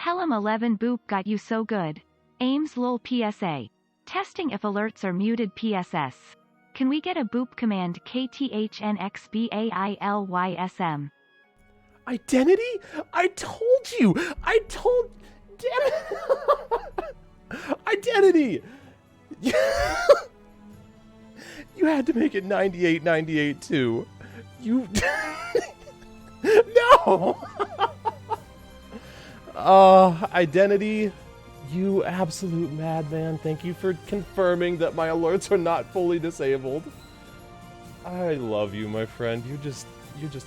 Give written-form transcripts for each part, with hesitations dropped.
Pelham 11 boop got you so good. Ames lol PSA. Testing if alerts are muted PSS. Can we get a boop command KTHNXBAILYSM? Identity? I told you! Damn it! Identity! You had to make it 9898 too. You... No! Identity, you absolute madman. Thank you for confirming that my alerts are not fully disabled. I love you, my friend. You're just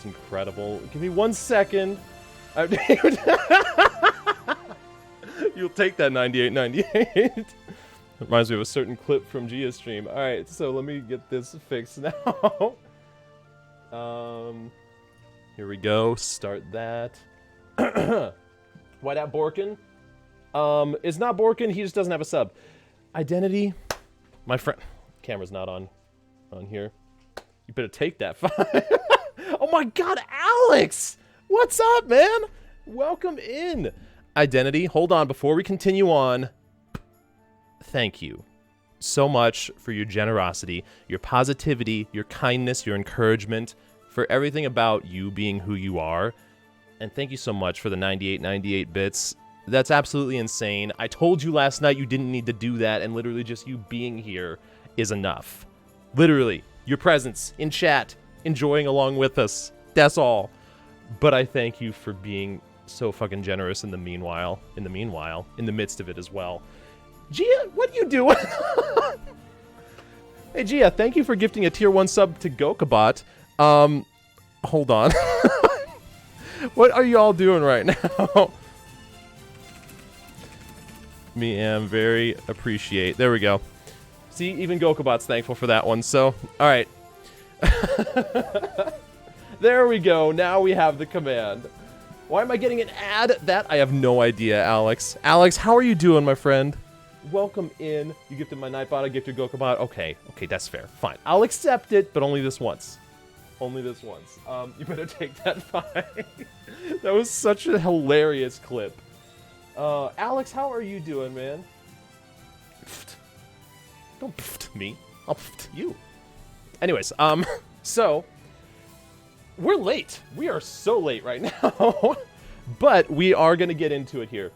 incredible. Give me 1 second. You'll take that 9898. Reminds me of a certain clip from Gia's stream. Alright, so let me get this fixed now. Here we go. Start that. White Out Borkin? It's not Borkin, he just doesn't have a sub. Identity? My friend. Camera's not on here. You better take that fine. Oh my god, Alex! What's up, man? Welcome in. Identity, hold on, before we continue on. Thank you so much for your generosity, your positivity, your kindness, your encouragement, for everything about you being who you are. And thank you so much for the 9898 bits. That's absolutely insane. I told you last night you didn't need to do that, and literally just you being here is enough. Literally, your presence in chat, enjoying along with us. That's all. But I thank you for being so fucking generous in the midst of it as well. Gia, what are you doing? Hey Gia, thank you for gifting a tier 1 sub to Gokabot. Hold on. What are you all doing right now? Me am very appreciate. There we go. See, even Gokabot's thankful for that one. So, all right. There we go. Now we have the command. Why am I getting an ad? That I have no idea, Alex. Alex, how are you doing, my friend? Welcome in. You gifted my Nightbot, I gifted Gokabot. Okay, that's fair. Fine. I'll accept it, but only this once. Only this once. You better take that fine. That was such a hilarious clip. Alex, how are you doing, man? Don't me. I'll you. Anyways, so we're late. We are so late right now. But we are going to get into it here.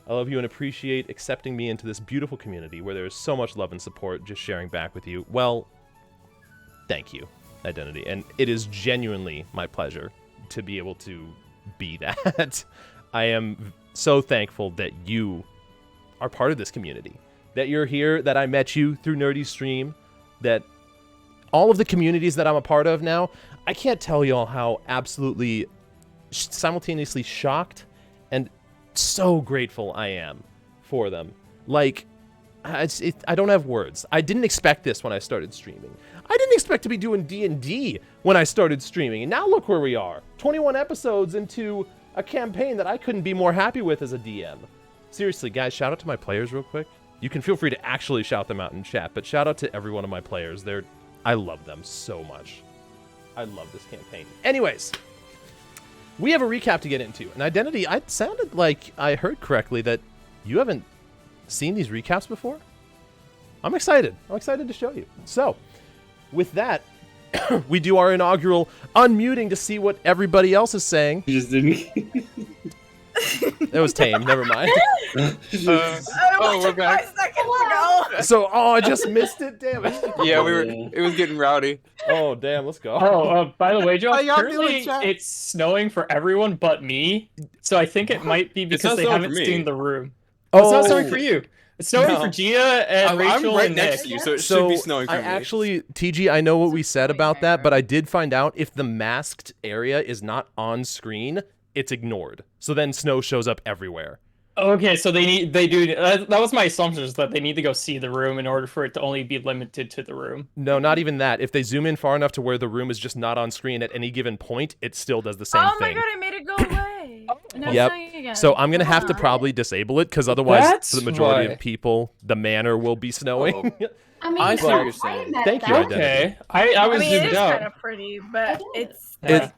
I love you and appreciate accepting me into this beautiful community where there's so much love and support, just sharing back with you. Well, thank you, Identity. And it is genuinely my pleasure to be able to be that. I am so thankful that you are part of this community, that you're here, that I met you through Nerdy's stream, that all of the communities that I'm a part of now, I can't tell y'all how absolutely simultaneously shocked and so grateful I am for them. Like, I don't have words. I didn't expect this when I started streaming. I didn't expect to be doing D&D when I started streaming, and now look where we are. 21 episodes into a campaign that I couldn't be more happy with as a DM. Seriously, guys, shout out to my players real quick. You can feel free to actually shout them out in chat, but shout out to every one of my players. I love them so much. I love this campaign. Anyways, we have a recap to get into. An Identity, it sounded like I heard correctly that you haven't seen these recaps before. I'm excited. I'm excited to show you. So, with that, we do our inaugural unmuting to see what everybody else is saying. You just didn't. That was tame. Never mind. We're back. 5 seconds ago. So, I just missed it. Damn it. Yeah, it was getting rowdy. Oh, damn. Let's go. Oh, by the way, Joe, How y'all currently doing, chat? it's snowing for everyone but me. So I think it might be because not they snowing haven't for me. seen the room. Oh, It's not snowing for you. It's snowing No. for Gia and Rachel I'm right and next Nick. to you, so it should be snowing for I me. actually, TG, I know what we said about that, but I did find out if the masked area is not on screen, it's ignored. So then snow shows up everywhere. Okay, so they do. That was my assumption, is that they need to go see the room in order for it to only be limited to the room. No, not even that. If they zoom in far enough to where the room is just not on screen at any given point, it still does the same Oh my thing. god, I made it go away. And now Yep. it's snowing again. So I'm going to have to Come on. probably disable it, because otherwise, That's for the majority why. of people, the manor will be snowing. I mean, I see what I'm you're fine saying. with Thank you, that. Identity. Okay, I was I mean, it zoomed is out. kind of pretty, but it's Yeah.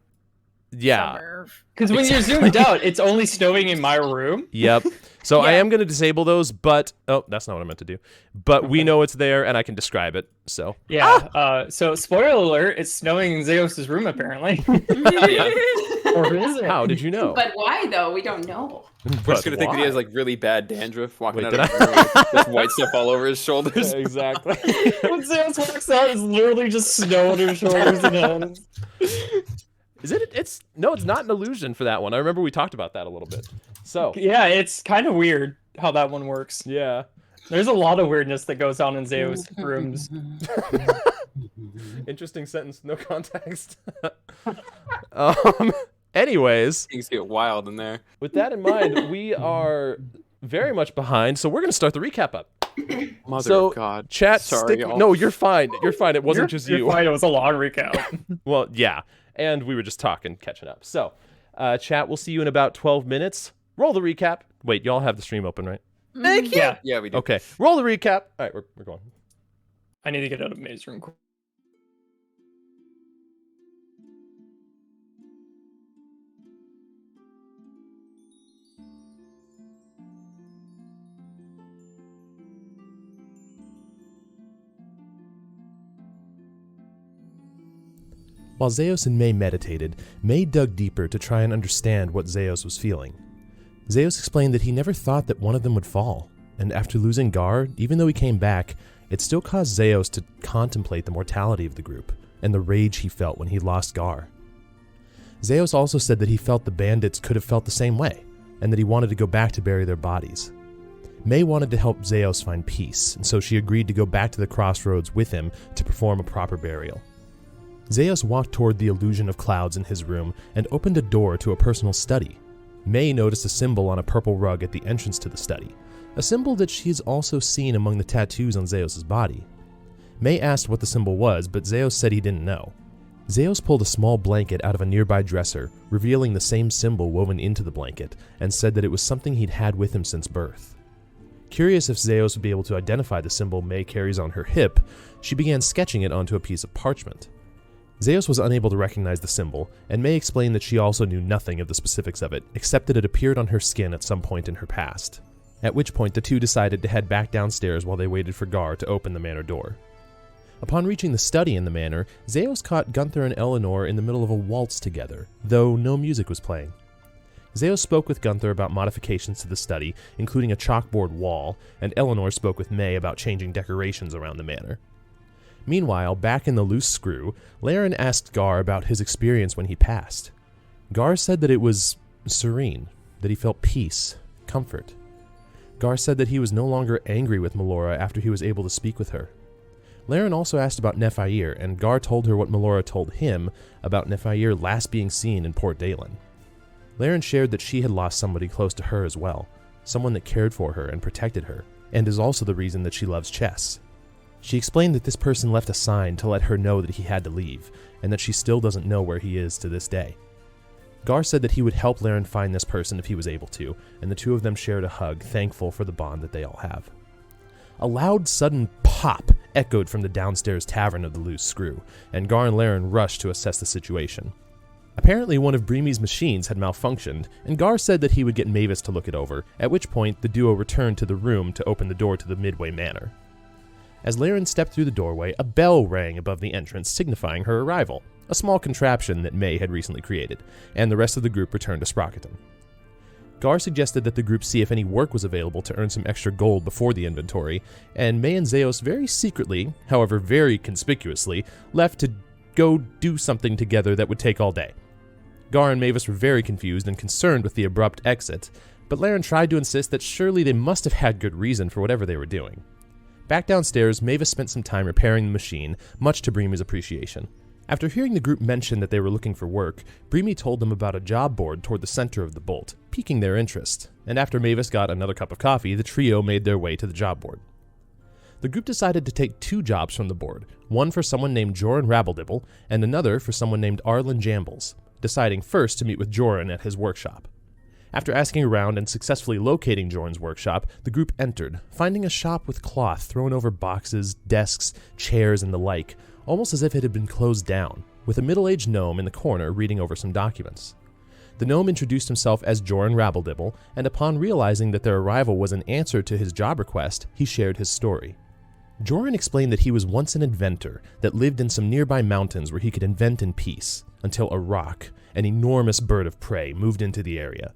Yeah. Because when you're zoomed out, it's only snowing in my room. Yep. So I am going to disable those, but that's not what I meant to do. But we know it's there, and I can describe it. So yeah. So spoiler alert: it's snowing in Zeus's room apparently. Or is it? How did you know? But why though? We don't know. We're just gonna think that he has like really bad dandruff walking Wait, out of the room with white stuff all over his shoulders. Yeah, exactly. When Zeus walks out, it's literally just snow on his shoulders and hands. Is it? It's not an illusion for that one. I remember we talked about that a little bit. So yeah, it's kind of weird how that one works. Yeah. There's a lot of weirdness that goes on in Zeus rooms. Interesting sentence, no context. Anyways, Things get wild in there. with that in mind, we are very much behind, so we're going to start the recap up. Mother of God. Chat, Sorry, y'all. no, you're fine. You're fine. It wasn't just you. You're fine. It was a long recap. Well, yeah, and we were just talking, catching up. So, chat, we'll see you in about 12 minutes. Roll the recap. Wait, y'all have the stream open, right? Yeah. Yeah, we do. Okay, roll the recap. All right, we're going. I need to get out of May's room. While Zeus and May meditated, May dug deeper to try and understand what Zeus was feeling. Zeus explained that he never thought that one of them would fall, and after losing Gar, even though he came back, it still caused Zeus to contemplate the mortality of the group, and the rage he felt when he lost Gar. Zeus also said that he felt the bandits could have felt the same way, and that he wanted to go back to bury their bodies. May wanted to help Zeus find peace, and so she agreed to go back to the crossroads with him to perform a proper burial. Zeus walked toward the illusion of clouds in his room and opened a door to a personal study. May noticed a symbol on a purple rug at the entrance to the study, a symbol that she has also seen among the tattoos on Zeus's body. May asked what the symbol was, but Zeus said he didn't know. Zeus pulled a small blanket out of a nearby dresser, revealing the same symbol woven into the blanket, and said that it was something he'd had with him since birth. Curious if Zeus would be able to identify the symbol May carries on her hip, she began sketching it onto a piece of parchment. Zeus was unable to recognize the symbol, and May explained that she also knew nothing of the specifics of it, except that it appeared on her skin at some point in her past. At which point the two decided to head back downstairs while they waited for Gar to open the manor door. Upon reaching the study in the manor, Zeus caught Gunther and Eleanor in the middle of a waltz together, though no music was playing. Zeus spoke with Gunther about modifications to the study, including a chalkboard wall, and Eleanor spoke with May about changing decorations around the manor. Meanwhile, back in the loose screw, Laren asked Gar about his experience when he passed. Gar said that it was serene, that he felt peace, comfort. Gar said that he was no longer angry with Melora after he was able to speak with her. Laren also asked about Nephair, and Gar told her what Melora told him about Nephair last being seen in Port Dalen. Laren shared that she had lost somebody close to her as well, someone that cared for her and protected her, and is also the reason that she loves chess. She explained that this person left a sign to let her know that he had to leave, and that she still doesn't know where he is to this day. Gar said that he would help Laren find this person if he was able to, and the two of them shared a hug, thankful for the bond that they all have. A loud, sudden pop echoed from the downstairs tavern of the Loose Screw, and Gar and Laren rushed to assess the situation. Apparently one of Breamy's machines had malfunctioned, and Gar said that he would get Mavis to look it over, at which point the duo returned to the room to open the door to the Midway Manor. As Laren stepped through the doorway, a bell rang above the entrance signifying her arrival, a small contraption that May had recently created, and the rest of the group returned to Sprocketon. Gar suggested that the group see if any work was available to earn some extra gold before the inventory, and May and Zeus very secretly, however very conspicuously, left to go do something together that would take all day. Gar and Mavis were very confused and concerned with the abrupt exit, but Laren tried to insist that surely they must have had good reason for whatever they were doing. Back downstairs, Mavis spent some time repairing the machine, much to Breamy's appreciation. After hearing the group mention that they were looking for work, Breamy told them about a job board toward the center of the bolt, piquing their interest, and after Mavis got another cup of coffee, the trio made their way to the job board. The group decided to take 2 jobs from the board, one for someone named Jorryn Rabbledibble, and another for someone named Arlen Jambles, deciding first to meet with Jorryn at his workshop. After asking around and successfully locating Jorryn's workshop, the group entered, finding a shop with cloth thrown over boxes, desks, chairs, and the like, almost as if it had been closed down. with a middle-aged gnome in the corner reading over some documents. The gnome introduced himself as Jorryn Rabbledibble, and upon realizing that their arrival was an answer to his job request, he shared his story. Jorryn explained that he was once an inventor that lived in some nearby mountains where he could invent in peace, until a roc, an enormous bird of prey, moved into the area.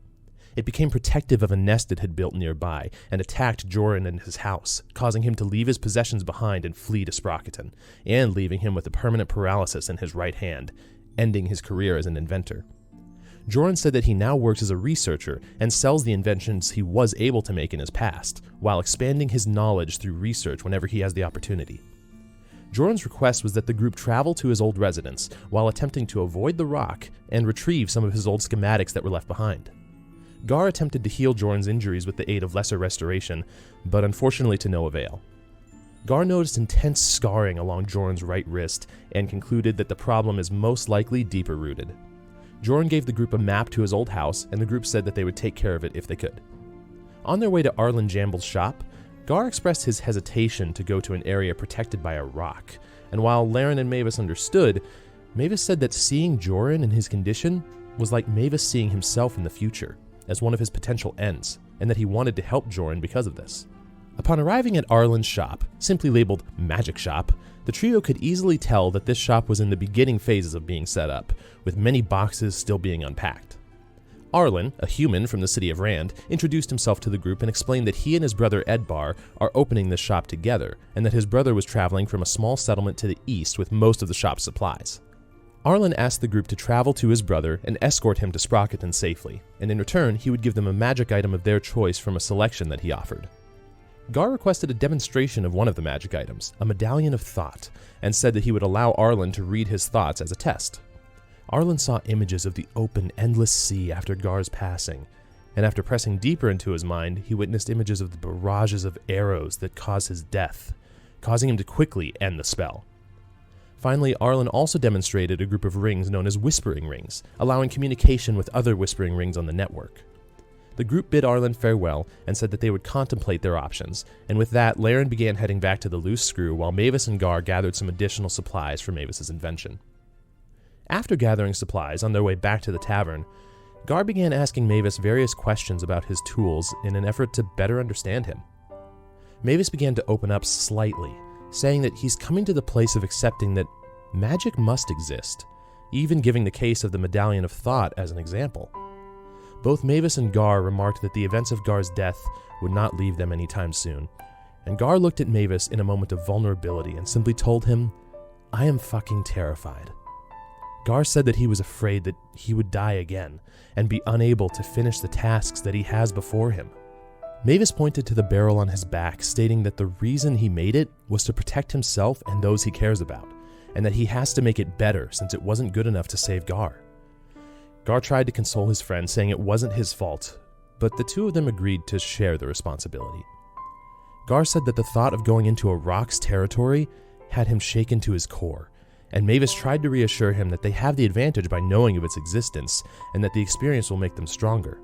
It became protective of a nest it had built nearby, and attacked Jorryn and his house, causing him to leave his possessions behind and flee to Sprockton, and leaving him with a permanent paralysis in his right hand, ending his career as an inventor. Jorryn said that he now works as a researcher and sells the inventions he was able to make in his past, while expanding his knowledge through research whenever he has the opportunity. Jorryn's request was that the group travel to his old residence while attempting to avoid the roc and retrieve some of his old schematics that were left behind. Gar attempted to heal Jorryn's injuries with the aid of lesser restoration, but unfortunately to no avail. Gar noticed intense scarring along Jorryn's right wrist and concluded that the problem is most likely deeper rooted. Jorryn gave the group a map to his old house, and the group said that they would take care of it if they could. On their way to Arlen Jamble's shop, Gar expressed his hesitation to go to an area protected by a roc, and while Laren and Mavis understood, Mavis said that seeing Jorryn in his condition was like Mavis seeing himself in the future, as one of his potential ends, and that he wanted to help Jorryn because of this. Upon arriving at Arlen's shop, simply labeled Magic Shop, the trio could easily tell that this shop was in the beginning phases of being set up, with many boxes still being unpacked. Arlen, a human from the city of Rand, introduced himself to the group and explained that he and his brother Edbar are opening this shop together, and that his brother was traveling from a small settlement to the east with most of the shop's supplies. Arlen asked the group to travel to his brother and escort him to Sprockton safely, and in return he would give them a magic item of their choice from a selection that he offered. Gar requested a demonstration of one of the magic items, a medallion of thought, and said that he would allow Arlen to read his thoughts as a test. Arlen saw images of the open, endless sea after Gar's passing, and after pressing deeper into his mind, he witnessed images of the barrages of arrows that caused his death, causing him to quickly end the spell. Finally, Arlen also demonstrated a group of rings known as Whispering Rings, allowing communication with other Whispering Rings on the network. The group bid Arlen farewell and said that they would contemplate their options, and with that, Laren began heading back to the Loose Screw while Mavis and Gar gathered some additional supplies for Mavis's invention. After gathering supplies on their way back to the tavern, Gar began asking Mavis various questions about his tools in an effort to better understand him. Mavis began to open up slightly, saying that he's coming to the place of accepting that magic must exist, even giving the case of the Medallion of Thought as an example. Both Mavis and Gar remarked that the events of Gar's death would not leave them anytime soon, and Gar looked at Mavis in a moment of vulnerability and simply told him, "I am fucking terrified." Gar said that he was afraid that he would die again and be unable to finish the tasks that he has before him. Mavis pointed to the barrel on his back, stating that the reason he made it was to protect himself and those he cares about, and that he has to make it better since it wasn't good enough to save Gar. Gar tried to console his friend, saying it wasn't his fault, but the two of them agreed to share the responsibility. Gar said that the thought of going into a roc's territory had him shaken to his core, and Mavis tried to reassure him that they have the advantage by knowing of its existence, and that the experience will make them stronger.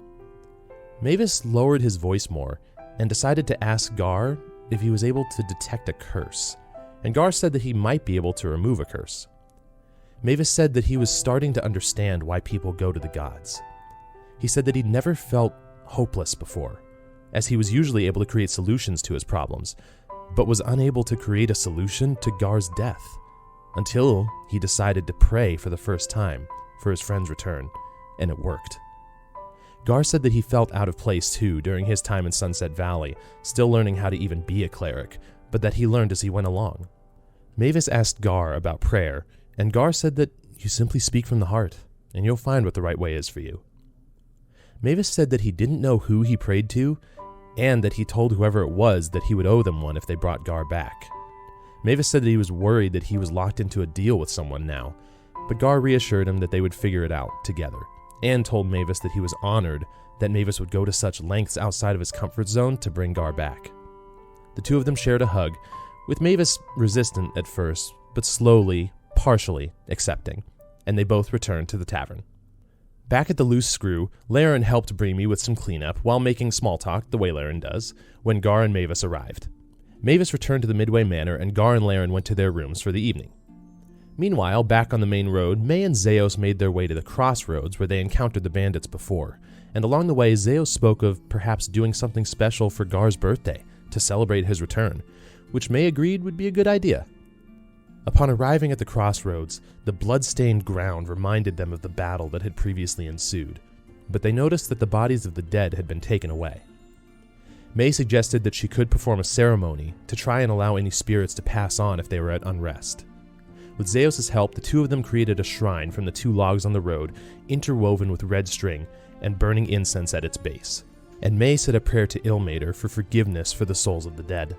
Mavis lowered his voice more, and decided to ask Gar if he was able to detect a curse, and Gar said that he might be able to remove a curse. Mavis said that he was starting to understand why people go to the gods. He said that he'd never felt hopeless before, as he was usually able to create solutions to his problems, but was unable to create a solution to Gar's death, until he decided to pray for the first time for his friend's return, and it worked. Gar said that he felt out of place too during his time in Sunset Valley, still learning how to even be a cleric, but that he learned as he went along. Mavis asked Gar about prayer, and Gar said that you simply speak from the heart, and you'll find what the right way is for you. Mavis said that he didn't know who he prayed to, and that he told whoever it was that he would owe them one if they brought Gar back. Mavis said that he was worried that he was locked into a deal with someone now, but Gar reassured him that they would figure it out together, and told Mavis that he was honored that Mavis would go to such lengths outside of his comfort zone to bring Gar back. The two of them shared a hug, with Mavis resistant at first, but slowly, partially accepting, and they both returned to the tavern. Back at the Loose Screw, Laren helped Breamy with some cleanup while making small talk the way Laren does, when Gar and Mavis arrived. Mavis returned to the Midway Manor, and Gar and Laren went to their rooms for the evening. Meanwhile, back on the main road, May and Zeos made their way to the crossroads where they encountered the bandits before, and along the way, Zeos spoke of perhaps doing something special for Gar's birthday to celebrate his return, which May agreed would be a good idea. Upon arriving at the crossroads, the blood-stained ground reminded them of the battle that had previously ensued, but they noticed that the bodies of the dead had been taken away. May suggested that she could perform a ceremony to try and allow any spirits to pass on if they were at unrest. With Zeus' help, the two of them created a shrine from the 2 logs on the road, interwoven with red string, and burning incense at its base. And May said a prayer to Ilmater for forgiveness for the souls of the dead.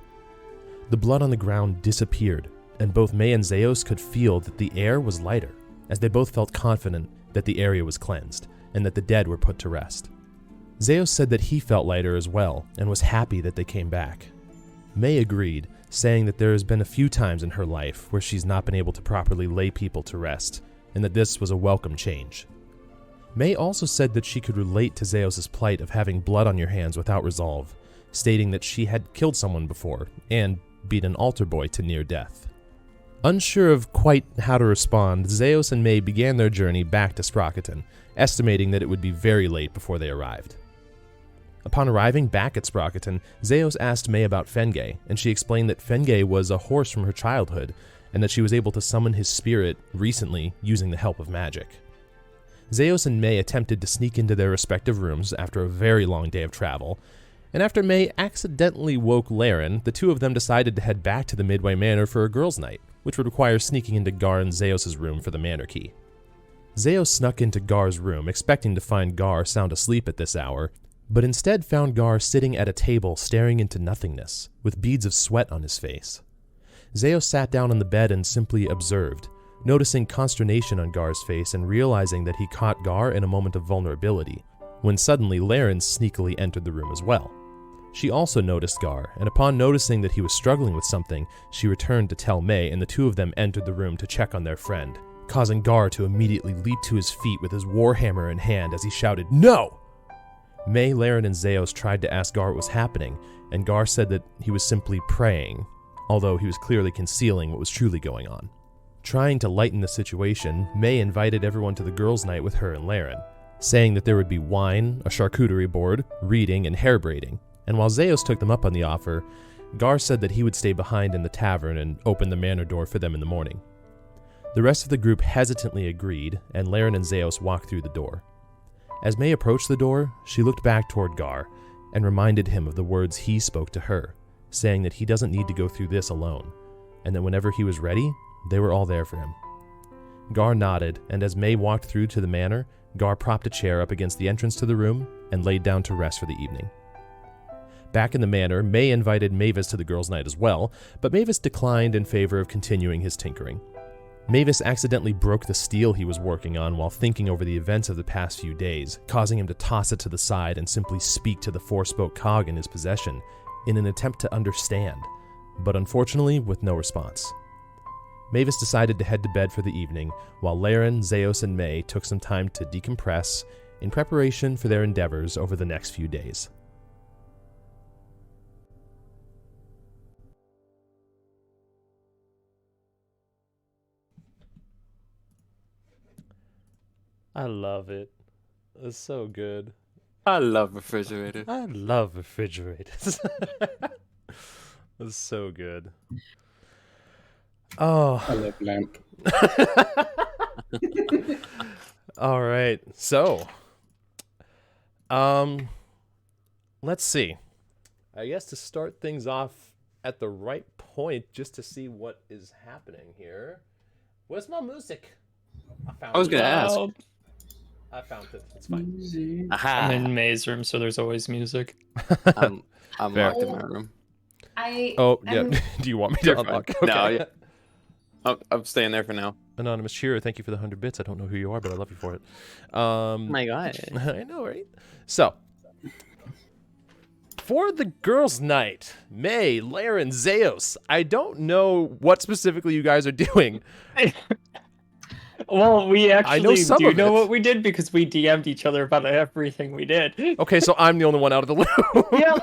The blood on the ground disappeared, and both May and Zeus could feel that the air was lighter, as they both felt confident that the area was cleansed, and that the dead were put to rest. Zeus said that he felt lighter as well, and was happy that they came back. May agreed, saying that there has been a few times in her life where she's not been able to properly lay people to rest, and that this was a welcome change. May also said that she could relate to Zeus' plight of having blood on your hands without resolve, stating that she had killed someone before, and beat an altar boy to near death. Unsure of quite how to respond, Zeus and May began their journey back to Sprocketon, estimating that it would be very late before they arrived. Upon arriving back at Sprocketon, Zeus asked May about Fengay, and she explained that Fengay was a horse from her childhood, and that she was able to summon his spirit recently using the help of magic. Zeus and May attempted to sneak into their respective rooms after a very long day of travel, and after May accidentally woke Laren, the two of them decided to head back to the Midway Manor for a girls' night, which would require sneaking into Gar and Zeus' room for the manor key. Zeus snuck into Gar's room, expecting to find Gar sound asleep at this hour, but instead found Gar sitting at a table staring into nothingness, with beads of sweat on his face. Zeus sat down on the bed and simply observed, noticing consternation on Gar's face and realizing that he caught Gar in a moment of vulnerability, when suddenly Laren sneakily entered the room as well. She also noticed Gar, and upon noticing that he was struggling with something, she returned to tell May, and the two of them entered the room to check on their friend, causing Gar to immediately leap to his feet with his warhammer in hand as he shouted, "No!" May, Laren, and Zeus tried to ask Gar what was happening, and Gar said that he was simply praying, although he was clearly concealing what was truly going on. Trying to lighten the situation, May invited everyone to the girls' night with her and Laren, saying that there would be wine, a charcuterie board, reading, and hair braiding, and while Zeus took them up on the offer, Gar said that he would stay behind in the tavern and open the manor door for them in the morning. The rest of the group hesitantly agreed, and Laren and Zeus walked through the door. As May approached the door, she looked back toward Gar and reminded him of the words he spoke to her, saying that he doesn't need to go through this alone, and that whenever he was ready, they were all there for him. Gar nodded, and as May walked through to the manor, Gar propped a chair up against the entrance to the room and laid down to rest for the evening. Back in the manor, May invited Mavis to the girls' night as well, but Mavis declined in favor of continuing his tinkering. Mavis accidentally broke the steel he was working on while thinking over the events of the past few days, causing him to toss it to the side and simply speak to the 4-spoke cog in his possession in an attempt to understand, but unfortunately with no response. Mavis decided to head to bed for the evening, while Laren, Zeus, and May took some time to decompress in preparation for their endeavors over the next few days. I love it. It's so good. I love refrigerators. I love refrigerators. It's so good. Oh. I love lamp. All right. So, let's see. I guess to start things off at the right point, just to see what is happening here. Where's my music? I was gonna ask. I found it. It's fine. Aha. I'm in May's room, so there's always music. I'm Fair. locked in my room. Oh, yeah. Do you want me to You're unlock? fine. No, Okay. yeah. I'm staying there for now. Anonymous Cheerer, thank you for the 100 bits. I don't know who you are, but I love you for it. Oh my god. I know, right? So, for the girls' night, May, Laren, Zeus, I don't know what specifically you guys are doing. Well, we actually some do of know it. what we did because we DM'd each other about everything we did. Okay, so I'm the only one out of the loop. Yeah.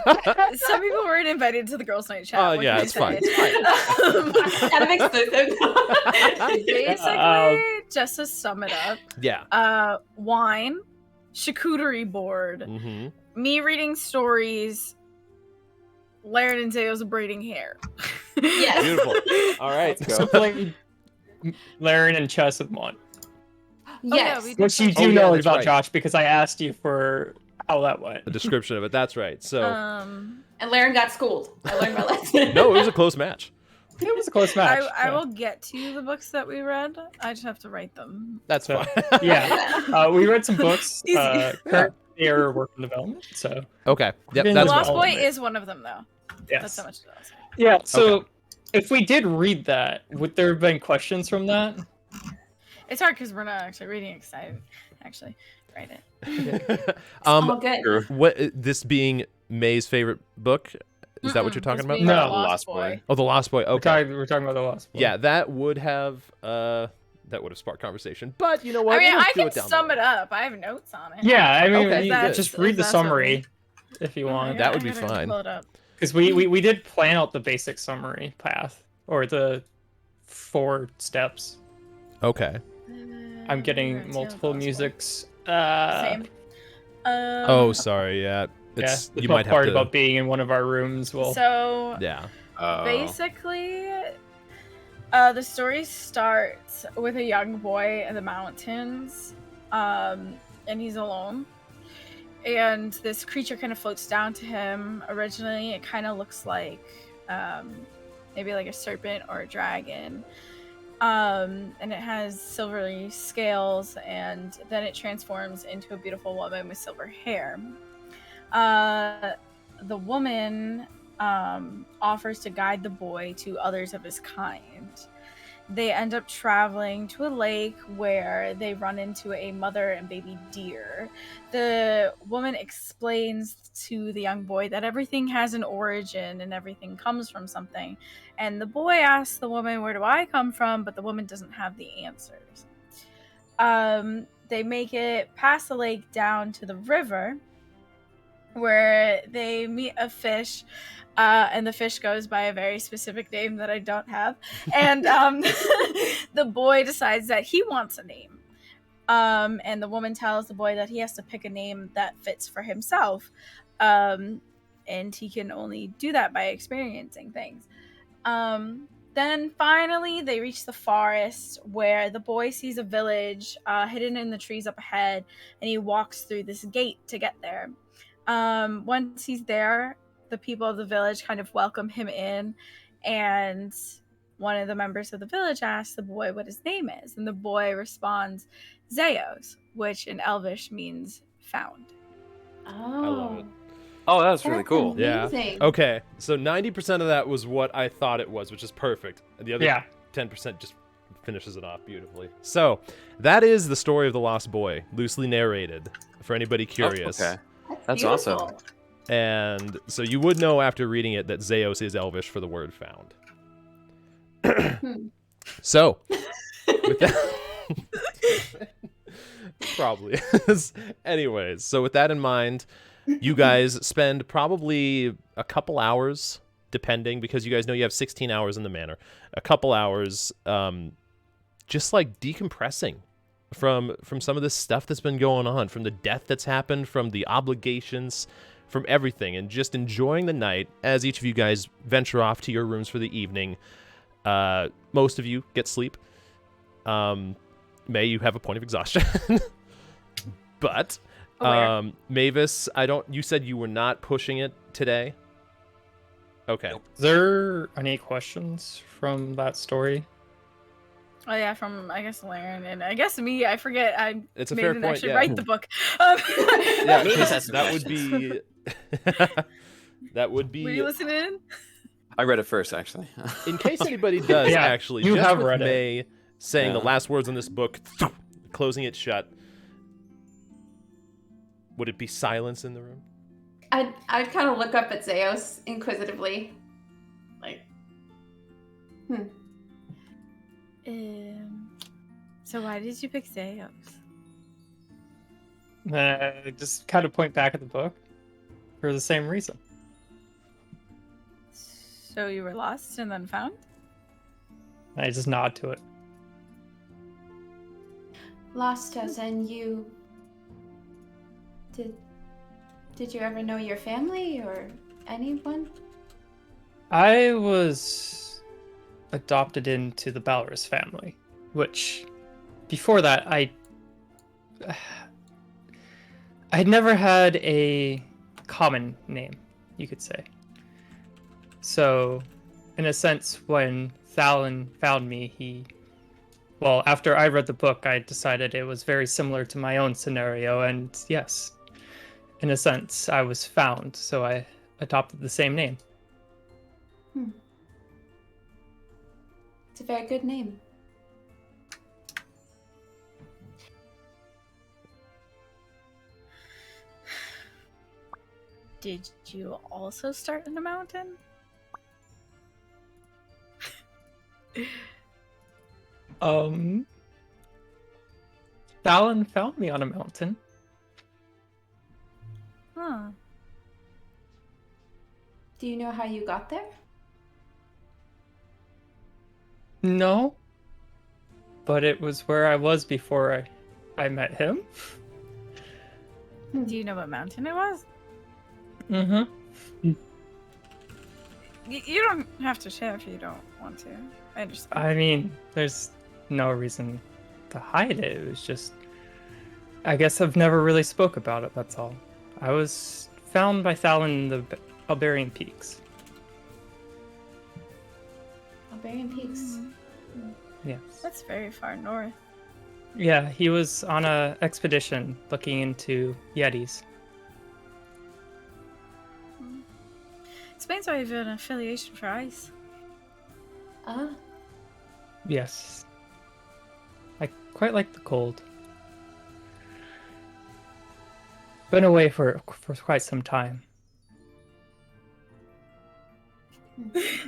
Some people weren't invited to the girls' night chat. What yeah, can I it's fine. say? Kind of exclusive. Basically, just to sum it up, Yeah. wine, charcuterie board, Mm-hmm. me reading stories, Laren and Zayo's braiding hair. Yes. Beautiful. All right. So played Laren and chess with Mon. Yes. we did Which you play- do know that's about right. Josh because I asked you for how that went. A description of it. That's right. So And Laren got schooled. I learned my lesson. no, it was a close match. It was a close match. I yeah. will get to the books that we read. I just have to write them. That's So, fine. yeah. We read some books. Easy. Currently they are work in development. So Okay. Yep. The The That's Lost Lost fine. Boy Element. is one of them, though. That's yes. how much it does. Yeah. So if we did read that, would there have been questions from that? It's hard because we're not actually reading it. 'Cause I actually write it. All good. True. What this being May's favorite book? Is that what you're talking This about? being No. The Lost Boy. Oh, The Lost Boy. Okay. We're talking about the Lost Boy. Yeah, that would have sparked conversation. But you know what? I mean, We'll I do can it down the sum road. it up. I have notes on it. Yeah, I mean, Okay, you good. just read the That's what summary if you want. That would be I gotta fine. Pull it up. Because we did plan out the basic summary path, or the 4 steps. Okay. I'm getting Untitled multiple Chapter. musics. Same. Oh, sorry. Yeah. It's the you might have part to. about being in one of our rooms. Well, So Yeah. basically, the story starts with a young boy in the mountains, and he's alone. And this creature kind of floats down to him. Originally, it kind of looks like maybe like a serpent or a dragon. And it has silvery scales, and then it transforms into a beautiful woman with silver hair. The woman offers to guide the boy to others of his kind. They end up traveling to a lake where they run into a mother and baby deer. The woman explains to the young boy that everything has an origin and everything comes from something. And the boy asks the woman, "Where do I come from?" But the woman doesn't have the answers. They make it past the lake down to the river, where they meet a fish, and the fish goes by a very specific name that I don't have. And the boy decides that he wants a name. And the woman tells the boy that he has to pick a name that fits for himself. And he can only do that by experiencing things. Then finally they reach the forest, where the boy sees a village hidden in the trees up ahead, and he walks through this gate to get there. Once he's there, the people of the village kind of welcome him in, and one of the members of the village asks the boy what his name is, and the boy responds, Zeos, which in Elvish means found. Oh. I love it. Oh, that's really cool. Yeah. Amazing. Okay. So 90% of that was what I thought it was, which is perfect. And the other 10% just finishes it off beautifully. So that is the story of The Lost Boy, loosely narrated, for anybody curious. Okay. That's beautiful. awesome. And so you would know after reading it that Zeos is Elvish for the word found. So, with that, probably is. Anyways, so with that in mind, you guys spend probably a couple hours, depending, because you guys know you have 16 hours in the manor, a couple hours just like decompressing from some of this stuff that's been going on, from the death that's happened, from the obligations, from everything, and just enjoying the night as each of you guys venture off to your rooms for the evening. Most of you get sleep. May, you have a point of exhaustion. But Mavis, you said you were not pushing it today. Okay. Is there any questions from that story? Oh yeah, from I guess Laren, and I guess me. I forget. I It's a maybe fair didn't point, actually yeah. write the book. Yeah, Mavis because has some that would be that would Were you be listening? I read it first, actually. in case anybody does Yeah, actually. you just have with read it. May saying the Yeah. last words in this book, closing it shut. Would it be silence in the room? I'd kind of look up at Zeos inquisitively. Like, So why did you pick Zeus? Just kind of point back at the book for the same reason. So you were lost and then found? I just nod to it. Lost us, and you. Did you ever know your family or anyone? I was adopted into the Balrus family, which before that I had never had a common name, you could say. So, in a sense, when Thalon found me, well, after I read the book, I decided it was very similar to my own scenario, and yes, in a sense, I was found, so I adopted the same name. It's a very good name. Did you also start in a mountain? Thalon found me on a mountain. Huh. Do you know how you got there? No. But it was where I was before I met him. Do you know what mountain it was? Mm-hmm. You don't have to share if you don't want to. I understand. I mean, there's no reason to hide it. It was just... I guess I've never really spoke about it, that's all. I was found by Thalon in the Albarian Peaks. Albarian Peaks. Yes. That's very far north. Yeah, he was on a expedition looking into Yetis. Explains why you have an affiliation for ice. Yes. I quite like the cold. Been away for quite some time.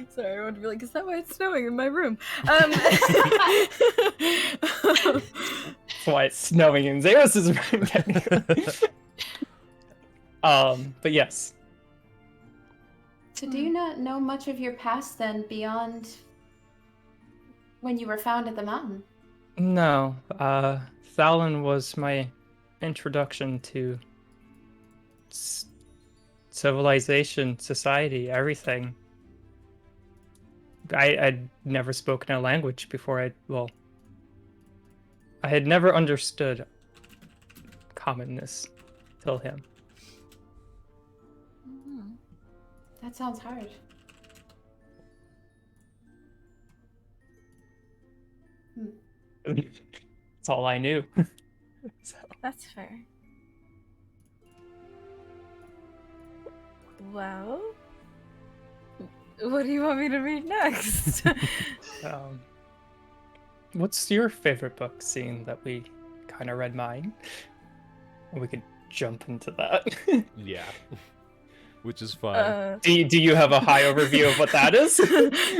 Sorry, I want to be like, is that why it's snowing in my room? That's why it's snowing in Zeus's room, technically. But yes. So do you not know much of your past then beyond when you were found at the mountain? No, Thalon was my introduction to civilization, society, everything. I'd never spoken a language before I had never understood commonness till him. That sounds hard. That's all I knew. So. That's fair. Well, what do you want me to read next? What's your favorite book, seeing that we kind of read mine? We could jump into that. Yeah. Which is fun. Do you have a high overview of what that is?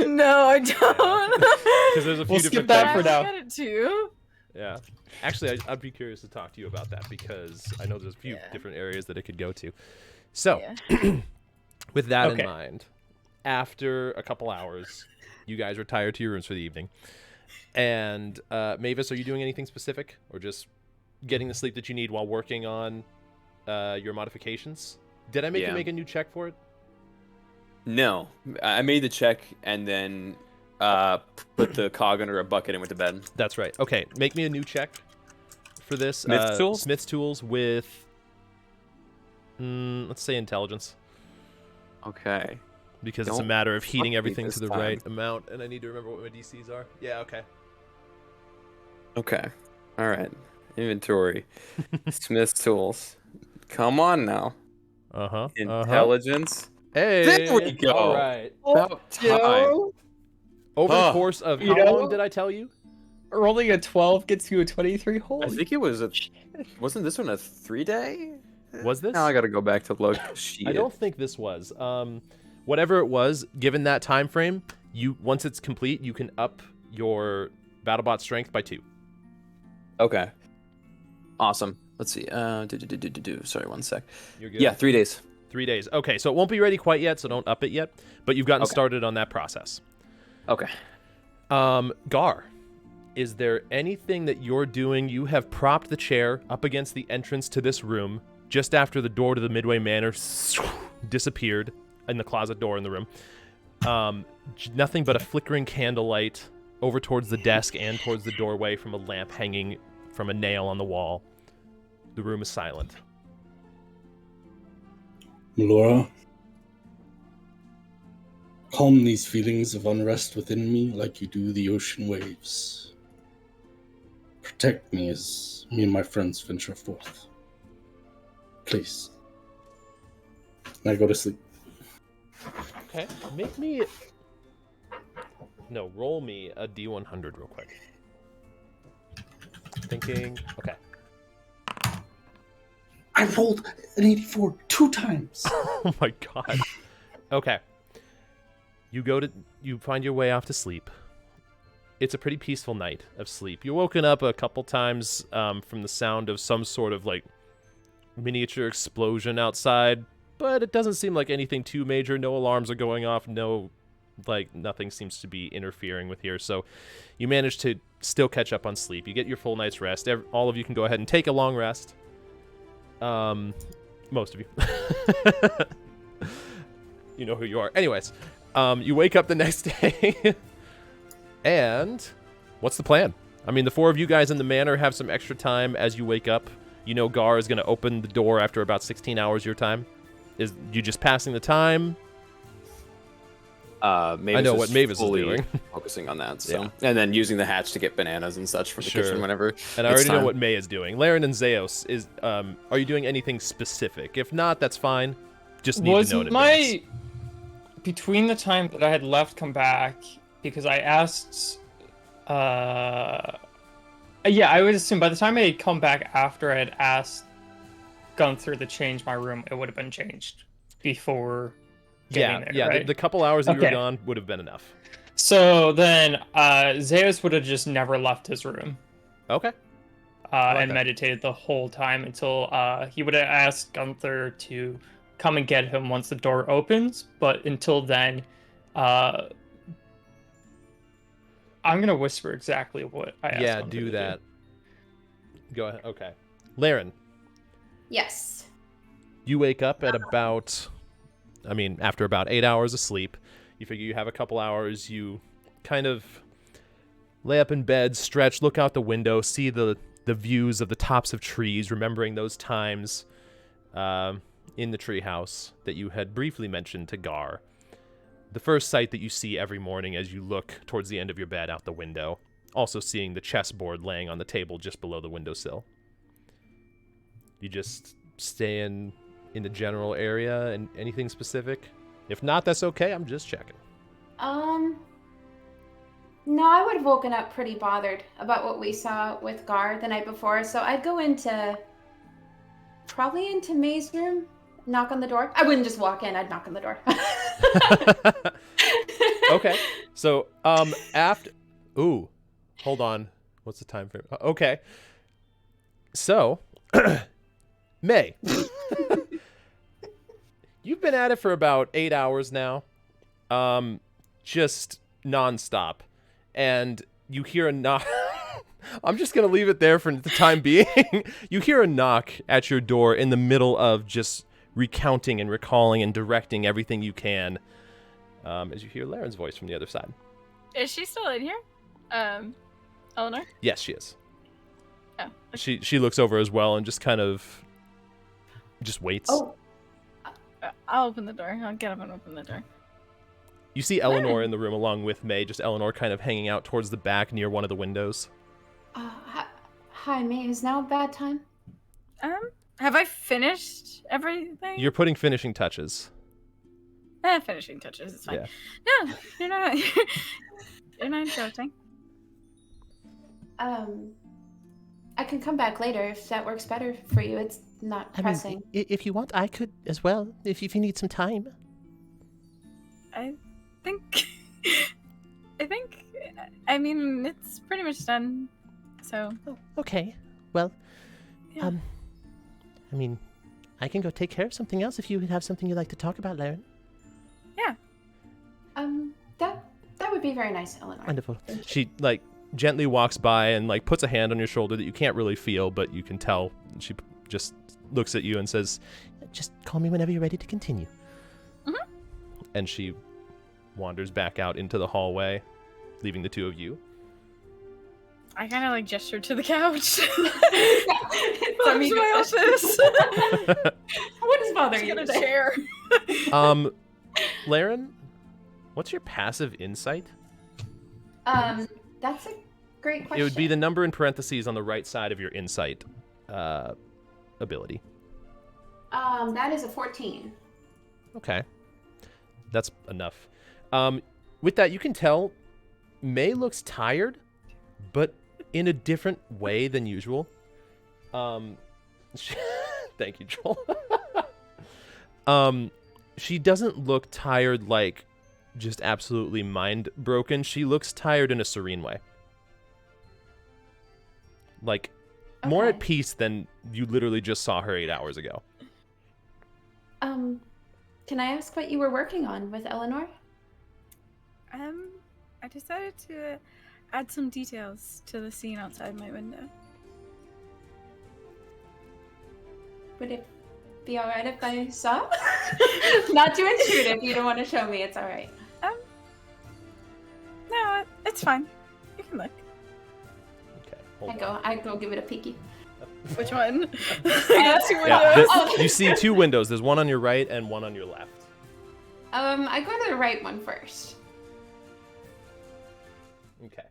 No, I don't. Because there's a few We'll skip different that things. for now. I get it too. Yeah. Actually, I'd be curious to talk to you about that because I know there's a few different areas that it could go to. So, with that in mind, after a couple hours, you guys retire to your rooms for the evening. And Mavis, are you doing anything specific or just getting the sleep that you need while working on your modifications? Did I make you make a new check for it? No, I made the check and then put the cog under a bucket and went to bed. That's right. Okay, make me a new check for this. Smith's tools? Smith's tools with, let's say intelligence. Okay. Because it's a matter of heating fuck me everything this to the time. right amount, and I need to remember what my DCs are. Yeah, okay. Okay. All right. Inventory. Smith's tools. Come on now. Uh-huh. Intelligence. Hey! There we go. All right. About time. Over the course of how long did I tell you? Rolling a 12 gets you a 23 hole. I think it was wasn't this one a 3-day? Was this? Now I gotta go back to look. Shit. I don't think this was. Whatever it was, given that time frame, once it's complete, you can up your BattleBot strength by 2. Okay. Awesome. Let's see. Sorry, 1 sec. You're good. Yeah, 3 days. 3 days. Okay, so it won't be ready quite yet, so don't up it yet. But you've gotten started on that process. Okay. Gar, is there anything that you're doing? You have propped the chair up against the entrance to this room just after the door to the Midway Manor disappeared in the closet door in the room. Nothing but a flickering candlelight over towards the desk and towards the doorway from a lamp hanging from a nail on the wall. The room is silent. Melora, calm these feelings of unrest within me like you do the ocean waves. Protect me as me and my friends venture forth. Please. And I go to sleep. Okay, roll me a D100 real quick. Thinking, okay. I rolled an 84 2 times. Oh my god. Okay. You find your way off to sleep. It's a pretty peaceful night of sleep. You're woken up a couple times from the sound of some sort of like miniature explosion outside, but it doesn't seem like anything too major. No alarms are going off. Nothing seems to be interfering with here. So you manage to still catch up on sleep. You get your full night's rest. All of you can go ahead and take a long rest. Most of you. You know who you are. Anyways, you wake up the next day. And what's the plan? I mean, the 4 of you guys in the manor have some extra time as you wake up. You know Gar is going to open the door after about 16 hours your time. Is you just passing the time? Mavis I know what Mavis is doing. Focusing on that, so. Yeah. And then using the hatch to get bananas and such for the kitchen whenever. And I already know what May is doing. Laren and Zeos is. Are you doing anything specific? If not, that's fine. Just need to know in advance. Between the time that I had left, come back, because I asked. Yeah, I would assume by the time I had come back after I had asked Gunther to change my room, it would have been changed before. Right? The couple hours that you were gone would have been enough. So then Zeus would have just never left his room. Okay. And meditated the whole time until he would have asked Gunther to come and get him once the door opens. But until then, I'm going to whisper exactly what I asked Gunther to do. That. Go ahead. Okay. Laren. Yes. You wake up at after about 8 hours of sleep. You figure you have a couple hours. You kind of lay up in bed, stretch, look out the window, see the views of the tops of trees, remembering those times in the treehouse that you had briefly mentioned to Gar. The first sight that you see every morning as you look towards the end of your bed out the window. Also seeing the chessboard laying on the table just below the windowsill. You just stay in the general area and anything specific? If not, that's okay. I'm just checking. No, I would have woken up pretty bothered about what we saw with Gar the night before, so I'd go probably into May's room, knock on the door. I wouldn't just walk in, I'd knock on the door. Okay. So, hold on. What's the time frame? Okay. So, May. You've been at it for about 8 hours now. Just nonstop. And you hear a knock. I'm just going to leave it there for the time being. You hear a knock at your door in the middle of just recounting and recalling and directing everything you can. As you hear Laren's voice from the other side. Is she still in here? Eleanor? Yes, she is. Oh. Okay. She looks over as well and just kind of just waits. Oh. I'll open the door. I'll get up and open the door. You see Eleanor in the room along with May, just Eleanor kind of hanging out towards the back near one of the windows. Hi, May. Is now a bad time? Have I finished everything? You're putting finishing touches. Finishing touches. It's fine. Yeah. No, you're not. You're not interrupting. I can come back later if that works better for you. It's not pressing. If you want, I could as well. If you need some time. I think. I mean, it's pretty much done. So, Oh, okay. Well, yeah. I mean, I can go take care of something else if you have something you'd like to talk about, Laren. Yeah. That would be very nice, Eleanor. Wonderful. Thank you. She, like, gently walks by and, like, puts a hand on your shoulder that you can't really feel, but you can tell. She just looks at you and says, just call me whenever you're ready to continue. Mm-hmm. And she wanders back out into the hallway, leaving the two of you. I kind of like gesture to the couch. I mean, my office. what is bothering you Get a today? chair. Laren, what's your passive insight? That's a great question. It would be the number in parentheses on the right side of your insight ability. That is a 14. Okay. That's enough. With that, you can tell May looks tired, but in a different way than usual. Thank you, Joel. She doesn't look tired like just absolutely mind broken. She looks tired in a serene way. Like more at Okay. peace than you literally just saw her 8 hours ago. Can I ask what you were working on with Eleanor? I decided to add some details to the scene outside my window. Would it be alright if I saw? Not too intrusive. You don't want to show me. It's alright. No, it's fine. You can look. Okay, hold on. I go give it a peeky. Which one? I got two Yeah, windows. Oh. you see two windows. There's one on your right and one on your left. I go to the right one first. Okay.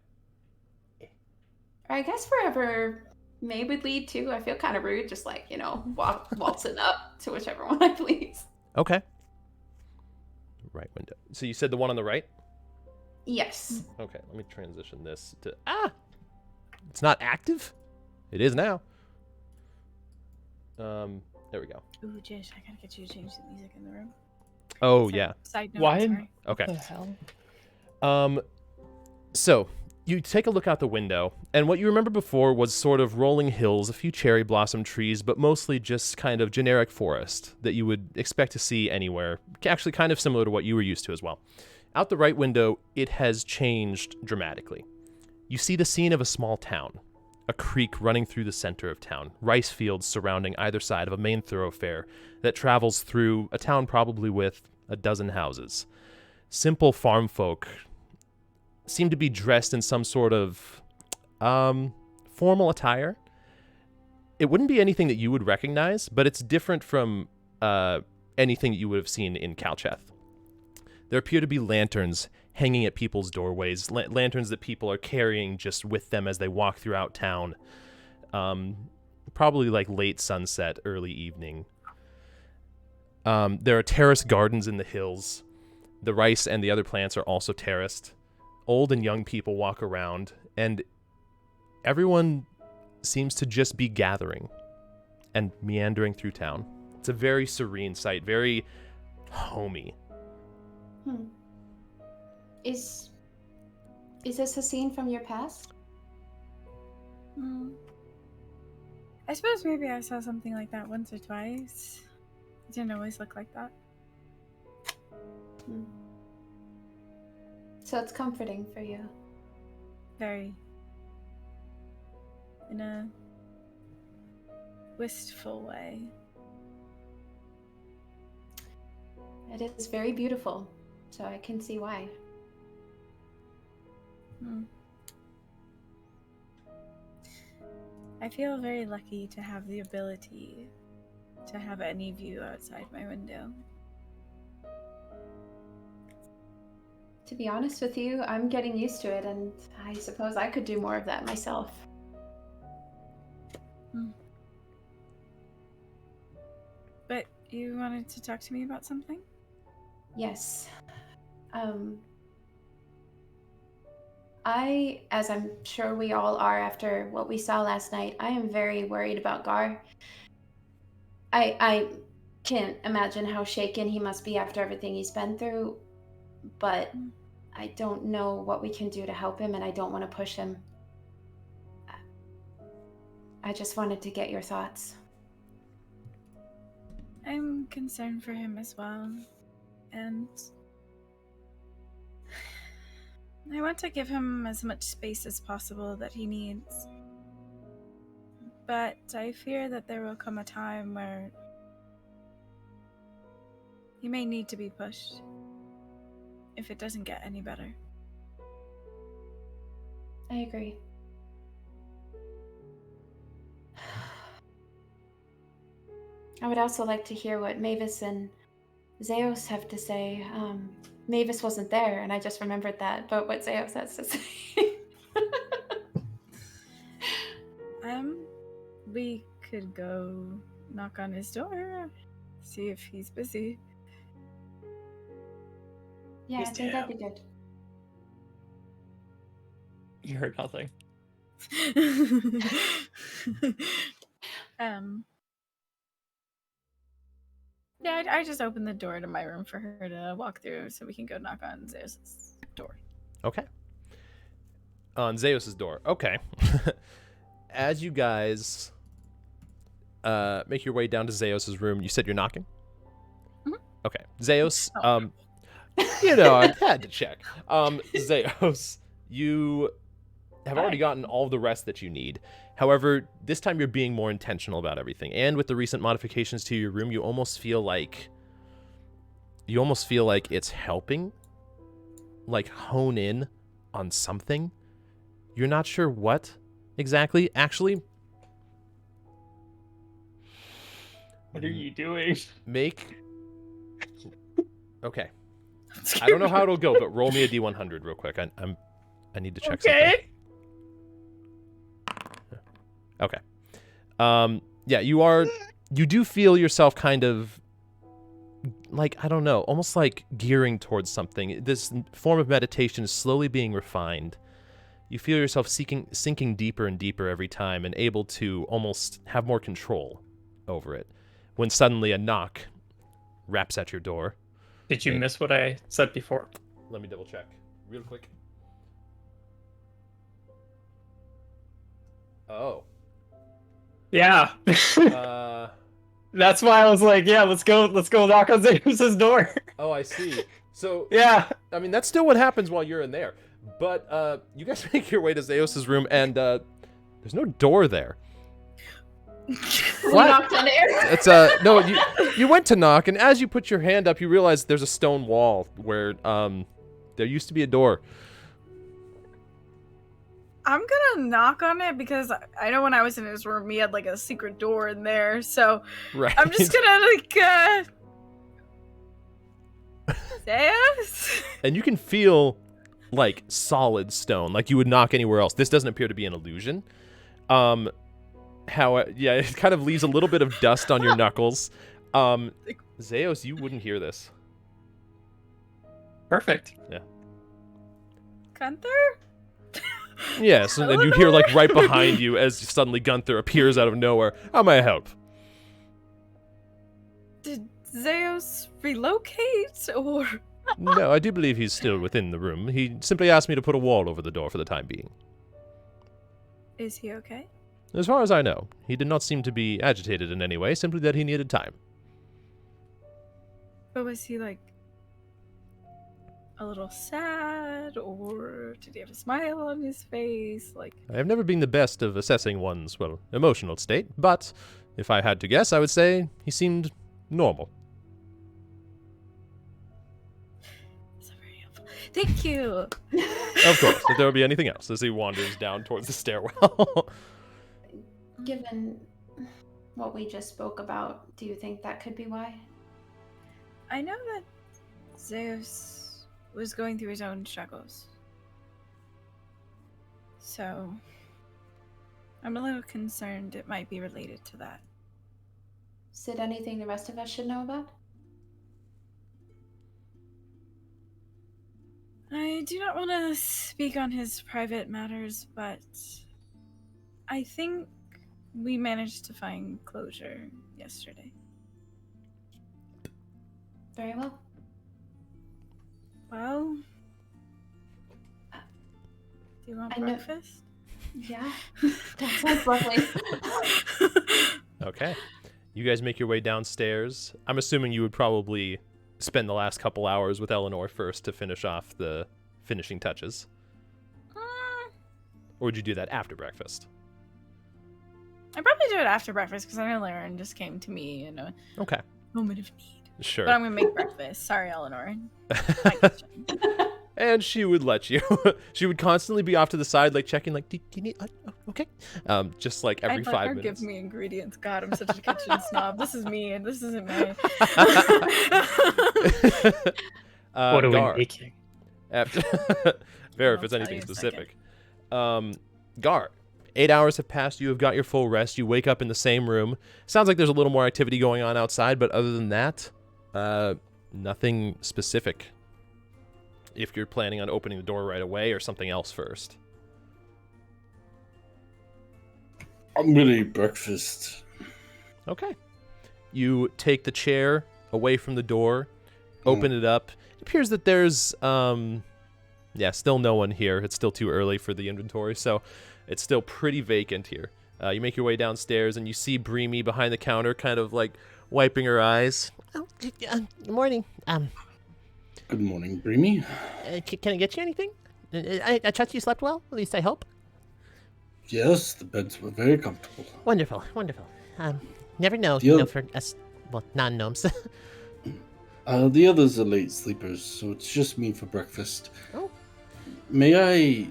Or I guess wherever May would lead to. I feel kind of rude, just like, waltzing up to whichever one I please. Okay. Right window. So you said the one on the right? Yes. Okay, let me transition this to... It's not active? It is now. There we go. Ooh, Jish, I gotta get you to change the music in the room. Oh, Sorry, yeah. Side note, Why? sorry. Okay. What the hell? So you take a look out the window, and what you remember before was sort of rolling hills, a few cherry blossom trees, but mostly just kind of generic forest that you would expect to see anywhere. Actually, kind of similar to what you were used to as well. Out the right window, it has changed dramatically. You see the scene of a small town, a creek running through the center of town, rice fields surrounding either side of a main thoroughfare that travels through a town probably with a dozen houses. Simple farm folk seem to be dressed in some sort of formal attire. It wouldn't be anything that you would recognize, but it's different from anything that you would have seen in Calcheth. There appear to be lanterns hanging at people's doorways, lanterns that people are carrying just with them as they walk throughout town. Probably like late sunset, early evening. There are terraced gardens in the hills. The rice and the other plants are also terraced. Old and young people walk around, and everyone seems to just be gathering and meandering through town. It's a very serene sight, very homey. Is this a scene from your past? I suppose maybe I saw something like that once or twice. It didn't always look like that. So it's comforting for you. Very. In a wistful way. It is very beautiful, so I can see why. I feel very lucky to have the ability to have any view outside my window. To be honest with you, I'm getting used to it, and I suppose I could do more of that myself. But you wanted to talk to me about something? Yes. As I'm sure we all are after what we saw last night, I am very worried about Gar. I can't imagine how shaken he must be after everything he's been through, but I don't know what we can do to help him, and I don't want to push him. I just wanted to get your thoughts. I'm concerned for him as well. And I want to give him as much space as possible that he needs. But I fear that there will come a time where he may need to be pushed if it doesn't get any better. I agree. I would also like to hear what Mavis and Zeus have to say. Mavis wasn't there, and I just remembered that, but what Zeus has to say. We could go knock on his door, see if he's busy. Yeah, I think that'd be good. You heard nothing. Yeah, I just opened the door to my room for her to walk through so we can go knock on Zeus's door. Okay. On Zeus's door. Okay. As you guys make your way down to Zeus's room, you said you're knocking? Mhm. Okay. Zeus, I had to check. Zeus, you have already gotten all the rest that you need. However, this time you're being more intentional about everything. And with the recent modifications to your room, you almost feel like it's helping, like hone in on something. You're not sure what exactly. Actually, What are you doing? Okay. I don't know how it'll go, but roll me a D100 real quick. I need to check something. Okay. Yeah, you do feel yourself kind of like, I don't know, almost like gearing towards something. This form of meditation is slowly being refined. You feel yourself sinking deeper and deeper every time and able to almost have more control over it. When suddenly a knock raps at your door. Did you miss what I said before? Let me double check real quick. Oh. Yeah. That's why I was like, yeah, let's go knock on Zeus's door. Oh, I see. So Yeah. I mean, that's still what happens while you're in there. But you guys make your way to Zeus's room, and there's no door there. We knocked on air. It's no. You went to knock, and as you put your hand up, you realize there's a stone wall where there used to be a door. I'm gonna knock on it because I know when I was in his room, he had like a secret door in there. So Right. I'm just gonna Zeus? And you can feel like solid stone, like you would knock anywhere else. This doesn't appear to be an illusion. It kind of leaves a little bit of dust on your knuckles. Zeus, you wouldn't hear this. Perfect. Yeah. Gunther? Yes, and then you hear like right behind you as suddenly Gunther appears out of nowhere. How may I help? Did Zeus relocate or? No, I do believe he's still within the room. He simply asked me to put a wall over the door for the time being. Is he okay? As far as I know, he did not seem to be agitated in any way, simply that he needed time. But was he like a little sad, or did he have a smile on his face? Like, I have never been the best of assessing one's, emotional state, but if I had to guess, I would say he seemed normal. that's not very helpful. Thank you. Of course, if there would be anything else, as he wanders down towards the stairwell. Given what we just spoke about, do you think that could be why? I know that Zeus was going through his own struggles. So, I'm a little concerned it might be related to that. Is it anything the rest of us should know about? I do not want to speak on his private matters, but I think we managed to find closure yesterday. Very well. Well, do you want I know- breakfast? Yeah, that sounds lovely. Okay. You guys make your way downstairs. I'm assuming you would probably spend the last couple hours with Eleanor first to finish off the finishing touches. Or would you do that after breakfast? I'd probably do it after breakfast because I know Laren just came to me in a Okay. moment of need. Sure. But I'm gonna make breakfast. Sorry, Eleanor. My kitchen. And she would let you. She would constantly be off to the side, like checking, like, do you need? Okay. Just like every I'd let 5 her minutes. give me ingredients. God, I'm such a kitchen snob. This is me, and this isn't me. What are we Gar, making? after Vera, if I'll it's tell anything you in a specific. Gar, 8 hours have passed. You have got your full rest. You wake up in the same room. Sounds like there's a little more activity going on outside, but other than that, nothing specific. If you're planning on opening the door right away or something else first. I'm gonna eat breakfast. Okay. You take the chair away from the door, open it up. It appears that there's, still no one here. It's still too early for the inventory, so it's still pretty vacant here. You make your way downstairs, and you see Breamy behind the counter, kind of like wiping her eyes. Oh, good morning. Good morning, Breamy. Can I get you anything? I trust you slept well. At least I hope. Yes, the beds were very comfortable. Wonderful, wonderful. Never know, The for us, well, non-gnomes. The others are late sleepers, so it's just me for breakfast. Oh. May I?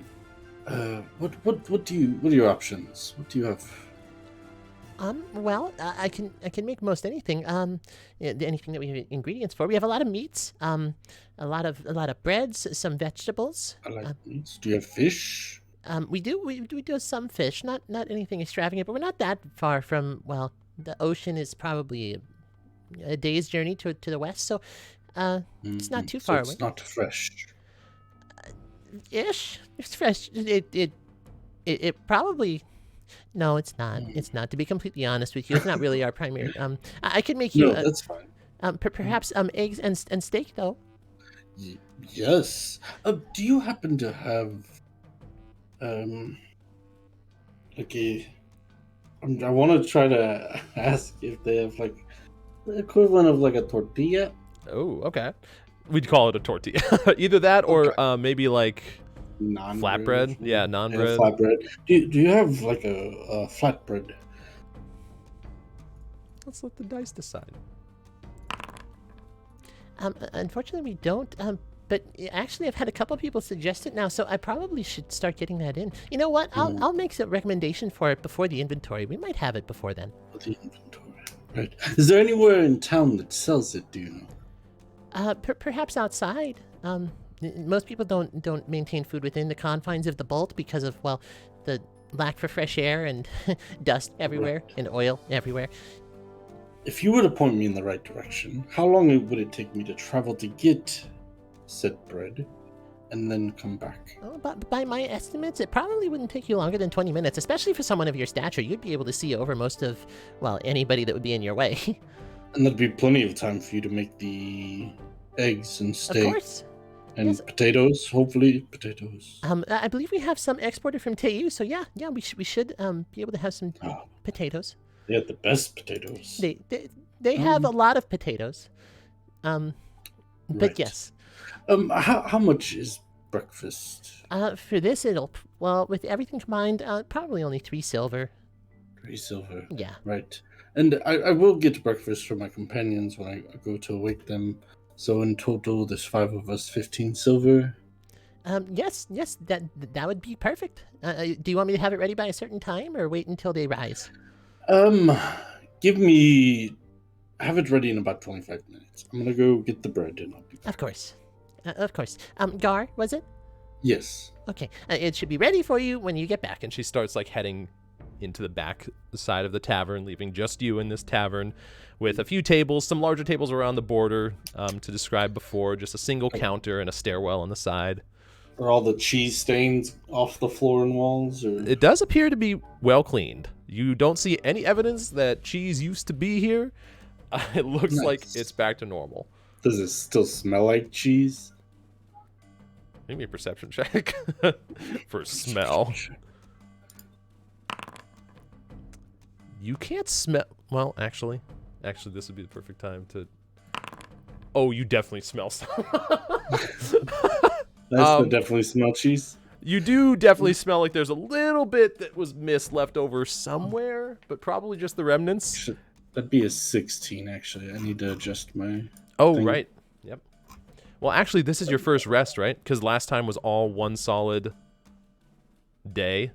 What are your options? What do you have? Well, I can make most anything. Anything that we have ingredients for. We have a lot of meats. A lot of breads, some vegetables. I like meats. Do you have fish? We do some fish. Not anything extravagant, but we're not that far from. Well, the ocean is probably a day's journey to the west, so it's not too far away. It's not fresh. Ish. It's fresh. It probably. No, it's not. It's not. To be completely honest with you, it's not really our primary. I could make you. No, that's fine. Perhaps eggs and steak though. Yes. Do you happen to have like a? I want to try to ask if they have like the equivalent of like a tortilla. Oh, okay. We'd call it a tortilla. Either that or maybe like flatbread. Yeah, non-bread. Yeah, flatbread. Do you have like a flatbread? Let's let the dice decide. Unfortunately, we don't. But actually, I've had a couple people suggest it now, so I probably should start getting that in. You know what? I'll make a recommendation for it before the inventory. We might have it before then. The inventory, right? Is there anywhere in town that sells it? Do you know? Perhaps outside. Most people don't maintain food within the confines of the Bolt because of, well, the lack for fresh air and dust everywhere and oil everywhere. If you were to point me in the right direction, how long would it take me to travel to get said bread and then come back? Oh, but by my estimates, it probably wouldn't take you longer than 20 minutes, especially for someone of your stature. You'd be able to see over most of, well, anybody that would be in your way. And there'd be plenty of time for you to make the eggs and steak. Of course. And yes. Potatoes, hopefully potatoes. I believe we have some exported from Teu, so yeah, we should be able to have some potatoes. They have the best potatoes. They have a lot of potatoes. But Right. yes. How much is breakfast? For this, well, with everything combined, probably only 3 silver. 3 silver. Yeah. Right. And I will get breakfast for my companions when I go to awake them. So in total, there's 5 of us, 15 silver. Yes, that would be perfect. Do you want me to have it ready by a certain time, or wait until they rise? Have it ready in about 25 minutes. I'm gonna go get the bread and I'll be back. Of course. Gar, was it? Yes. Okay, it should be ready for you when you get back. And she starts like heading into the back side of the tavern, leaving just you in this tavern with a few tables, some larger tables around the border to describe before, just a single counter and a stairwell on the side. Are all the cheese stains off the floor and walls? Or? It does appear to be well cleaned. You don't see any evidence that cheese used to be here. It looks like it's back to normal. Does it still smell like cheese? Maybe a perception check for smell. You can't smell. Well, actually, this would be the perfect time to. Oh, you definitely smell some. That's definitely smell cheese. You do definitely smell like there's a little bit that was missed left over somewhere, but probably just the remnants. That'd be a 16, actually. I need to adjust my. Oh, thing. right. Yep. Well, actually, this is your first rest, right? Because last time was all one solid day.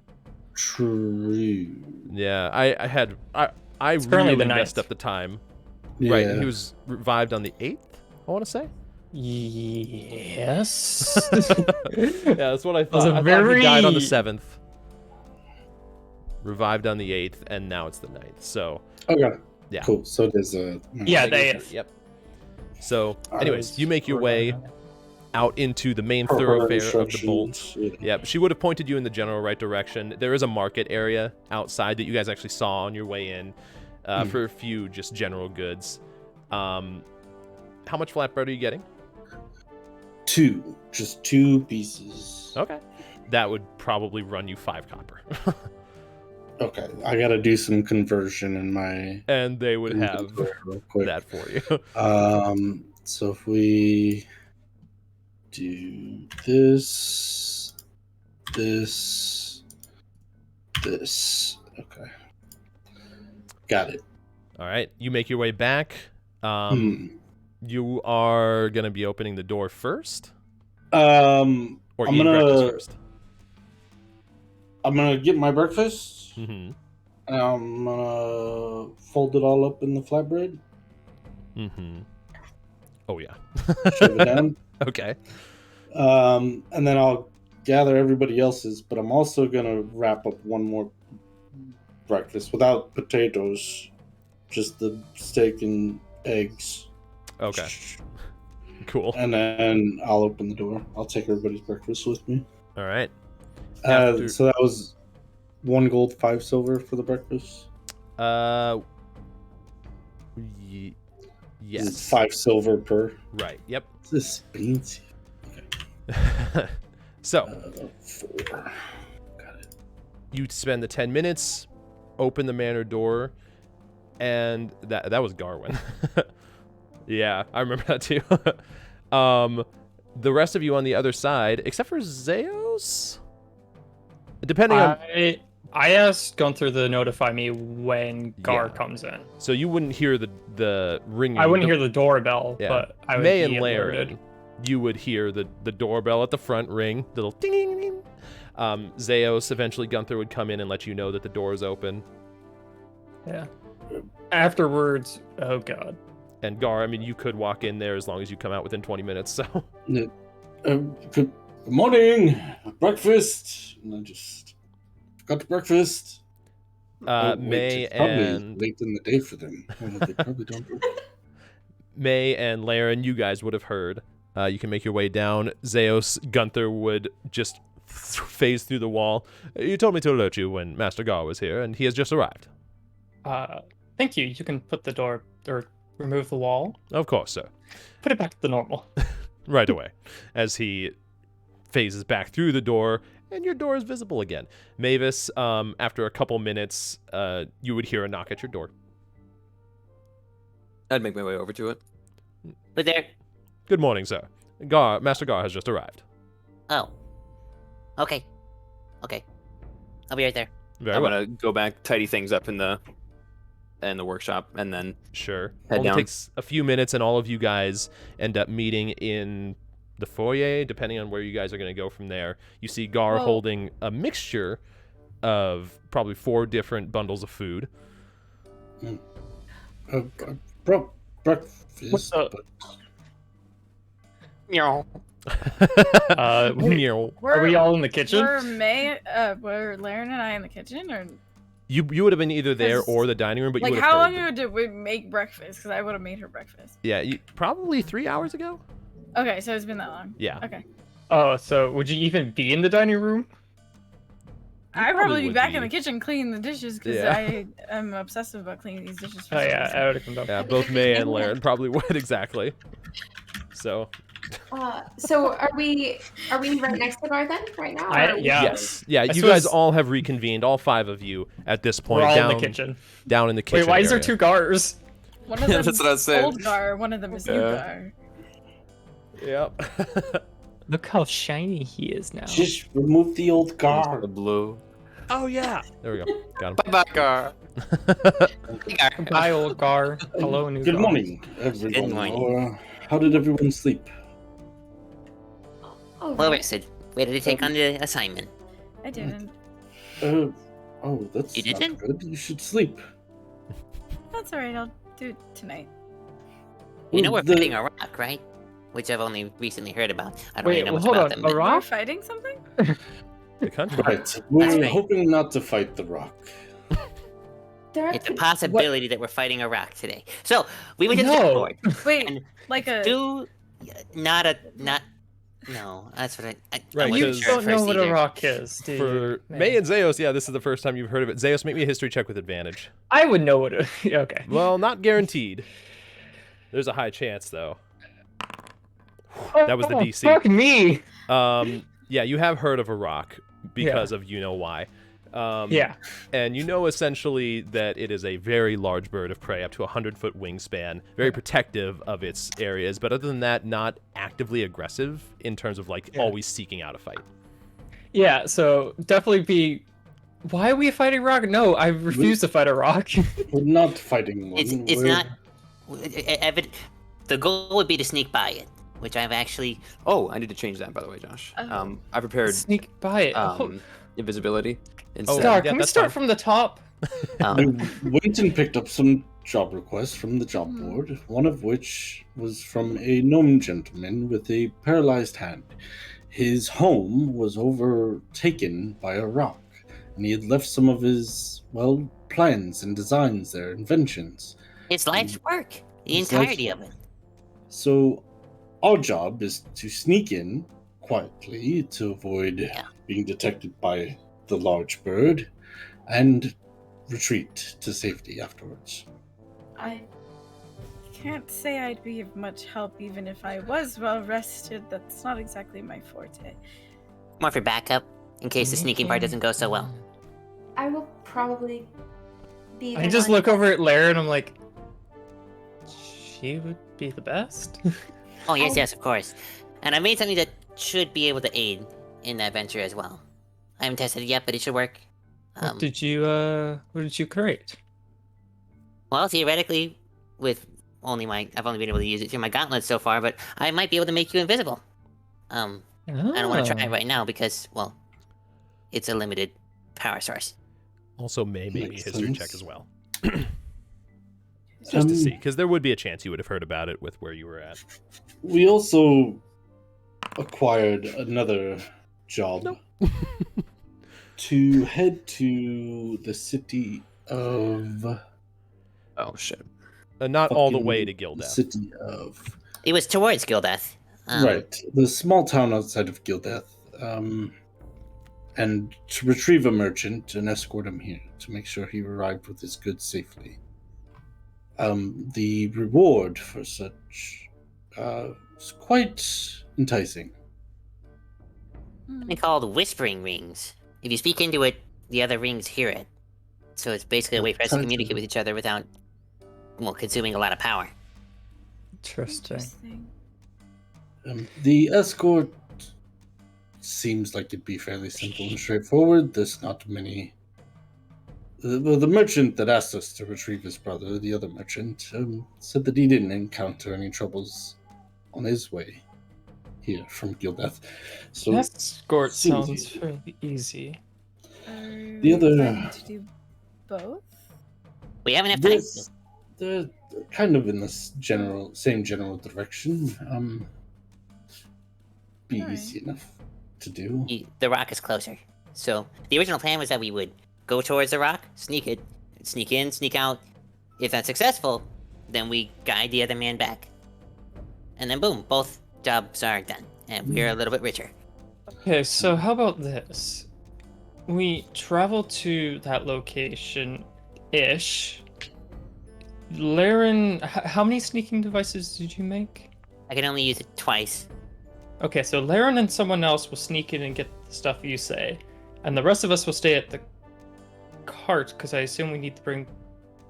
True. Yeah, I It's currently really the messed 9th. up the time. Yeah. Right, and he was revived on the 8th, I want to say. Yes. Yeah, that's what I thought. was a I thought he died on the very- 7th, revived on the 8th, and now it's the 9th. So, Okay. yeah. Cool. So there's a. Yeah, I they. guess- Yep. So, I anyways, was you make your way out into the main thoroughfare of the Bolt. Yeah, she would have pointed you in the general right direction. There is a market area outside that you guys actually saw on your way in for a few just general goods. How much flatbread are you getting? 2. Just 2 pieces. Okay. That would probably run you 5 copper. Okay. I gotta do some conversion in my. And they would have inventory real quick. that for you. So if we do this. Okay. Got it. All right. You make your way back. You are going to be opening the door first? Or I'm eating gonna- breakfast first? I'm gonna get my breakfast. Mm-hmm. And I'm gonna fold it all up in the flatbread. Mm-hmm. Oh, yeah. Shove it down. Okay. And then I'll gather everybody else's, but I'm also gonna wrap up one more breakfast without potatoes, just the steak and eggs. Okay. Cool. And then I'll open the door. I'll take everybody's breakfast with me. All right. After- So that was 1 gold, 5 silver for the breakfast. Yes. It's 5 silver per. Right. Yep. This fancy. So 4. Got it. you spend the 10 minutes, open the manor door, and that was Garwin. Yeah, I remember that too. The rest of you on the other side, except for Zeos, depending on. I asked Gunther to notify me when Gar Yeah. comes in. So you wouldn't hear the ringing. I wouldn't hear the doorbell, Yeah. but I would May be and alerted. Laren, you would hear the doorbell at the front ring, the little ding ding ding. Zeos, eventually Gunther would come in and let you know that the door is open. Yeah. Afterwards, oh god. And Gar, I mean, you could walk in there as long as you come out within 20 minutes. So Good morning, breakfast. And I just got to breakfast. May it's probably and late in the day for them. They probably don't. May and Laren, you guys would have heard. You can make your way down. Zeos, Gunther would just phase through the wall. You told me to alert you when Master Gar was here, and he has just arrived. Thank you. You can put the door or remove the wall. Of course, sir. Put it back to normal. Right away, as he phases back through the door, and your door is visible again. Mavis, after a couple minutes, you would hear a knock at your door. I'd make my way over to it. Who's there? Good morning, sir. Master Gar has just arrived. Oh. Okay. I'll be right there. Very I'm well. gonna go back, tidy things up in the workshop, and then Sure. Head Only down. takes a few minutes, and all of you guys end up meeting in the foyer, depending on where you guys are going to go from there. You see Gar Well- holding a mixture of probably 4 different bundles of food. Breakfast. What's up? but- Meow. Meow. Are we all in the kitchen? Were Laren and I in the kitchen, or You would have been either there 'Cause, or the dining room, but you like would have how heard long ago did we make breakfast? Because I would have made her breakfast. Yeah, probably 3 hours ago. Okay, so it's been that long. Yeah. Okay. Oh, so would you even be in the dining room? I'd probably probably be would back be. in the kitchen cleaning the dishes because Yeah. I am obsessive about cleaning these dishes. For Oh some yeah, reason. I would have come down. Yeah, both May and Laren probably would exactly. So, So are we right next to Gar then? Right now? I- or are we- yeah. Yes. Yeah, I you suppose- guys all have reconvened, all 5 of you at this point. We're all down, in the kitchen. Down in the kitchen Wait, why is there area. 2 Gars? One of Yeah, them that's what I was saying. old Gar, one of them is new Yeah. Gar. Yep. Look how shiny he is now. Just remove the old guard. The blue. Oh, yeah. There we go. Got him. Bye, Gar. Bye, old Gar. Hello, new Good Gar. morning, everyone. Good morning. How did everyone sleep? Oh, Well right. rested. Ready to take on the assignment. I didn't. Oh, that's You not didn't? good. You should sleep. That's alright, I'll do it tonight. You know we're The- fighting a rock, right? Which I've only recently heard about. I don't Wait, really know well, much hold about on. them. A but- We're rock? fighting something? The country. Right. We're That's right. hoping not to fight the rock. There are It's a possibility that we're fighting a rock today. So we went to the No. board. Wait, And like a. Do not. No, that's what I Right, wasn't You because- sure don't at know first what either. a rock is, do For you? May and Zeos, yeah, this is the first time you've heard of it. Zeos, make me a history check with advantage. I would know what it Okay. Well, not guaranteed. There's a high chance, though. That was the Oh, DC. Fuck me! Yeah, you have heard of a rock because of you know why. Yeah. And you know essentially that it is a very large bird of prey, up to 100-foot wingspan, very protective of its areas, but other than that, not actively aggressive in terms of like always seeking out a fight. Yeah, so definitely be... Why are we fighting rock? No, I refuse to fight a rock. We're not fighting one. It's We're- not. The goal would be to sneak by it, which I've actually. Oh, I need to change that, by the way, Josh. I prepared Sneak by it. invisibility Oh, instead. Star, yeah, can we that's start fine. from the top? We went and picked up some job requests from the job board, one of which was from a gnome gentleman with a paralyzed hand. His home was overtaken by a rock, and he had left some of his, well, plans and designs there, inventions. It's life's work. The It's entirety life's of it. So, our job is to sneak in quietly to avoid being detected by the large bird and retreat to safety afterwards. I Can't say I'd be of much help even if I was well rested. That's not exactly my forte. More for backup, in case the sneaking part doesn't go so well. will probably be. I the just one- look over at Lara and I'm like, she would be the best. Oh, yes, of course. And I made something that should be able to aid in that venture as well. I haven't tested it yet, but it should work. What did you create? Well, theoretically, with I've only been able to use it through my gauntlets so far, but I might be able to make you invisible. I don't want to try it right now because, well, it's a limited power source. Also, maybe a Makes history sense. check as well. Just to Um, see, because there would be a chance you would have heard about it with where you were at. We also acquired another job to head to the city of Oh shit. Not all the fucking way to Gildath. City of It was towards Gildath. right, the small town outside of Gildath, and to retrieve a merchant and escort him here to make sure he arrived with his goods safely. The reward for such is quite enticing. They called whispering rings. If you speak into it, the other rings hear it. So it's basically a way for us to communicate with each other without, well, consuming a lot of power. Interesting. The escort seems like it'd be fairly simple and straightforward. There's not many. The merchant that asked us to retrieve his brother, the other merchant, said that he didn't encounter any troubles on his way here from Gildath. So Escort seems sounds easy. fairly easy. Are The other- we planning to do both? We haven't enough time. This- they're kind of in this same general direction. Be Alright. easy enough to do. The rock is closer. So the original plan was that we would go towards the rock, sneak in, sneak out. If that's successful, then we guide the other man back. And then boom, both jobs are done. And we're a little bit richer. Okay, so how about this? We travel to that location-ish. Laren, how many sneaking devices did you make? I can only use it twice. Okay, so Laren and someone else will sneak in and get the stuff you say, and the rest of us will stay at the cart because I assume we need to bring.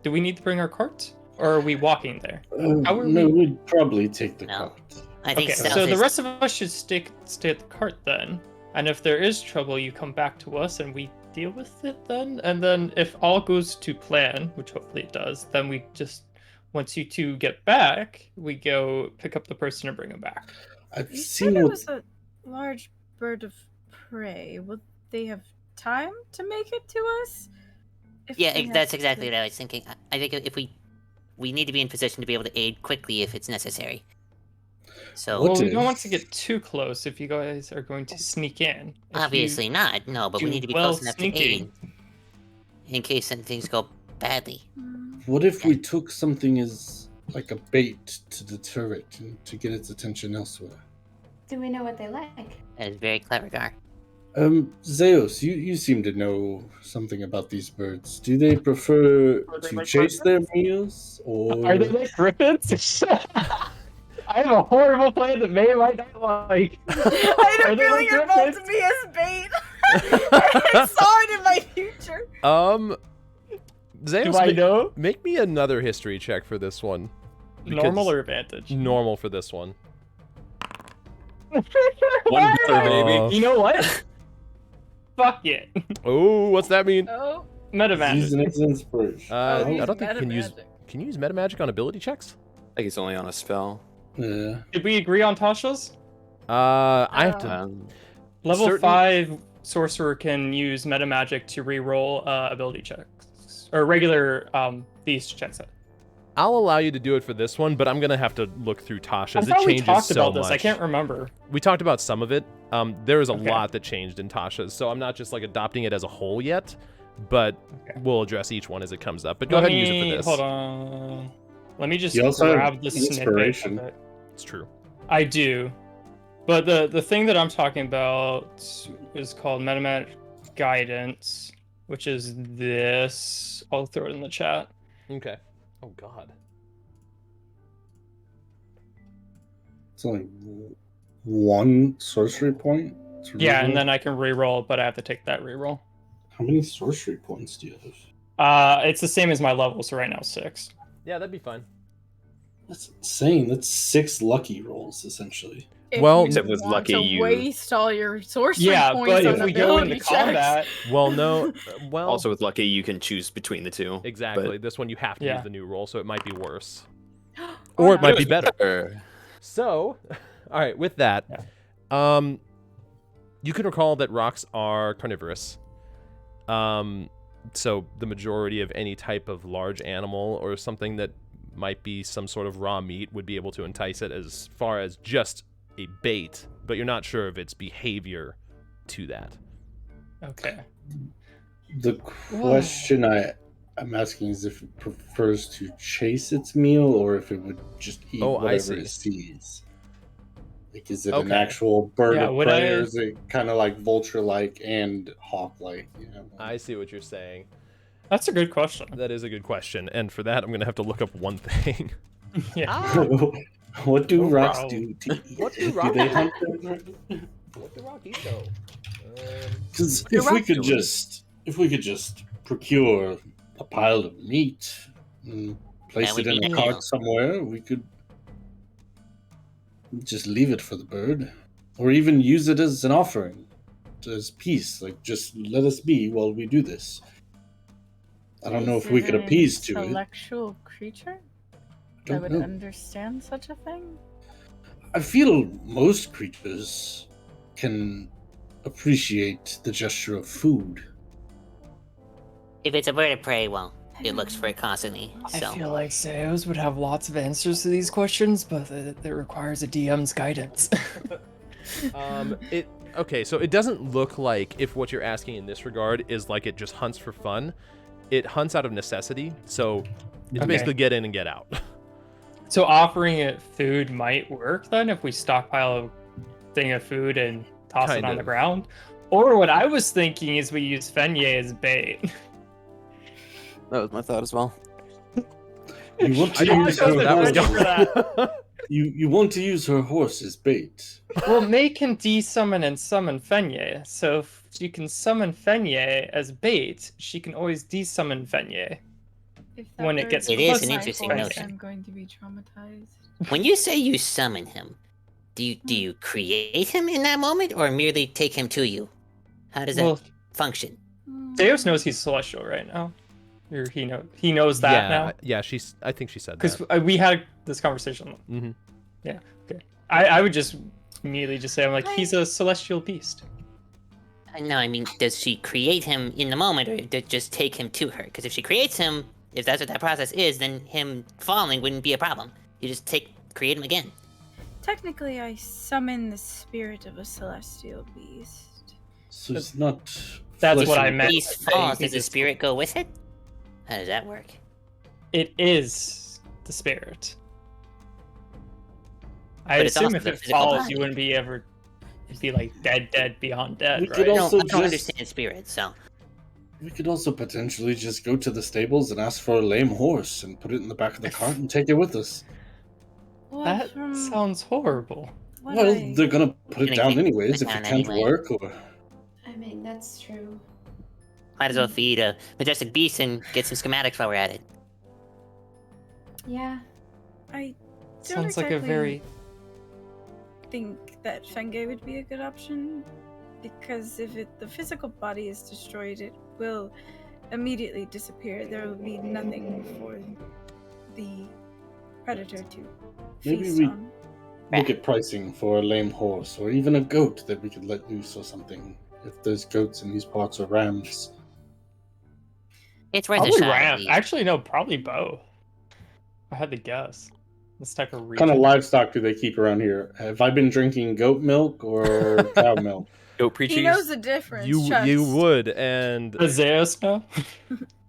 Do we need to bring our cart, or are we walking there? How are no, we- we'd probably take the No. cart. I think Okay, stealth so the is- rest of us should stay at the cart then, and if there is trouble, you come back to us and we deal with it then. And then if all goes to plan, which hopefully it does, then we just once you two get back, we go pick up the person and bring them back. I've You seen said it what was a large bird of prey. Would they have time to make it to us? If Yeah, they have that's to- exactly what I was thinking. I think if we need to be in position to be able to aid quickly if it's necessary. So What Well, we if- don't want to get too close if you guys are going to sneak in. If you- obviously not, no, but we do need to be well close enough to sneaking. aid in case things go badly. What if we took something as like a bait to deter it and to get its attention elsewhere? Do we know what they like? That is very clever, Gar. Zeus, you seem to know something about these birds. Do they prefer Are they to like chase their griffins? meals, or Are they like griffins? I have a horrible plan that May might not like. I had Are a they feeling like you're about griffins? to be as bait. I saw it in my future. Zeus, Do I know? make me another history check for this one. Normal because- or advantage? Normal for this one. One better, baby. You know what? Fuck it. Oh, what's that mean? Oh, use Metamagic. an inspiration? I he's don't think you can use. metamagic. Can you use metamagic on ability checks? I think it's only on a spell. Yeah. Did we agree on Tasha's? I have to. Level Certain- 5 sorcerer can use metamagic to reroll ability checks. Or regular these checks. I'll allow you to do it for this one, but I'm gonna have to look through I Tasha's. It thought we changes talked so about this. much. I can't remember. We talked about some of it. There is a Okay. lot that changed in Tasha's, so I'm not just like adopting it as a whole yet, but Okay. we'll address each one as it comes up. But go ahead and use it for this. Hold on. Let me just You also grab have the snippet inspiration. of it. It's true. I do. But the thing that I'm talking about is called metamagic guidance, which is this. I'll throw it in the chat. Okay. Oh God. It's only one sorcery point. to Yeah, reroll? and then I can reroll, but I have to take that reroll. How many sorcery points do you have? It's the same as my level, so right now 6. Yeah, that'd be fine. That's insane. That's 6 lucky rolls essentially. if Well- you Except with want lucky to you- waste all your sorcery Yeah, points but on if we go ability into checks. combat, Well, no. Well, Also, with lucky, you can choose between the two. exactly. This one you have to Yeah. use the new roll, so it might be worse, Oh, or it no. might be better. Or- So, all right. With that, you can recall that rocks are carnivorous. So the majority of any type of large animal or something that might be some sort of raw meat would be able to entice it as far as just a bait, but you're not sure of its behavior to that. okay. The question I'm asking is if it prefers to chase its meal or if it would just eat Oh, I whatever see. it sees. Like, is it an Okay. actual bird Yeah, of would prey, I- or is it kind of like vulture-like and hawk-like? You know? I see what you're saying. That's a good question. That is a good question, and for that, I'm gonna have to look up one thing. Yeah. What do Oh, rocks wow. do to eat? What do Do rocks they do? hunt them? What the rock eat though? Because You're if we right, could Julie. just procure a pile of meat and place That it would in be a ideal. cart somewhere, we could just leave it for the bird, or even use it as an offering, as peace. Like, just let us be while we do this. I don't know Is if we it could an appease to it. intellectual creature that Don't would know. understand such a thing. I feel most creatures can appreciate the gesture of food. If it's a bird of prey, well, it looks for it constantly. So I feel like Zeus would have lots of answers to these questions, but it requires a DM's guidance. Okay, so it doesn't look like, if what you're asking in this regard is like it just hunts for fun, it hunts out of necessity. So it's Okay. basically get in and get out. So offering it food might work then if we stockpile a thing of food and toss Kind it on of. the ground. Or what I was thinking is we use Fenye as bait. That was my thought as well. You want to I didn't use think that's her where that was going. horse. For that. You want to use her horse as bait. Well, May can de-summon and summon Fenye, so if she can summon Fenye as bait, she can always de-summon Fenye. If that When it bird gets It is was an my interesting horse, notion. I'm going to be traumatized. When you say you summon him, do you create him in that moment, or merely take him to you? How does that Well, function? Deus knows he's celestial right now. Or he knows that now. Yeah, I think she said Because that. we had this conversation. Mm-hmm. Yeah, okay. I would just immediately just say, I'm like, he's a celestial beast. No, I mean, does she create him in the moment, or just take him to her? Because if she creates him, if that's what that process is, then him falling wouldn't be a problem. You just create him again. Technically, I summon the spirit of a celestial beast. So it's not. That's flesh what I and meant. Beast falls, does the spirit go with it? How does that work? It is the spirit. I But it's assume also if the it physical falls, body. you wouldn't be ever. It'd be like dead beyond dead, We right? could also I don't just- understand spirits, so... We could also potentially just go to the stables and ask for a lame horse and put it in the back of the cart and take it with us. Well, That from sounds horrible. what Well, I- they're gonna put it Gonna down take anyways it if it down can't anyway. work or. I mean, that's true. Might as well feed a majestic beast and get some schematics while we're at it. Yeah. I don't Sounds like a exactly very. think that Fenge would be a good option, because if the physical body is destroyed, it will immediately disappear. There will be nothing for the predator to Maybe feast we- on. Look at pricing for a lame horse or even a goat that we could let loose or something. If there's goats in these parts or rams. It's worth a Probably shot. at ram. least. Actually, no, probably both. I had to guess. This type of What region. kind of livestock do they keep around here? Have I been drinking goat milk or cow milk? Goat pre He knows the difference. You trust. would, and Does Zeus know?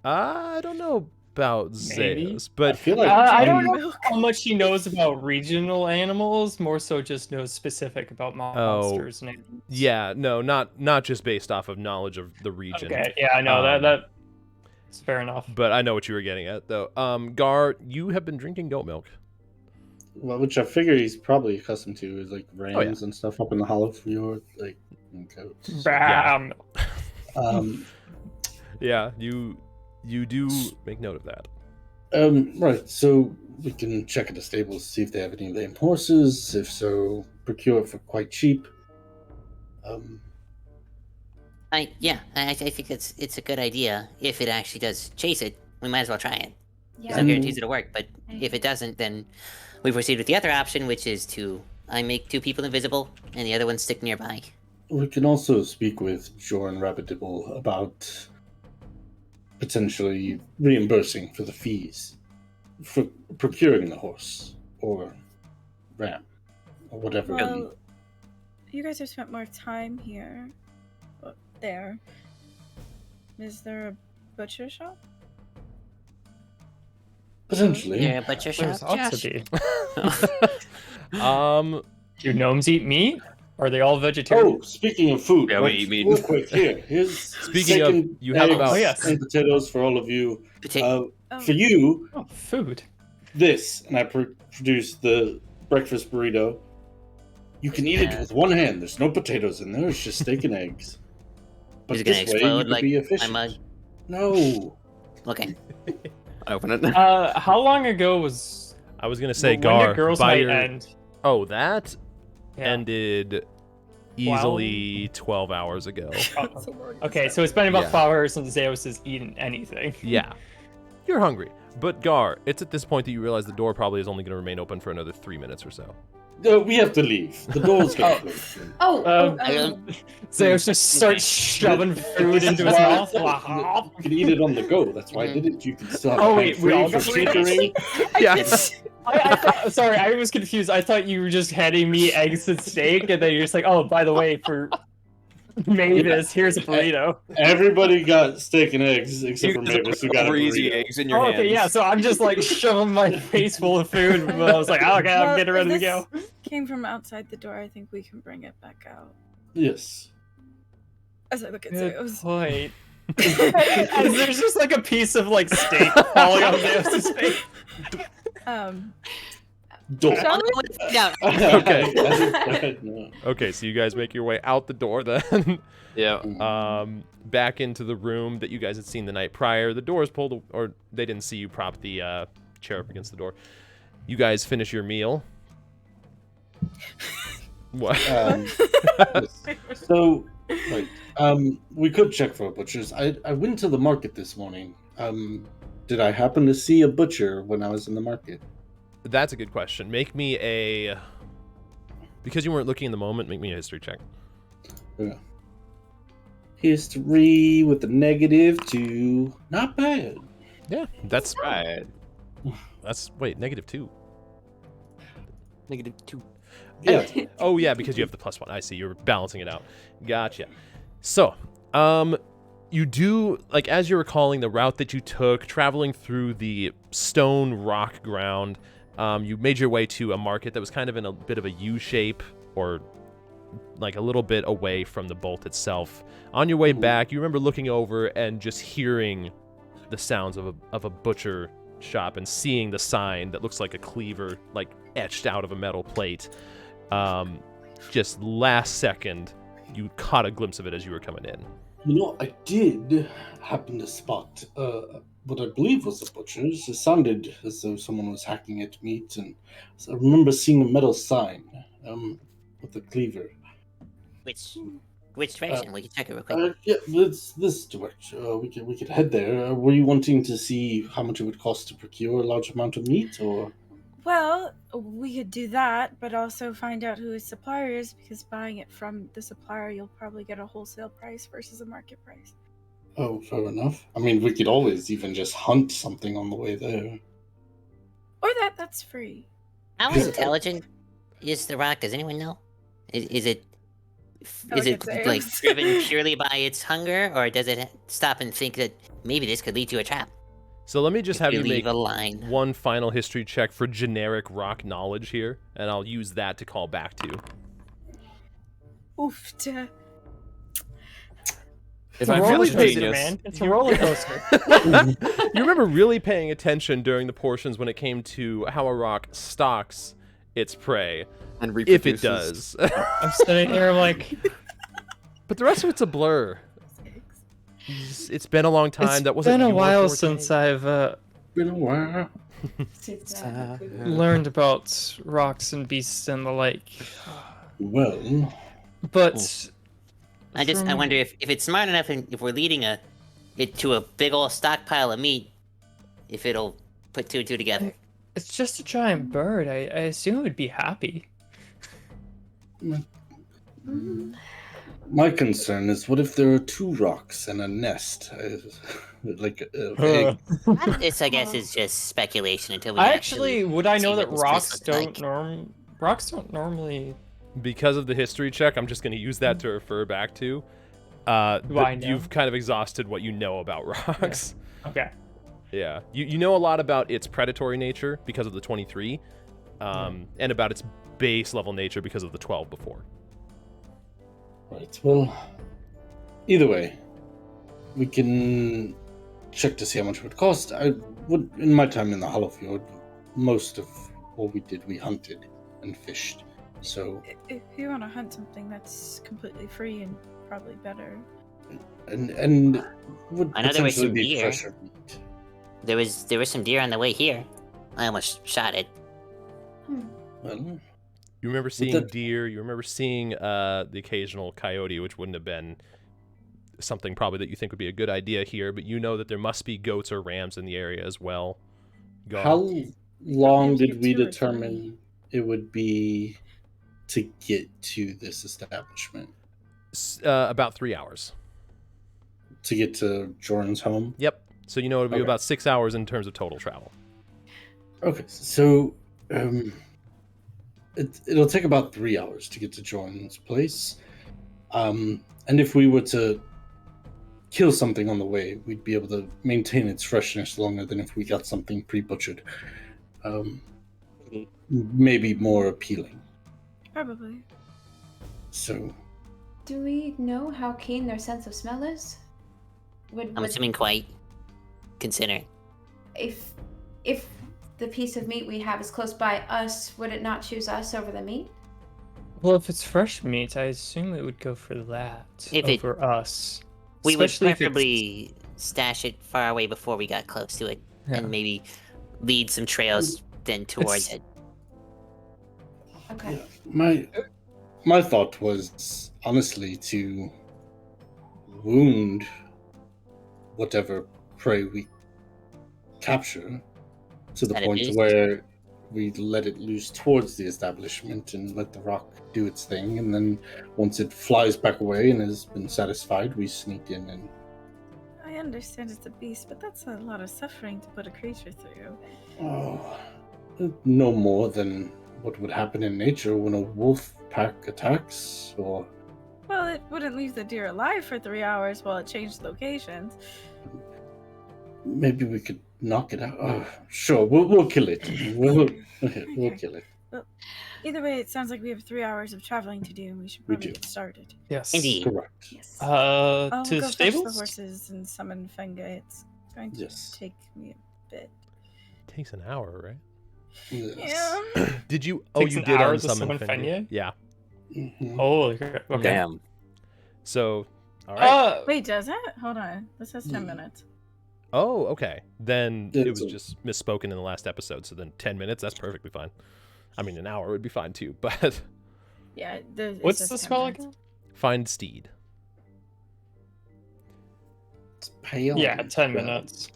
I don't know about Maybe. Zeus, but I feel like I don't I'm- know Milk. how much he knows about regional animals. More so, just knows specific about monsters and animals. yeah, no, not just based off of knowledge of the region. Okay. Yeah, I know Um, that's fair enough. But I know what you were getting at, though. Gar, you have been drinking goat milk. Well, which I figure he's probably accustomed to is like rams Oh, yeah. and stuff up in the Hollow Fjord, like and goats. Bam. Um, Yeah, you do make note of that. right. So we can check at the stables, see if they have any lame horses. If so, procure it for quite cheap. I think it's a good idea. If it actually does chase it, we might as well try it. Yeah. No guarantees it'll work, but if it doesn't, then we proceed with the other option, which is I make 2 people invisible and the other one stick nearby. We can also speak with Jorryn Rabbledibble about potentially reimbursing for the fees for procuring the horse or ram or whatever. Well, you guys have spent more time here. But there. Is there a butcher shop? Potentially. Yeah, but your There's shop, ought Josh. to be. Um, Do gnomes eat meat? Are they all vegetarian? Oh, speaking of food, Yeah, we right, eat meat. real quick here. Here's Speaking of, second you have eggs about- Oh, yes. and potatoes for all of you. Potato. Oh, For you, Oh, food. this, and I produced the breakfast burrito. You can eat it with one hand. There's no potatoes in there. It's just steak and eggs. But Is it gonna this way, you explode can like be my efficient. mug? No. Okay. I open it. How long ago was? I was gonna say when Gar. did Girls' by Night your- end? Oh, that Yeah. ended easily 12 hours ago. Oh, okay, so it's been about Yeah. 5 hours since Zeus has eaten anything. Yeah. You're hungry. But Gar, it's at this point that you realize the door probably is only going to remain open for another 3 minutes or so. No, we have to leave. The door's gonna close. Oh, Um, Zeus just starts shoving food into his mouth. You can eat it on the go. That's why I did it. You can still have Oh, it wait, we free all for got burritos? tinkering. Yes. I thought, sorry, I was confused. I thought you were just handing me eggs and steak, and then you're just like, oh, by the way, for Mavis, here's a burrito. Everybody got steak and eggs except for You guys are Mavis, who got a crazy burrito. eggs in your Oh, hands. okay, yeah, so I'm just like shoving my face full of food, but I was like, oh, okay, I'm Well, getting ready to if go. this Came from outside the door. I think we can bring it back out. Yes. As I look at Good Zeus. point. And there's just like a piece of like steak falling off Zeus's face. door. Shall we? No. Okay. No. Okay, so you guys make your way out the door then. Yeah. Back into the room that you guys had seen the night prior. The door is pulled, or they didn't see you prop the chair up against the door. You guys finish your meal. What? Yes. So, right. We could check for butchers. I went to the market this morning. Did I happen to see a butcher when I was in the market? That's a good question. Make me a... Because you weren't looking in the moment, make me a history check. Yeah. History with a -2. Not bad. Yeah, that's Right. That's wait, -2. -2. Yeah. Oh yeah, because you have the +1. I see. You're balancing it out. Gotcha. So, you do, like, as you're recalling the route that you took, traveling through the stone rock ground, you made your way to a market that was kind of in a bit of a U shape, or like a little bit away from the bolt itself. On your way back, you remember looking over and just hearing the sounds of a butcher shop and seeing the sign that looks like a cleaver, like etched out of a metal plate. Just last second, you caught a glimpse of it as you were coming in. You know, I did happen to spot what I believe was a butcher's. It sounded as though someone was hacking at meat, and I remember seeing a metal sign with a cleaver. Which direction? We can check it real quick. Yeah, it's this direction. We could head there. Were you wanting to see how much it would cost to procure a large amount of meat, or? Well, we could do that, but also find out who his supplier is, because buying it from the supplier, you'll probably get a wholesale price versus a market price. Oh, fair enough. I mean, we could always even just hunt something on the way there. Or that's free. How intelligent is the rock? Does anyone know? Is it like driven purely by its hunger, or does it stop and think that maybe this could lead to a trap? So let me just have you make a line. one final history check for generic rock knowledge here, and I'll use that to call back to. Oof. If a I'm roller feeling coaster, genius, man. It's a roller coaster. You remember really paying attention during the portions when it came to how a rock stalks its prey, and if it reproduces. does. I'm sitting here like, But the rest of it's a blur. It's been a long time. That wasn't been a your while forte. since I've Been a while. learned about rocks and beasts and the like. Well, But I wonder if it's smart enough, and if we're leading it to a big old stockpile of meat, if it'll put two and two together. it's just a giant bird. I assume it would be happy. my concern is, what if there are 2 rocks and a nest? Like an egg. This, I guess, is just speculation until we Would I know see that what this place rocks looks don't like. rocks don't normally. Because of the history check, I'm just going to use that to refer back to. I know? You've kind of exhausted what you know about rocks. Okay. Yeah. You know a lot about its predatory nature because of the 23, and about its base level nature because of the 12 before. Right, well, either way, we can check to see how much it would cost. In my time in the Hollowfield, most of what we did, we hunted and fished. So, If you want to hunt something that's completely free and probably better. and would I know there was potentially some be deer. fresher meat. There was some deer on the way here. I almost shot it. Well, You remember seeing that- deer. You remember seeing the occasional coyote, which wouldn't have been something probably that you think would be a good idea here, but you know that there must be goats or rams in the area as well. Go on. how long Maybe did we 2 or 3. determine it would be to get to this establishment? About 3 hours. To get to Jordan's home? Yep. So you know it'll be Okay. about 6 hours in terms of total travel. Okay, so it'll take about 3 hours to get to Jordan's place. And if we were to kill something on the way, we'd be able to maintain its freshness longer than if we got something pre-butchered. Maybe more appealing. Probably. So, Do we know how keen their sense of smell is? I'm assuming quite considerate. If the piece of meat we have is close by us, would it not choose us over the meat? Well, if it's fresh meat, I assume it would go for that over us. We would Especially if it's- preferably stash it far away before we got close to it, Yeah. and maybe lead some trails then towards it. Okay. My thought was honestly to wound whatever prey we capture to the Let it point loose? where we let it loose towards the establishment and let the rock do its thing, and then once it flies back away and has been satisfied, we sneak in and I understand it's a beast, but that's a lot of suffering to put a creature through. no more than what would happen in nature when a wolf pack attacks, or Well, it wouldn't leave the deer alive for 3 hours while it changed locations. maybe we could knock it out. Sure, we'll kill it. We'll kill it. Either way, it sounds like we have 3 hours of traveling to do, and we should We probably do. get started. Yes. Indeed. Correct. Yes. I'll To go the fetch stables? the horses and summon Fenga. It's going to Yes. take me a bit. Takes an hour, right? Yes. Yeah. Did you? Takes You an did hour on to summon summon Fenye? Yeah. Mhm. Holy crap. Okay. Damn. So, all right. Wait, does it? Hold on. This has 10 minutes. Oh, okay. Then it It's was a- just misspoken in the last episode. So then 10 minutes, that's perfectly fine. I mean, an hour would be fine too, but Yeah. It What's says the 10 spell minutes. again? find steed. It's pale. Yeah, 10 minutes.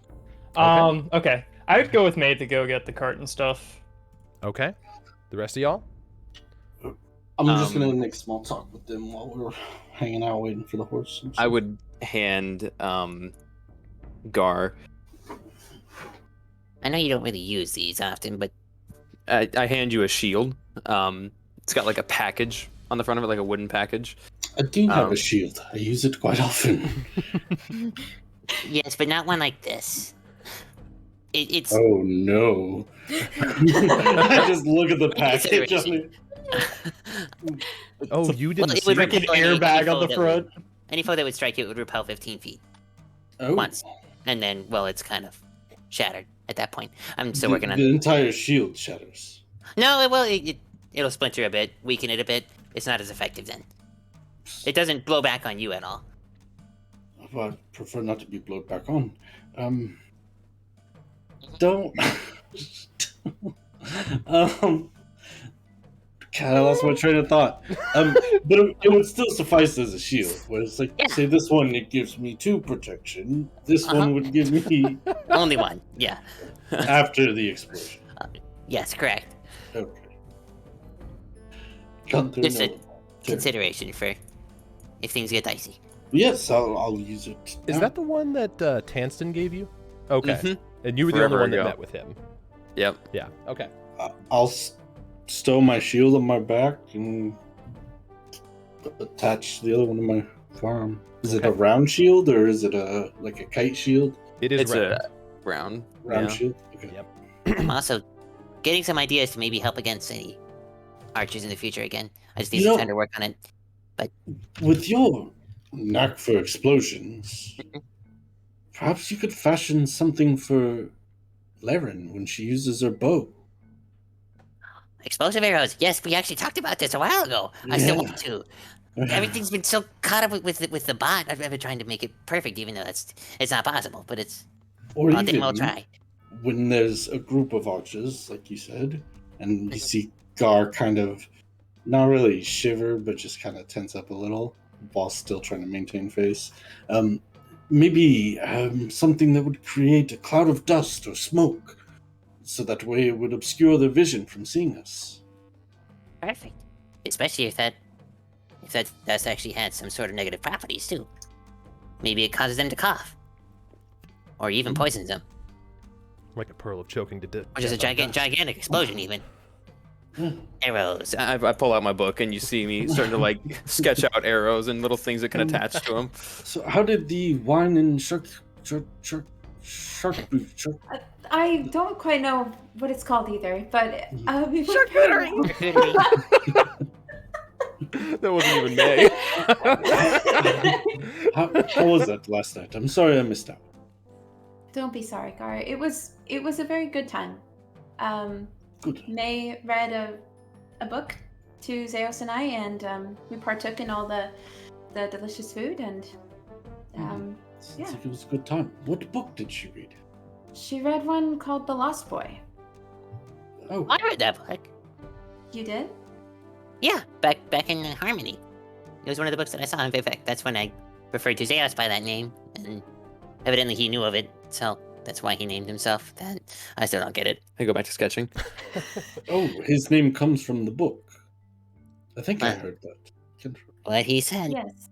Okay. Okay. I would go with May to go get the cart and stuff. Okay. The rest of y'all? I'm just Um, gonna make small talk with them while we're hanging out waiting for the horse. and I stuff. would hand Gar. I know you don't really use these often, but I hand you a shield. It's got like a package on the front of it, like a wooden package. I do have um, a shield. I use it quite often. yes, but not one like this. It's Oh no! I just look at the package on it. Oh, you didn't Well, it see would it? Like an repel any airbag on foe the that front. any foe that would strike it would repel 15 feet Oh, once, and then it's kind of shattered at that point. I'm still the, working on. the entire shield shatters. No, it'll splinter a bit, weaken it a bit. It's not as effective then. It doesn't blow back on you at all. I prefer not to be blown back on. Don't. God, I lost my train of thought. But it would still suffice as a shield. Where it's like, Yeah. say this one, it gives me 2 protection. This Uh-huh. one would give me Only one. Yeah. after the explosion. Yes, correct. Okay. Got through Just a no- consideration for if things get dicey. Yes, I'll use it. Is now. that the one that Tanston gave you? Okay. Mhm. And you were the only Forever one that ago. met with him. Yep. Yeah. Okay. I'll stow my shield on my back and attach the other one to my forearm. Is it a Okay. round shield or is it a kite shield? It is It's round. a round. Round yeah. shield. Okay. Yep. I'm also getting some ideas to maybe help against any archers in the future again. I just need You some know- time to work on it. With your knack for explosions, perhaps you could fashion something for Laren when she uses her bow. Explosive arrows. Yes, we actually talked about this a while ago. I still Yeah. want to. Everything's been so caught up with the bot. I've been trying to make it perfect, even though it's not possible. But it's Or one thing even we'll try. when there's a group of archers, like you said, and you see Gar kind of not really shiver, but just kind of tense up a little while still trying to maintain face. Maybe something that would create a cloud of dust or smoke, so that way it would obscure their vision from seeing us. Perfect. Especially if that dust actually had some sort of negative properties too. Maybe it causes them to cough, or even poisons them, Like a pearl of choking to death. or just a gigantic explosion even. Arrows. I pull out my book and you see me starting to like sketch out arrows and little things that can attach to them. So, how did the wine and shark I don't quite know what it's called either, but Charcuterie! That wasn't even May. how was that last night? I'm sorry I missed out. Don't be sorry, Gar. It was a very good time. Good. May read a book to Zeos and I, and we partook in all the delicious food, and Sounds yeah. like it was a good time. What book did she read? She read one called The Lost Boy. Oh, I read that book. You did? Yeah, back in Harmony. It was one of the books that I saw in Vivek. That's when I referred to Zeus by that name, and evidently he knew of it, so that's why he named himself that. I still don't get it. I go back to sketching. oh, his name comes from the book. I think I What? heard that. Can't- What he said. Yes.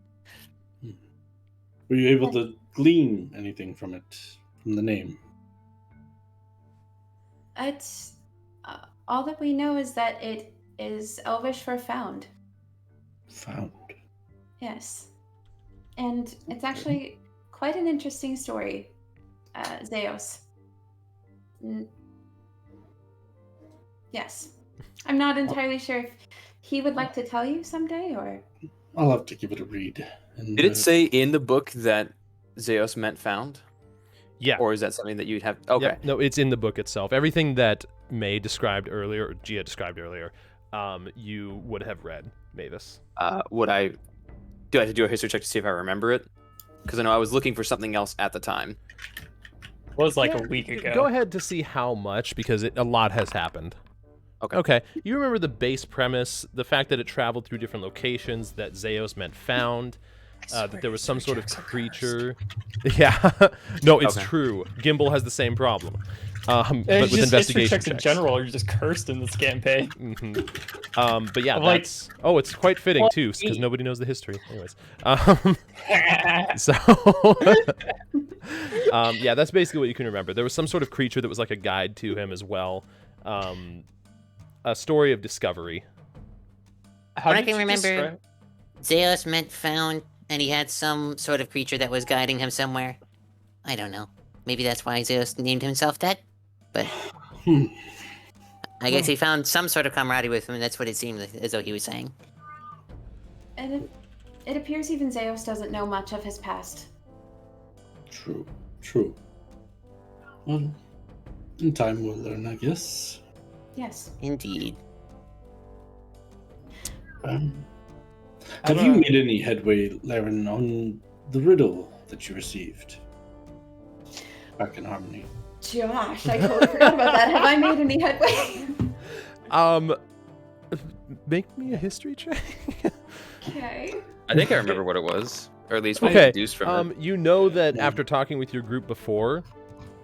Were you able to glean anything from it, from the name? It's all that we know is that it is Elvish for found. Found. Yes. And it's actually quite an interesting story, Zeos. Yes. I'm not entirely sure if he would like to tell you someday, or... I'll have to give it a read. And, Did it say in the book that Zeus meant found? Yeah. Or is that something that you'd have? Okay. Yep. No, it's in the book itself. Everything that May described earlier, or Gia described earlier, you would have read, Mavis. Do I have to do a history check to see if I remember it? Because I know I was looking for something else at the time. It was like a week ago. Go ahead to see how much, because a lot has happened. Okay. Okay. You remember the base premise, the fact that it traveled through different locations, that Zeus meant found, that there was some sort of creature. Yeah. No, it's Okay. true. Gimbal has the same problem. But It's with just history investigation checks in checks. general are just cursed in this campaign. But yeah, I'm like- that's... Oh, it's quite fitting, Well, too, because he- nobody knows the history. Anyways. Yeah, that's basically what you can remember. There was some sort of creature that was like a guide to him as well. A story of discovery. How What I did can you remember, describe- Zeus meant found, and he had some sort of creature that was guiding him somewhere. I don't know. Maybe that's why Zeus named himself that. But Hmm. I guess he found some sort of camaraderie with him, and that's what it seemed as though he was saying. And it appears even Zeus doesn't know much of his past. True. True. Well, in time we'll learn, I guess. Yes. Indeed. Have don't you know. made any headway, Laren, on the riddle that you received back in Harmony? Josh, I totally forgot about that. Have I made any headway? Make me a history check. Okay. I think I remember what it was, or at least what Okay. I deduced from it. You know that after talking with your group before,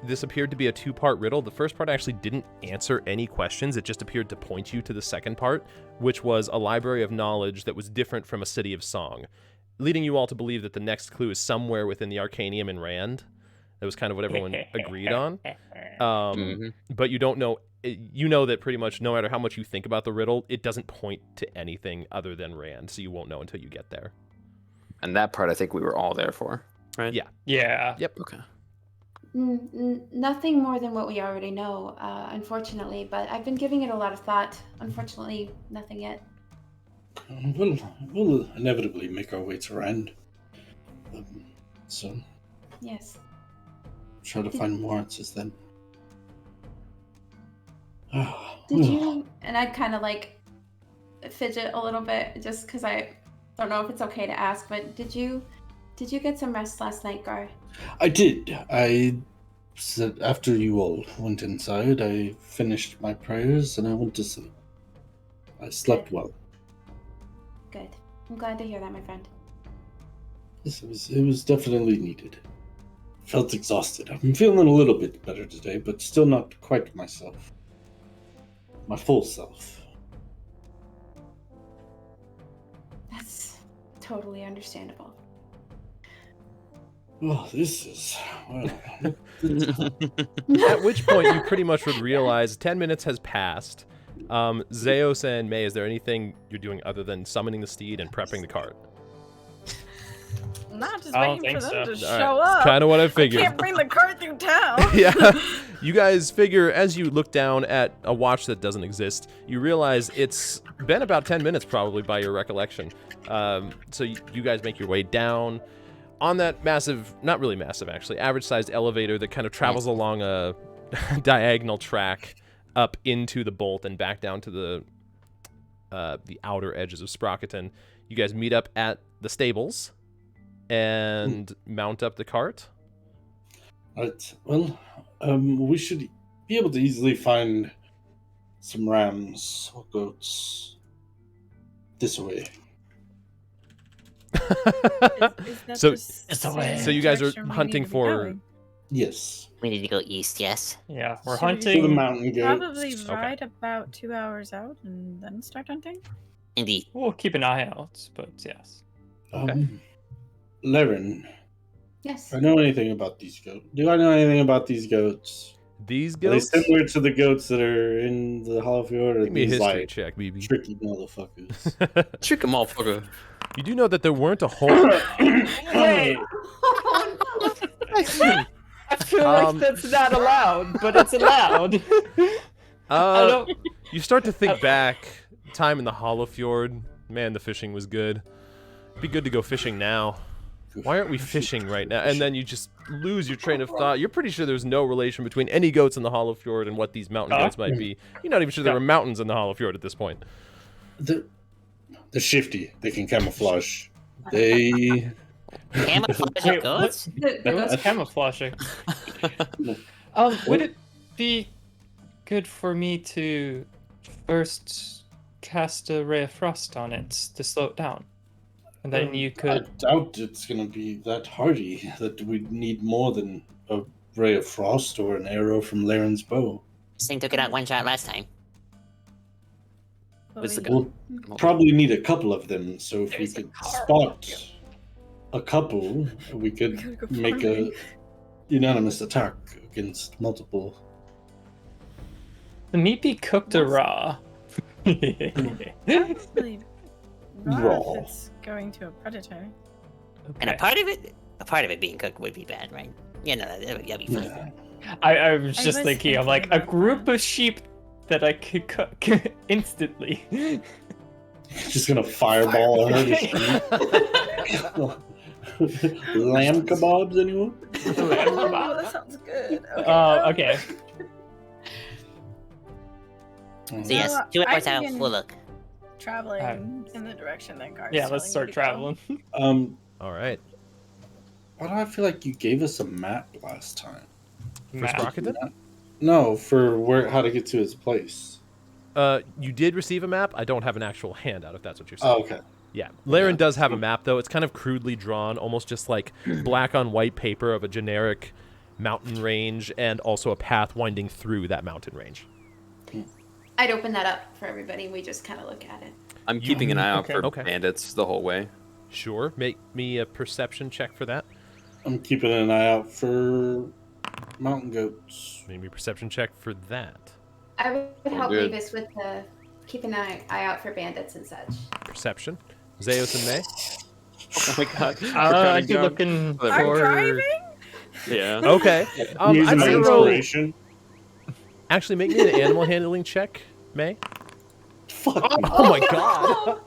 this appeared to be a two-part riddle. The first part actually didn't answer any questions. It just appeared to point you to the second part, which was a library of knowledge that was different from a city of song, leading you all to believe that the next clue is somewhere within the Arcanium in Rand. That was kind of what everyone agreed on. But you don't know. You know that pretty much no matter how much you think about the riddle, it doesn't point to anything other than Rand, so you won't know until you get there. And that part I think we were all there for, right? Yeah. Yeah. Yep. Okay. Nothing more than what we already know, unfortunately, but I've been giving it a lot of thought. Unfortunately, nothing yet. We'll inevitably make our way to Rand. So, Yes. try to find more answers then. Did you? And I'd kind of like fidget a little bit, just because I don't know if it's okay to ask. But did you get some rest last night, Gar? I did. I said after you all went inside, I finished my prayers and I went to sleep. I slept well. Good. I'm glad to hear that, my friend. Yes, it was definitely needed. Felt exhausted. I'm feeling a little bit better today, but still not quite myself. My full self. That's totally understandable. Oh, this is well. At which point you pretty much would realize 10 minutes has passed. Zeus and May, is there anything you're doing other than summoning the steed and prepping the cart? Not just I don't waiting for think them so. to All show right. up. Kind of what I I figured. can't bring the cart through town. Yeah. You guys figure, as you look down at a watch that doesn't exist, you realize it's been about 10 minutes probably by your recollection. So you guys make your way down on that massive, not really massive actually, average-sized elevator that kind of travels along a diagonal track. up into the bolt and back down to the outer edges of Sprocketon. You guys meet up at the stables and mount up the cart. Right. Well, we should be able to easily find some rams or goats this way. Is that So- just It's away. So you guys are direction we hunting need to be for- going? Yes. We need to go east, yes? Yeah, we're Should we- To the hunting. mountain goats. Probably Okay. ride about 2 hours out and then start hunting. Indeed. We'll keep an eye out, but yes. Laren, Yes. I know anything about these goats? Do I know anything about these goats? These Are they goats? similar to the goats that are in the Hollow Fjord? Or Give me a these, history like, check, BB. tricky motherfuckers? Trick 'em, motherfucker. You do know that there weren't a whole... Wait, I feel like that's not allowed, but it's allowed. I don't. You start to think back, time in the Hollow Fjord. Man, the fishing was good. It'd be good to go fishing now. Why aren't we fishing right now? And then you just lose your train of thought. You're pretty sure there's no relation between any goats in the Hollow Fjord and what these mountain goats might be. You're not even sure there were mountains in the Hollow Fjord at this point. They're shifty. They can camouflage. They... Camouflage Wait, of goats? That's camouflaging. Would it be good for me to first cast a ray of frost on it to slow it down? And then you I could... doubt it's going to be that hardy that we need more than a ray of frost or an arrow from Laren's bow. This thing took it out one shot last time. But What's the we- gun? We'll probably need a couple of them, so if There's we a could car. spot a couple, we could gotta go make a farming. unanimous attack against multiple. The meat be cooked or raw? Probably raw Raw. if it's going to a predator. And a Okay. part of it being cooked would be bad, right? Yeah, no, that'd be fine. Yeah. I was I just was thinking of like thinking a about group that. of sheep that I could cook instantly. Just gonna fireball her. Lamb kebabs, anyone? Oh, that sounds good. Okay. So yes, No, 2 hours I out, can- we'll look. Traveling in the direction that Gar's Yeah, let's telling start me to go. traveling. All right. Why do I feel like you gave us a map last time? For Map. Sprocketon? No, for how to get to his place. You did receive a map. I don't have an actual handout, if that's what you're saying. Oh, okay. Yeah. Laren does have a map, though. It's kind of crudely drawn, almost just like black on white paper of a generic mountain range and also a path winding through that mountain range. I'd open that up for everybody. We just kind of look at it. I'm keeping an eye out for Okay. bandits the whole way. Sure. Make me a perception check for that. I'm keeping an eye out for mountain goats. Maybe a perception check for that. I would Oh, help good. Mavis with the keep an eye out for bandits and such. Perception. Zeus and May. Oh my god. I'd be looking I'm I'm for... driving? Yeah. Okay. Using I'd my say roll. inspiration. Actually, make me an animal handling check, May. Fuck. Oh my god.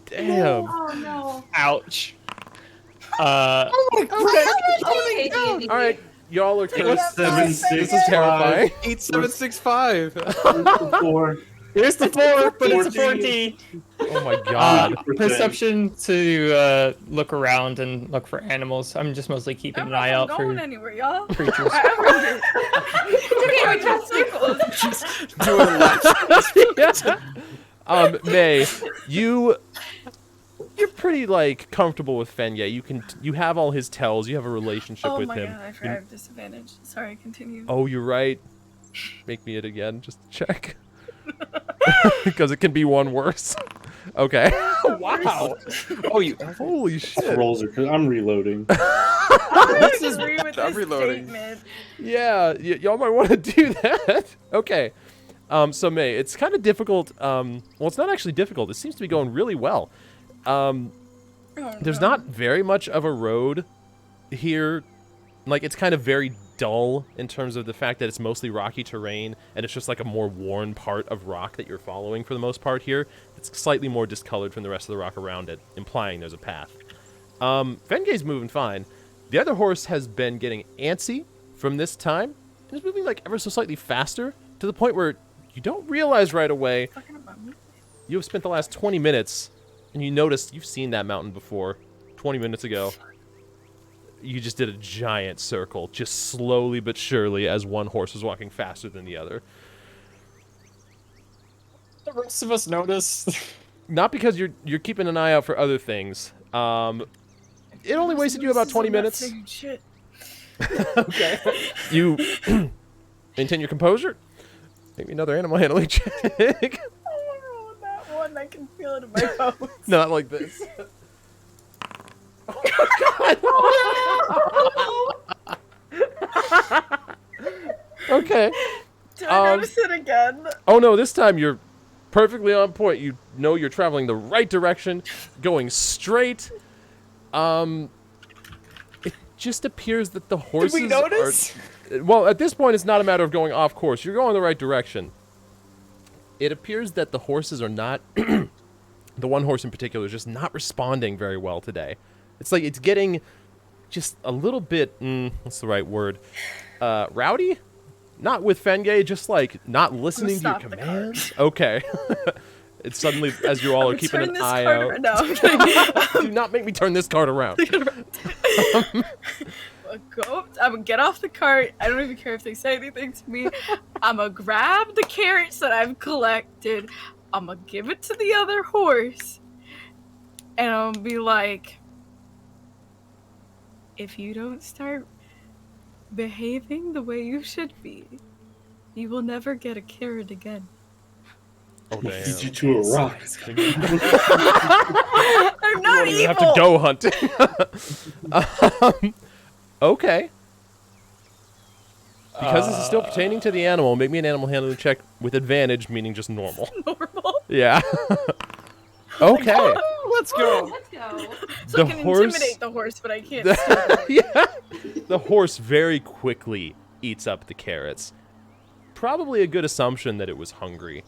Damn. Oh no. Ouch. Okay, D&D. All right. Y'all are cursed. What's that? This is terrifying. 8765. Here's the 4, but it's a 14. 14. Oh my god. Perception to look around and look for animals. I'm just mostly keeping I'm an not eye out going for anywhere, y'all. creatures. Okay, we just circles. Doing laps. May, you're pretty like comfortable with Fenye. You have all his tells. You have a relationship Oh with my him. god, I forgot I have disadvantage. Sorry, continue. Oh, you're right. Make me it again, just to check. Because it can be one worse. Okay. Wow. Oh, you. Holy shit. Rolls are. I'm reloading. I This is- agree with I'm this reloading. statement. Yeah, y'all might want to do that. Okay. So May, it's kind of difficult. Well, it's not actually difficult. It seems to be going really well. Oh, There's no. not very much of a road here. Like, it's kind of very dull in terms of the fact that it's mostly rocky terrain, and it's just like a more worn part of rock that you're following for the most part here. It's slightly more discolored from the rest of the rock around it, implying there's a path. Fenge's moving fine. The other horse has been getting antsy from this time, and is moving like ever so slightly faster, to the point where you don't realize right away Talking about me. you have spent the last 20 minutes, and you notice you've seen that mountain before. 20 minutes ago, you just did a giant circle, just slowly but surely, as one horse was walking faster than the other. The rest of us notice. Not because you're keeping an eye out for other things. It only wasted you about 20 minutes. Shit. Okay. You maintain your composure. Maybe another animal handling check. I want to roll that one. I can feel it in my bones. Not like this. Oh God. Okay. Did I notice it again? Oh no, this time you're perfectly on point. You know you're traveling the right direction, going straight. It just appears that the horses Did we notice? Well, at this point, it's not a matter of going off course. You're going the right direction. It appears that the horses are not... the one horse in particular is just not responding very well today. It's like it's getting just a little bit... what's the right word? Rowdy? Not with Fengay, just like not listening to your commands. Okay. It's suddenly, as you all are keeping an eye out. No, Do not make me turn this cart around. I'm gonna get off the cart. I don't even care if they say anything to me. I'm gonna grab the carrots that I've collected. I'm gonna give it to the other horse. And I'm gonna be like, if you don't start behaving the way you should be, you will never get a carrot again. Oh, damn. Lead you to a rock. I'm not You evil. have to go hunting. Okay. Because this is still pertaining to the animal, make me an animal handling check with advantage, meaning just normal. Normal. Yeah. Okay. Let's go. Let's go. So I can intimidate the horse, but I can't. Yeah. The horse very quickly eats up the carrots. Probably a good assumption that it was hungry.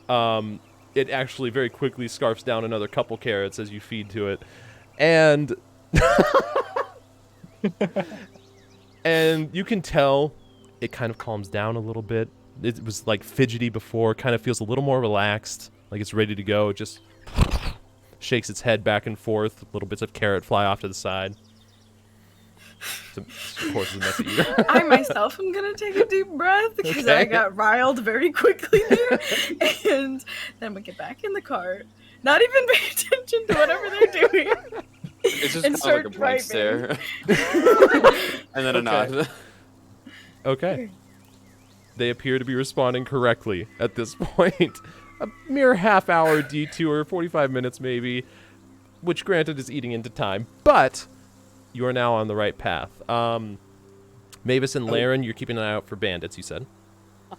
It actually very quickly scarfs down another couple carrots as you feed to it. And... and you can tell it kind of calms down a little bit. It was like fidgety before, kind of feels a little more relaxed, like it's ready to go. It just shakes its head back and forth. Little bits of carrot fly off to the side. Of course, it's a messy eater. I myself am gonna take a deep breath because Okay. I got riled very quickly there, and then I'm gonna get back in the cart, not even pay attention to whatever they're doing. It's just And kind of like a start blank driving. stare. And then a nod. Okay. They appear to be responding correctly at this point. A mere half-hour detour, 45 minutes maybe, which granted is eating into time, but you are now on the right path. Mavis and Laren, you're keeping an eye out for bandits, you said?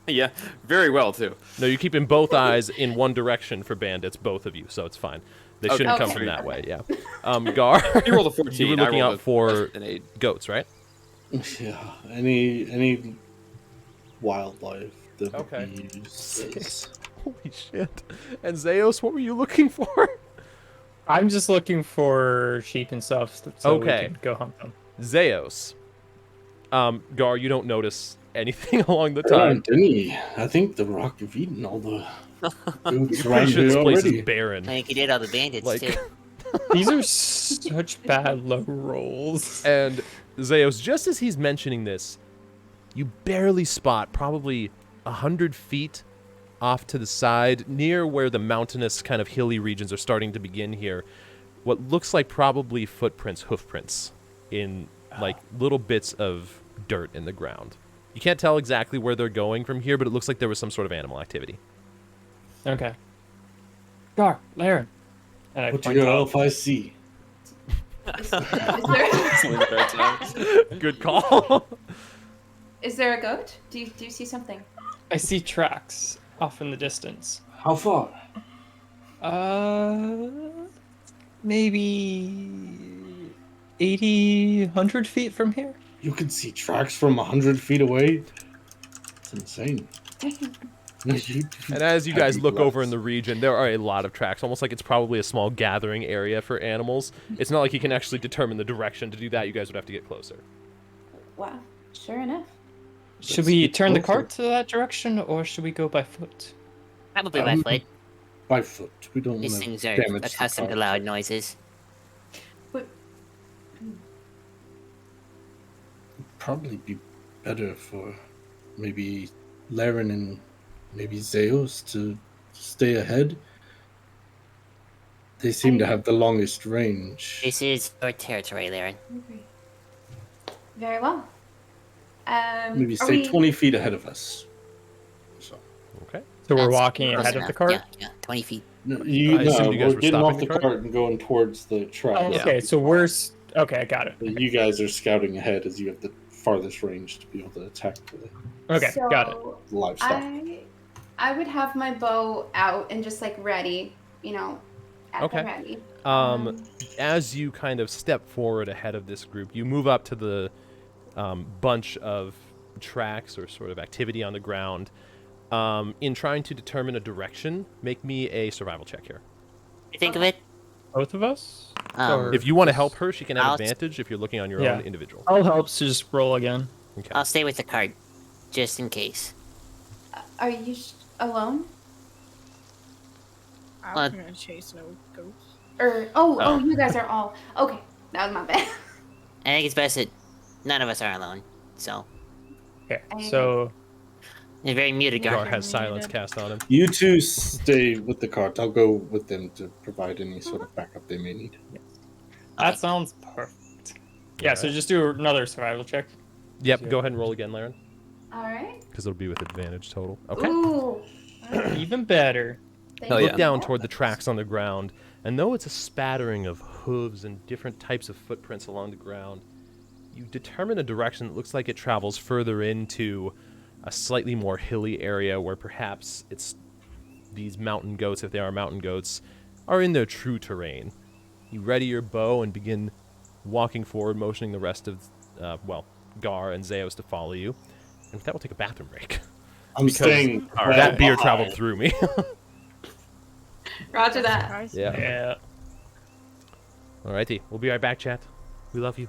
Yeah, very well, too. No, you're keeping both eyes in one direction for bandits, both of you, so it's fine. They Okay. shouldn't come Okay. from that way, yeah. Gar, You rolled a 14. you were I looking rolled out for an 8. goats, right? Yeah, any wildlife that Okay. we use. Holy shit. And Zeos, what were you looking for? I'm just looking for sheep and stuff so Okay. we can go hunt them. Zeos. Gar, you don't notice anything along the Oh, time. Denny, I think the rock have eaten all the dudes around Pretty sure this here place already. is barren. I think you did all the bandits Like- too. These are such bad low rolls. And Zeos, just as he's mentioning this, you barely spot, probably 100 feet off to the side, near where the mountainous kind of hilly regions are starting to begin here, what looks like probably footprints, hoofprints, in like little bits of dirt in the ground. You can't tell exactly where they're going from here, but it looks like there was some sort of animal activity. Okay. Gar, Laren. And I What do point you out. know if I see? Is there, Only the third time. Good call. is there a goat? Do you see something? I see tracks off in the distance. How far? Maybe 80, 100 feet from here. You can see tracks from 100 feet away? It's insane. And as you guys look over in the region, there are a lot of tracks, almost like it's probably a small gathering area for animals. It's not like you can actually determine the direction. To do that, you guys would have to get closer. Wow, sure enough. Should we turn the cart to that direction, or should we go by foot? Probably by foot. By foot. We don't want These to things are damage the accustomed to cart. loud noises. But Probably be better for maybe Laren and maybe Zeus to stay ahead. They seem to have the longest range. This is your territory, Laren. okay. Very well. Maybe are stay we- 20 feet ahead of us. So Okay. So we're That's walking close ahead of enough. the cart? Yeah, 20 feet. no, I assumed you guys we're were getting off stopping the the cart? cart and going towards the track. Oh, Yeah. okay, so we're... Okay, I got it. You guys are scouting ahead as you have the farthest range to be able to attack the Okay, got it. So livestock. I would have my bow out and just like ready, at Okay. the ready. As you kind of step forward ahead of this group, you move up to the bunch of tracks or sort of activity on the ground. In trying to determine a direction, make me a survival check here. You think of it? Both of us? Um, If you want to help her, she can have I'll- advantage if you're looking on your Yeah. own individual. I'll help to just roll again. Okay. I'll stay with the cart, just in case. Are you alone? I'm gonna chase no ghosts. Or Oh. you guys are all okay. That was my bad. I think it's best that none of us are alone. So, Okay, so... a very muted Gar guard. has silence cast on him. You two stay with the cart. I'll go with them to provide any sort of backup they may need. That sounds perfect. Yeah, so just do another survival check. Yep, go ahead and roll again, Laren, All right. because it'll be with advantage total. Okay. Ooh. Even better. Thank Hell you. Look yeah. down toward the tracks on the ground, and though it's a spattering of hooves and different types of footprints along the ground, you determine a direction that looks like it travels further into a slightly more hilly area where perhaps it's these mountain goats, if they are mountain goats, are in their true terrain. You ready your bow and begin walking forward, motioning the rest of, Gar and Zeus to follow you. And with that, we'll take a bathroom break. I'm Because staying. that beer behind. traveled through me. Roger that. Surprise. Yeah. Yeah. Alrighty, we'll be right back, chat. We love you.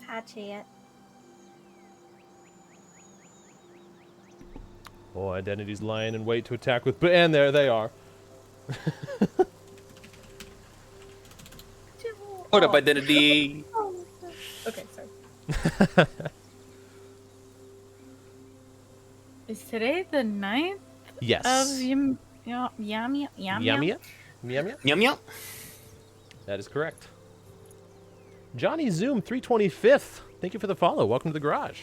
Patchy it. Oh, Identity's lying in wait to attack with... And there they are. Hold up, identity. Okay, sorry. Is today the 9th Yes. of Yum, yum, yum, yum, Yum, yum. yum. Yum yum. That is correct. Johnny Zoom 325th. Thank you for the follow. Welcome to the garage.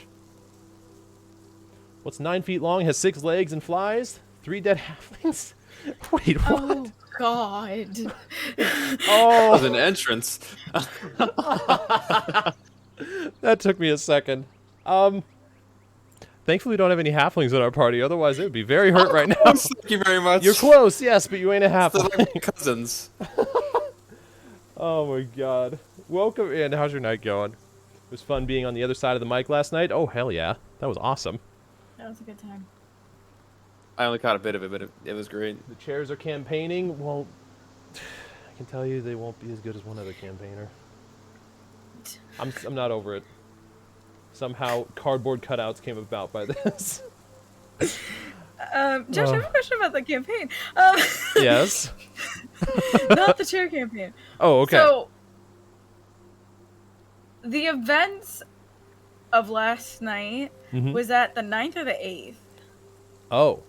What's 9 feet long, has 6 legs, and flies? 3 dead halflings? Wait, what? Oh, God. Oh, That was an entrance. that took me a second. Thankfully we don't have any halflings in our party, otherwise it would be very hurt right now. Thank you very much. You're close, yes, but you ain't a They're halfling. like cousins. Oh my god. Welcome in. How's your night going? It was fun being on the other side of the mic last night. Oh, hell yeah. That was awesome. That was a good time. I only caught a bit of it, but it was great. The chairs are campaigning. Well, I can tell you they won't be as good as one other campaigner. I'm not over it. Somehow cardboard cutouts came about by this. Josh, I have a question about the campaign. Yes. Not the chair campaign. Oh, okay. So, the events of last night, Mhm. was that the 9th or the 8th? Oh.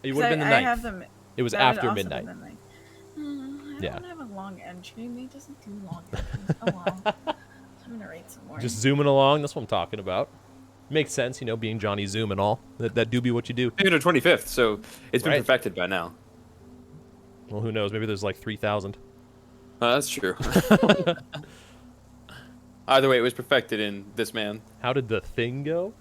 It would have been the I 9th. have them. It was that would after also midnight. been the 9th. I Yeah. don't have a long entry. He doesn't do long entries. Oh well. I'm gonna write some more. Just zooming along. That's what I'm talking about. Makes sense, being Johnny Zoom and all. That do be what you do. 225th, so it's been Right. perfected by now. Well, who knows? Maybe there's like 3,000. That's true. Either way, it was perfected in this man. How did the thing go?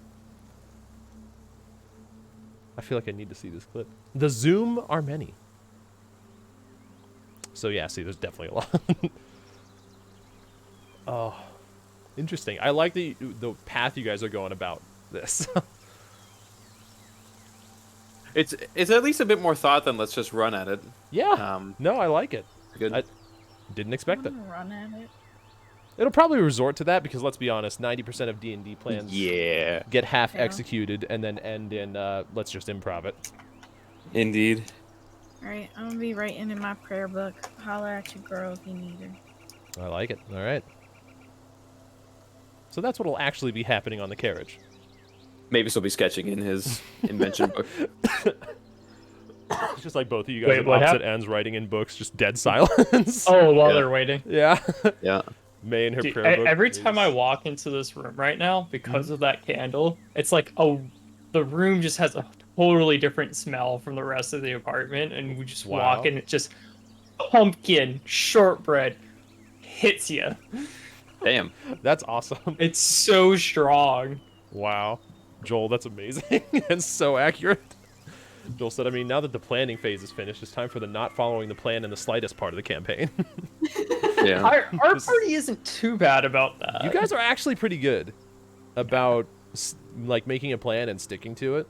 I feel like I need to see this clip. The Zoom are many. So yeah, see, there's definitely a lot. Oh, interesting. I like the path you guys are going about this. It's at least a bit more thought than let's just run at it. Yeah. No, I like it. Good. I didn't expect it. Run at it. It'll probably resort to that because let's be honest, 90% of D&D plans Yeah. get half Yeah. executed and then end in let's just improv it. Indeed. Alright, I'm gonna be writing in my prayer book. Holler at your girl if you need her. I like it. All right. So that's what'll actually be happening on the carriage. Maybe he'll be sketching in his invention book. It's just like both of you guys Wait, at what opposite ends writing in books, just dead silence. Oh, while Yeah. they're waiting. Yeah. Yeah. May in her Dude, prayer book. every time I is- walk into this room right now, because of that candle, it's like, the room just has a totally different smell from the rest of the apartment, and we just Wow. walk in, it's just pumpkin, shortbread, hits you. Damn. That's awesome. It's so strong. Wow. Joel, that's amazing. And so accurate. Joel said, now that the planning phase is finished, it's time for the not following the plan in the slightest part of the campaign. Yeah. Our This- party isn't too bad about that. You guys are actually pretty good about making a plan and sticking to it.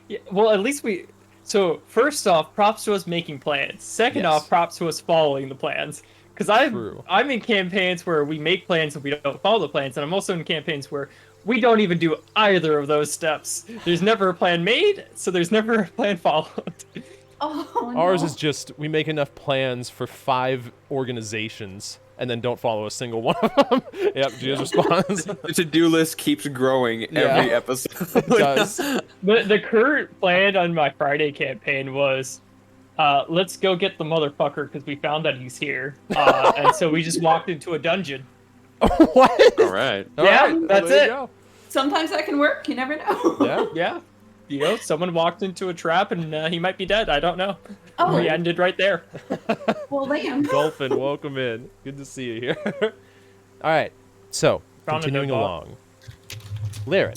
Yeah, well, at least we. So first off, props to us making plans. Second Yes. off, props to us following the plans. Because True. I'm in campaigns where we make plans and we don't follow the plans, and I'm also in campaigns where we don't even do either of those steps. There's never a plan made, so there's never a plan followed. Oh, Ours no. is just we make enough plans for 5 organizations and then don't follow a single one of them. Yep, Gia's response. The to-do list keeps growing every episode. It does. The current plan on my Friday campaign was, let's go get the motherfucker because we found that he's here. And so we just walked into a dungeon. What? All right. All Yeah, right, well, that's there it. you go. Sometimes that can work. You never know. Yeah. Yeah. Someone walked into a trap and he might be dead. I don't know. Oh, We ended right there. well, damn. Dolphin, welcome in. Good to see you here. All right. So, Found a continuing dead bot. along. Laren.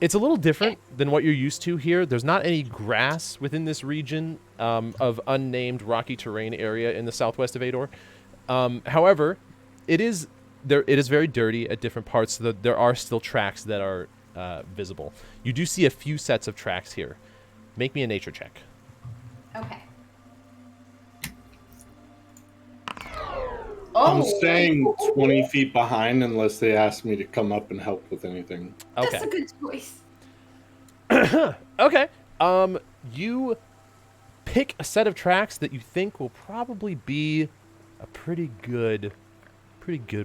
It's a little different than what you're used to here. There's not any grass within this region of unnamed rocky terrain area in the southwest of Ador. However, it is very dirty at different parts, so that there are still tracks that are visible. You do see a few sets of tracks here. Make me a nature check. Okay. I'm Oh, staying 20 feet behind unless they ask me to come up and help with anything. Okay. that's a good choice. Okay. You pick a set of tracks that you think will probably be a pretty good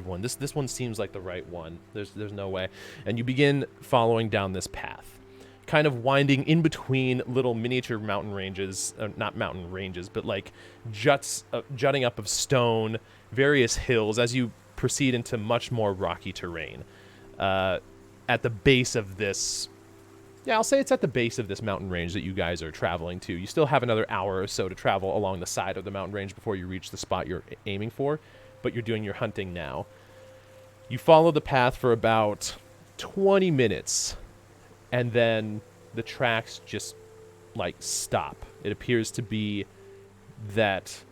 one. This one seems like the right one. There's no way. And you begin following down this path. kind of winding in between little miniature mountain ranges, not mountain ranges, but like jutting up of stone, various hills as you proceed into much more rocky terrain. At the base of this, I'll say it's at the base of this mountain range that you guys are traveling to. You still have another hour or so to travel along the side of the mountain range before you reach the spot you're aiming for, but you're doing your hunting now. You follow the path for about 20 minutes, and then the tracks just, like, stop. It appears to be that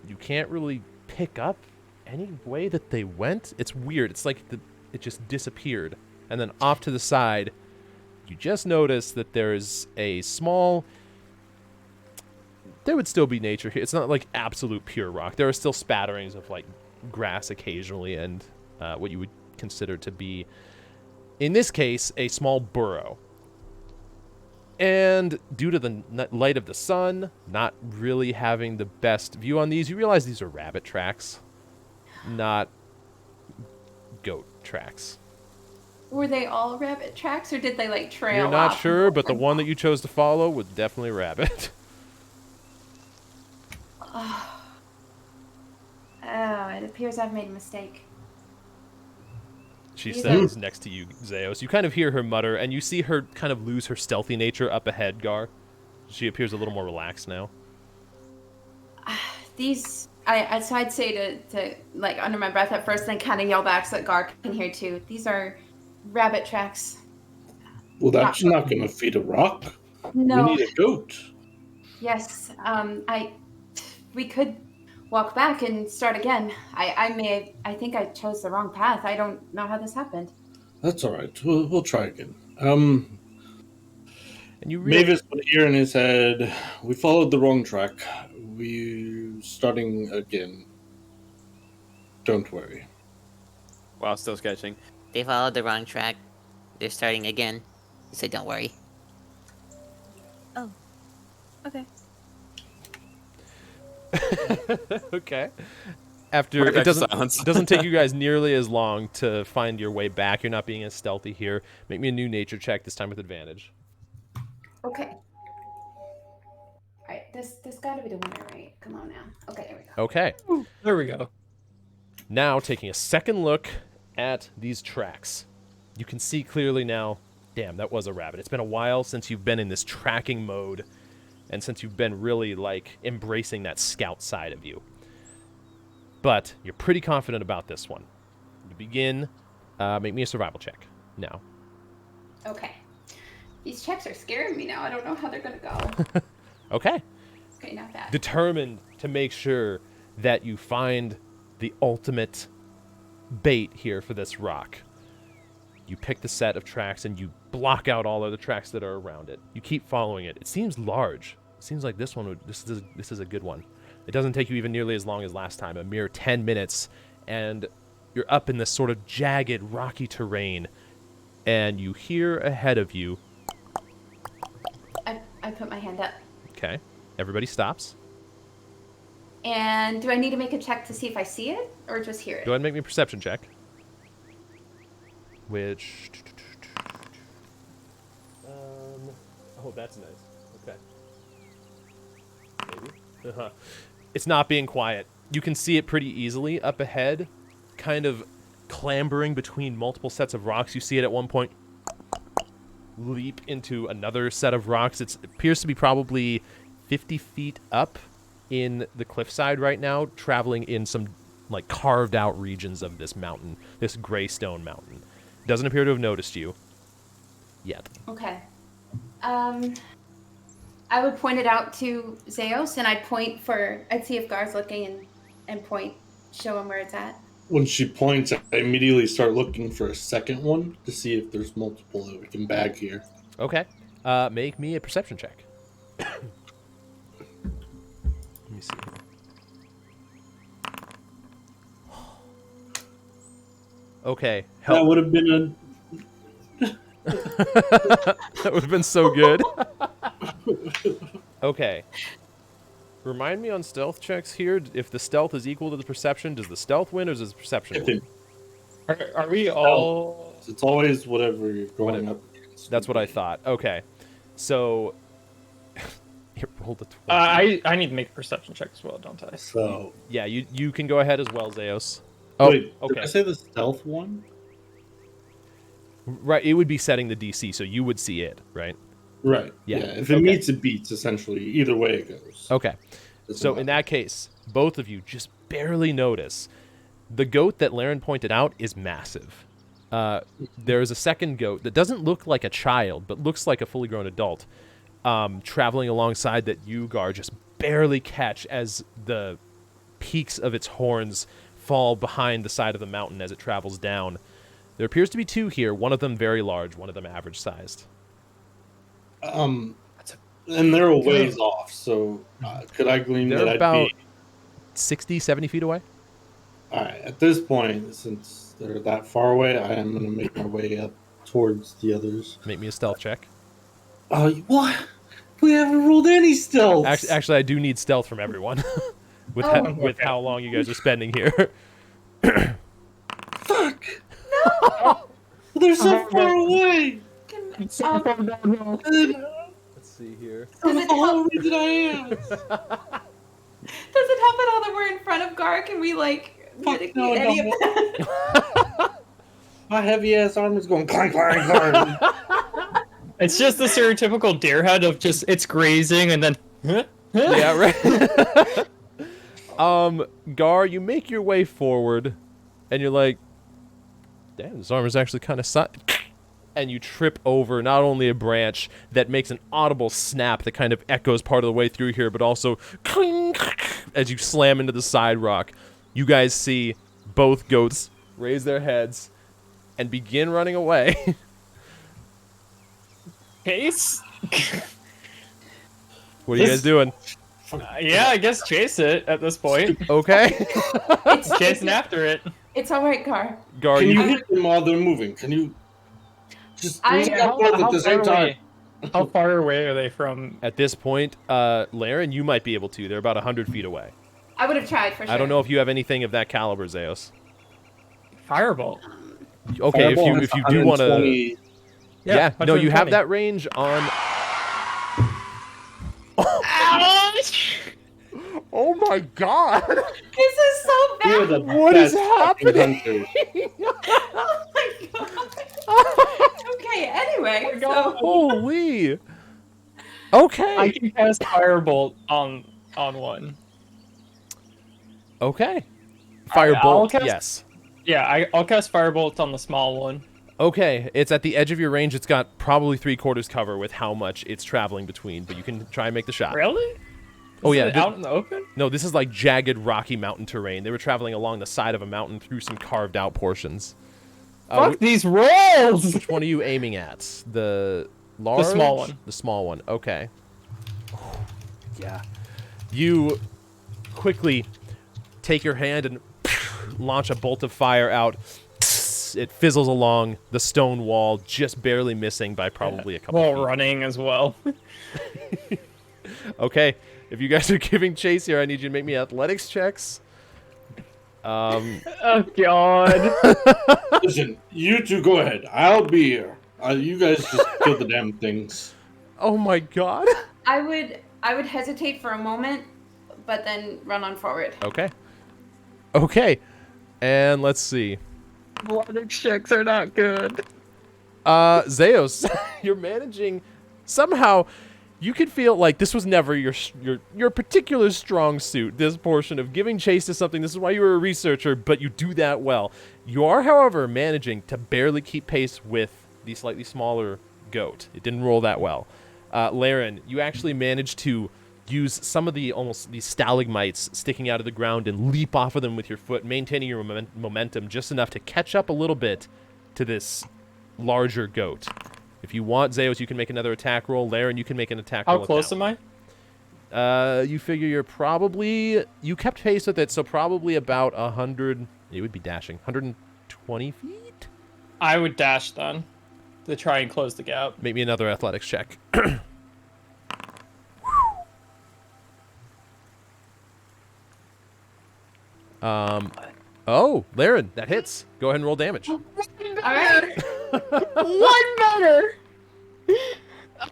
you can't really pick up any way that they went. It's weird. It's like it just disappeared. And then off to the side, you just notice that there's a small... There would still be nature here. It's not, like, absolute pure rock. There are still spatterings of, like, grass occasionally and what you would consider to be, in this case, a small burrow. And due to the light of the sun, not really having the best view on these, you realize these are rabbit tracks, not goat tracks. Were they all rabbit tracks, or did they like trail You're not off? sure, but the one that you chose to follow was definitely rabbit. Oh, it appears I've made a mistake. She says next to you, Zeos. You kind of hear her mutter, and you see her kind of lose her stealthy nature up ahead, Gar. She appears a little more relaxed now. I'd say to like under my breath at first, then kind of yell back so that Gar can hear too. These are rabbit tracks. Well, that's not going to feed a rock. No. We need a goat. Yes. We could walk back and start again. I think I chose the wrong path. I don't know how this happened. That's all right. We'll try again. And you Mavis would hear in his head, we followed the wrong track. We're starting again. Don't worry. Wow, still sketching. They followed the wrong track. They're starting again. So don't worry. Oh. Okay. Okay. After it doesn't take you guys nearly as long to find your way back. You're not being as stealthy here. Make me a new nature check, this time with advantage. Okay. All right, this got to be the winner, right? Come on now. Okay, there we go. Okay. There we go. Now, taking a second look at these tracks. You can see clearly now, damn, that was a rabbit. It's been a while since you've been in this tracking mode and since you've been really, like, embracing that scout side of you. But you're pretty confident about this one. To begin, make me a survival check now. Okay. These checks are scaring me now. I don't know how they're going to go. Okay. Okay, not bad. Determined to make sure that you find the ultimate bait here for this rock. You pick the set of tracks and you block out all other tracks that are around it. You keep following it. It seems large. It seems like this is a good one. It doesn't take you even nearly as long as last time, a mere 10 minutes, and you're up in this sort of jagged, rocky terrain, and you hear ahead of you. I put my hand up. Okay. Everybody stops. And do I need to make a check to see if I see it or just hear it? Go ahead and make me a perception check. Which... oh, that's nice. Okay. Maybe. Uh-huh. It's not being quiet. You can see it pretty easily up ahead, kind of clambering between multiple sets of rocks. You see it at one point leap into another set of rocks. It appears to be probably 50 feet up in the cliffside right now, traveling in some like carved out regions of this mountain, this gray stone mountain. Doesn't appear to have noticed you yet. Okay. I would point it out to Zeos, and I'd see if Gar's looking and point, show him where it's at. When she points, I immediately start looking for a second one to see if there's multiple that we can bag here. Okay. Make me a perception check. Let me see. Okay. Help. That would have been That would have been so good. Okay. Remind me on stealth checks here. If the stealth is equal to the perception, does the stealth win or does the perception win? Are we all... It's always whatever you're going up against. That's what I thought. Okay. So it rolled a 20. I need to make a perception check as well, don't I? So Yeah, you can go ahead as well, Zeos. Oh, wait, okay. did I say the stealth one? Right, it would be setting the DC, so you would see it, right? Right. Yeah. If it Okay. meets, it beats. Essentially, either way it goes. Okay. Doesn't So matter. in that case, both of you just barely notice. The goat that Laren pointed out is massive. There is a second goat that doesn't look like a child, but looks like a fully grown adult, traveling alongside that you, Gar, just barely catch as the peaks of its horns fall behind the side of the mountain as it travels down. There appears to be two here, one of them very large, one of them average-sized. And they're a ways off, so could I glean They're that about I'd be... 60, 70 feet away? Alright, at this point, since they're that far away, I am going to make my way up towards the others. Make me a stealth check. Oh, what? We haven't rolled any stealth. Actually, I do need stealth from everyone with with how long you guys are spending here. Fuck! No! They're so far away! Let's see here. That's the whole reason I am. Does it help at all that we're in front of Gar? Can we mitigate no, any of that? My heavy ass arm is going clank, clank, clank. It's just the stereotypical deer head of just it's grazing and then. Yeah, right. Gar, you make your way forward, and you're like, "Damn, this arm is actually kind of and you trip over not only a branch that makes an audible snap that kind of echoes part of the way through here, but also as you slam into the side rock. You guys see both goats raise their heads and begin running away. Chase? What are you guys doing? Yeah, I guess chase it at this point. Okay. Chasing after it. It's all right, Gar. Gar, Can you hit them while they're moving? Can you just bring them both at the same time? How far away are they from? At this point, Laren, you might be able to. They're about 100 feet away. I would have tried for sure. I don't know if you have anything of that caliber, Zeos. Firebolt. Okay, Fireball if you do want to, 120. yeah, no, you have 120. that range on. Oh my God! This is so You're bad. the What is best fucking happening? hunter. Oh my God. Okay, anyway. So, Holy. Okay. I can cast Firebolt on one. Okay. I'll Firebolt, cast- yes. Yeah, I'll cast Firebolt on the small one. Okay, it's at the edge of your range. It's got probably 3/4 cover with how much it's traveling between, but you can try and make the shot. Really? Oh, yeah. Is it out in the open? No, this is like jagged, rocky mountain terrain. They were traveling along the side of a mountain through some carved out portions. Fuck these rolls! Which one are you aiming at? The large? The small one. The small one, okay. Yeah. You quickly take your hand and launch a bolt of fire out. It fizzles along the stone wall, just barely missing by probably a couple While feet. running as well. Okay, if you guys are giving chase here, I need you to make me athletics checks. Oh God. Listen, you two go ahead. I'll be here. You guys just kill the damn things. Oh my God. I would hesitate for a moment, but then run on forward. Okay. Okay, and let's see. Athletics checks are not good. Zeos, you're managing somehow. You could feel like this was never your particular strong suit. This portion of giving chase to something. This is why you were a researcher, but you do that well. You are, however, managing to barely keep pace with the slightly smaller goat. It didn't roll that well. Laren, you actually managed to use some of these stalagmites sticking out of the ground and leap off of them with your foot, maintaining your momentum just enough to catch up a little bit to this larger goat. If you want, Zeus, you can make another attack roll. Laren, you can make an attack roll. How close am I? You figure you kept pace with it, so probably about 100. It would be dashing 120 feet. I would dash then to try and close the gap. Make me another athletics check. Oh, Laren, that hits. Go ahead and roll damage. All right. One better.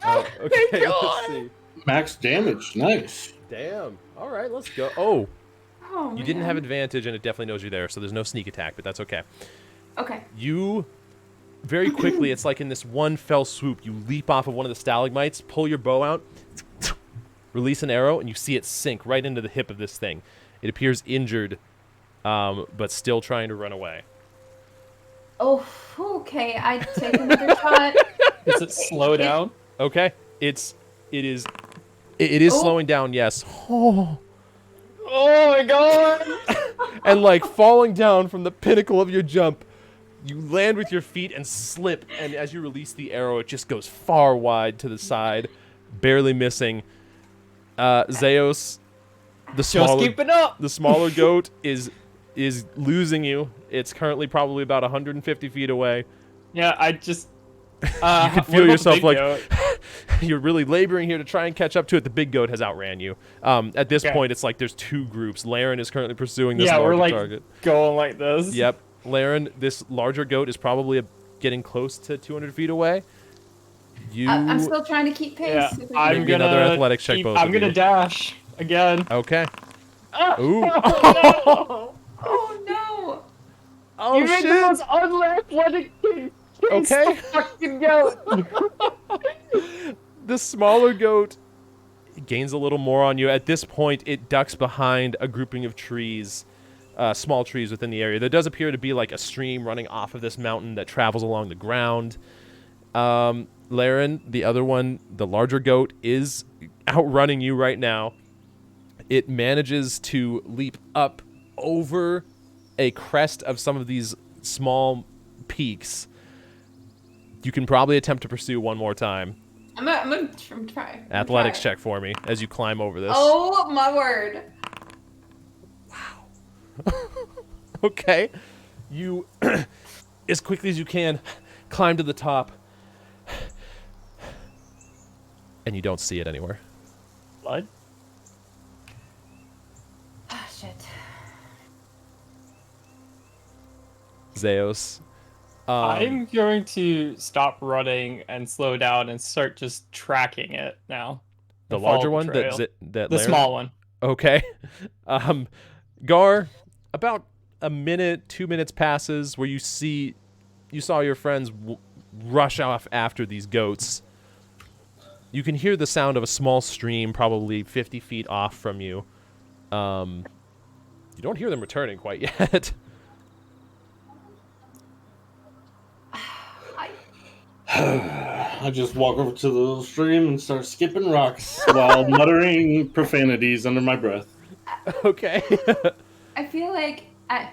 Okay, let's see. Max damage. Nice. Damn. All right, let's go. Oh, Oh, you didn't man. have advantage, and it definitely knows you're there, so there's no sneak attack, but that's okay. Okay. You, very quickly, it's like in this one fell swoop, you leap off of one of the stalagmites, pull your bow out, release an arrow, and you see it sink right into the hip of this thing. It appears injured, but still trying to run away. Oh, okay. I take another shot. Does it slow down? Okay, it is Oh. slowing down. Yes. Oh. Oh my god! And like falling down from the pinnacle of your jump, you land with your feet and slip. And as you release the arrow, it just goes far wide to the side, barely missing. Zeus, the Just keeping up. the smaller goat is losing you. It's currently probably about 150 feet away. Yeah, I just. You what can feel about the yourself big like goat? you're really laboring here to try and catch up to it. The big goat has outran you. At this Okay. point, it's like there's two groups. Laren is currently pursuing this Yeah, larger we're like target. going like this. Yep. Laren, this larger goat is probably getting close to 200 feet away. You I'm still trying to keep pace. Yeah, If I I'm can. Maybe gonna. another athletics check, both I'm of gonna you. dash again. Okay. Ah! Ooh. Oh, Oh no! Oh you made the shit. most unathletic thing. Okay. Fucking goat. The smaller goat gains a little more on you. At this point, it ducks behind a grouping of trees, small trees within the area. There does appear to be like a stream running off of this mountain that travels along the ground. Laren, the other one, the larger goat, is outrunning you right now. It manages to leap up over a crest of some of these small peaks. You can probably attempt to pursue one more time. I'm gonna try. Athletics check for me as you climb over this. Oh my word! Okay. You, as quickly as you can, climb to the top. And you don't see it anywhere. Blood? Ah, shit. Zeus. I'm going to stop running and slow down and start just tracking it now. The And follow larger one trail. that The Laren- small one. Okay. Gar, about a minute, 2 minutes passes where you saw your friends rush off after these goats. You can hear the sound of a small stream probably 50 feet off from you. You don't hear them returning quite yet. I just walk over to the little stream and start skipping rocks while muttering profanities under my breath. Okay. I feel like I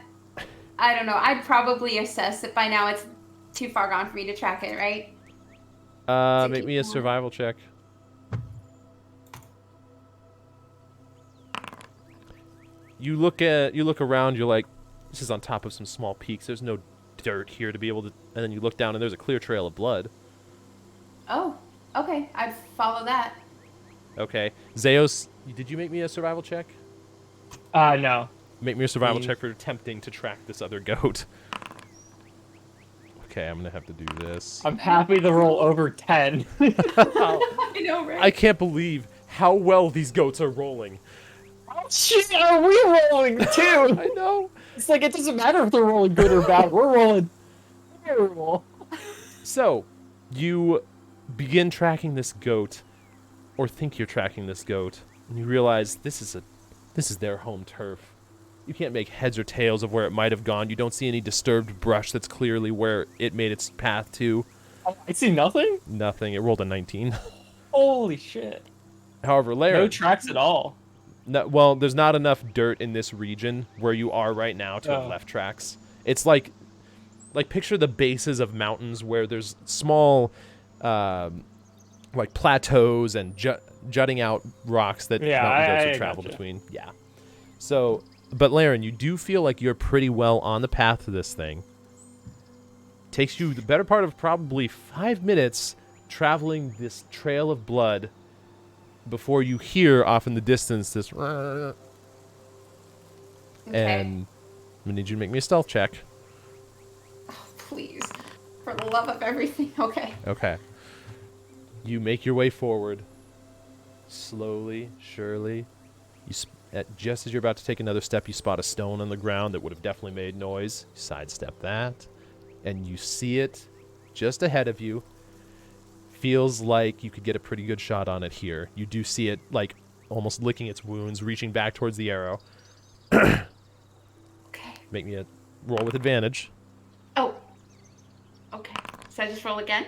don't know. I'd probably assess it by now. It's too far gone for me to track it, right? Make me a survival check. You look around, you're like, this is on top of some small peaks. There's no dirt here to be able to, and then you look down and there's a clear trail of blood. Oh, okay. I'd follow that. Okay. Zeus, did you make me a survival check? No. Make me a survival Mm. check for attempting to track this other goat. Okay, I'm gonna have to do this. I'm happy to roll over 10. I know, right? I can't believe how well these goats are rolling. Shit, are we rolling too? I know. It's like it doesn't matter if they're rolling good or bad. We're rolling terrible. So, you begin tracking this goat, or think you're tracking this goat, and you realize this is their home turf. You can't make heads or tails of where it might have gone. You don't see any disturbed brush that's clearly where it made its path to. I see nothing? Nothing. It rolled a 19. Holy shit. However, Larry. No tracks at all. No, well, there's not enough dirt in this region where you are right now to have left tracks. It's like picture the bases of mountains where there's small, like plateaus and jutting out rocks that mountain goats would travel between. Yeah. So, but Laren, you do feel like you're pretty well on the path to this thing. Takes you the better part of probably 5 minutes traveling this trail of blood before you hear off in the distance this Okay. and I need you to make me a stealth check. Oh, please. For the love of everything. Okay. Okay. You make your way forward. Slowly, surely. Just as you're about to take another step, you spot a stone on the ground that would have definitely made noise. You sidestep that. And you see it just ahead of you. Feels like you could get a pretty good shot on it here. You do see it, like, almost licking its wounds, reaching back towards the arrow. Okay. Make me a roll with advantage. Oh. Okay. So I just roll again?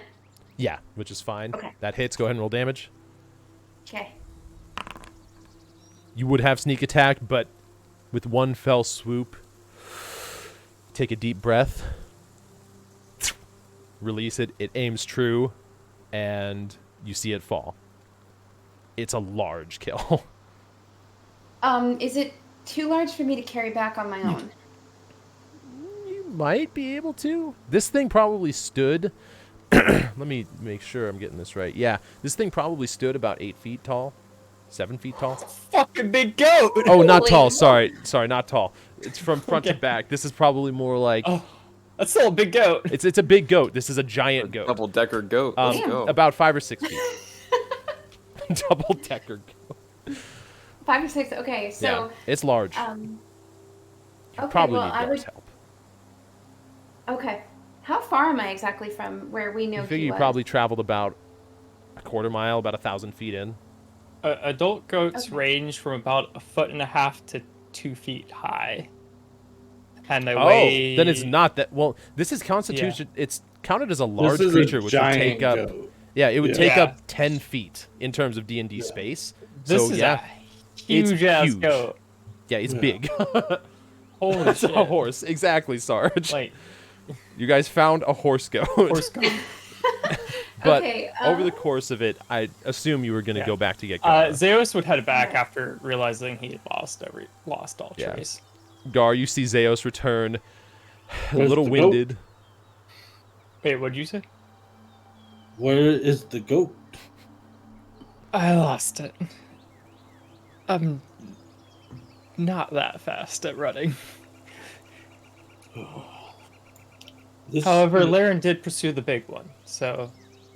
Yeah, which is fine. Okay. That hits. Go ahead and roll damage. Okay. You would have sneak attack, but with one fell swoop, take a deep breath, release it, it aims true, and you see it fall. It's a large kill. Is it too large for me to carry back on my own? You might be able to. This thing probably stood... Let me make sure I'm getting this right. Yeah, this thing probably stood about 8 feet tall. 7 feet tall. Fucking big goat. Oh, not tall. Sorry, not tall. It's from front to Okay. back. This is probably more like... Oh, that's still a big goat. It's a big goat. This is a giant goat. Double-decker goat. Let's Damn. go. About 5 or 6 feet. Double-decker goat. 5 or 6. Okay, so Yeah, it's large. okay, You probably well, need I Gar's would. help. Okay, how far am I exactly from where we know You figure he you was? probably traveled about a quarter mile, about 1,000 feet in. Adult goats Okay. range from about 1.5 feet to 2 feet high. And they Oh, weigh... then it's not that... Well, this is constitution... It's counted as a large This is creature, a which would giant take up... goat. Yeah, it would Yeah. take Yeah. up 10 feet in terms of D&D space. This So, is yeah. a huge-ass huge. goat. Yeah, it's Yeah. big. Holy It's shit. a horse. Exactly, Sarge. Like, You guys found a horse goat. horse goat. But Okay, over the course of it, I assume you were going to Yeah. go back to get Gar. Zeus would head back after realizing he had lost all Yeah. trace. Gar, you see Zeus return, a Where's little the goat? winded. Wait, what'd you say? Where is the goat? I lost it. I'm not that fast at running. This However, Laren did pursue the big one, so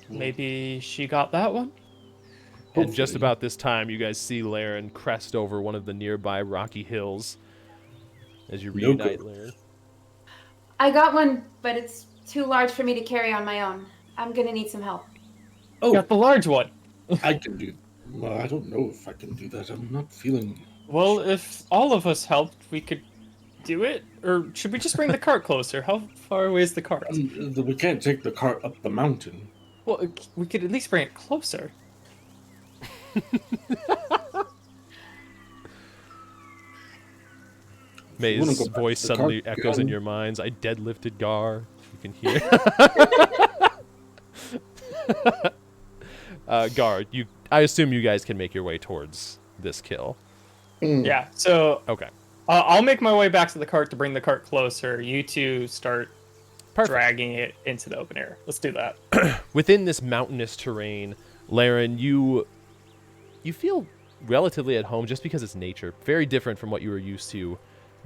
maybe she got that one? And just Hopefully. about this time, you guys see Laren crest over one of the nearby rocky hills as you No reunite goat. Laren. I got one, but it's too large for me to carry on my own. I'm gonna need some help. Oh, Got the large one. I can do. Well, I don't know if I can do that. I'm not feeling. Well, if all of us helped, we could do it? Or should we just bring the cart closer? How far away is the cart? We can't take the cart up the mountain. Well, we could at least bring it closer. wanna May's go back to voice the suddenly cart echoes in again? your minds. I deadlifted Gar. You can hear. Gar, I assume you guys can make your way towards this kill. Yeah, so Okay. I'll make my way back to the cart to bring the cart closer. You two start Perfect. dragging it into the open air. Let's do that. Within this mountainous terrain, Laren, you feel relatively at home just because it's nature. Very different from what you were used to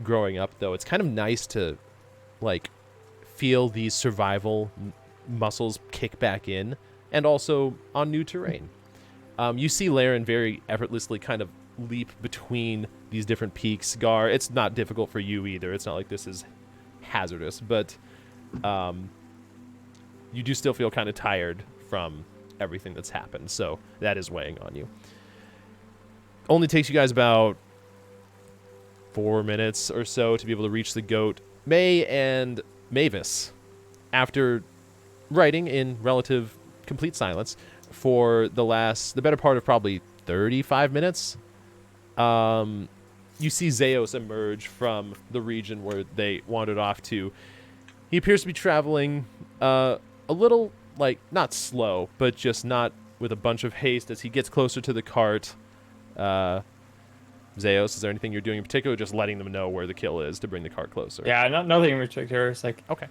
growing up, though. It's kind of nice to, like, feel these survival muscles kick back in, and also on new terrain. You see Laren very effortlessly kind of leap between these different peaks. Gar, it's not difficult for you either. It's not like this is hazardous, but you do still feel kind of tired from everything that's happened, so that is weighing on you. Only takes you guys about 4 minutes or so to be able to reach the goat. May and Mavis, after riding in relative complete silence for the better part of probably 35 minutes, you see Zeus emerge from the region where they wandered off to. He appears to be traveling a little, like, not slow, but just not with a bunch of haste as he gets closer to the cart. Zeus, is there anything you're doing in particular, or just letting them know where the kill is to bring the cart closer? Yeah, nothing in particular. It's like, Okay.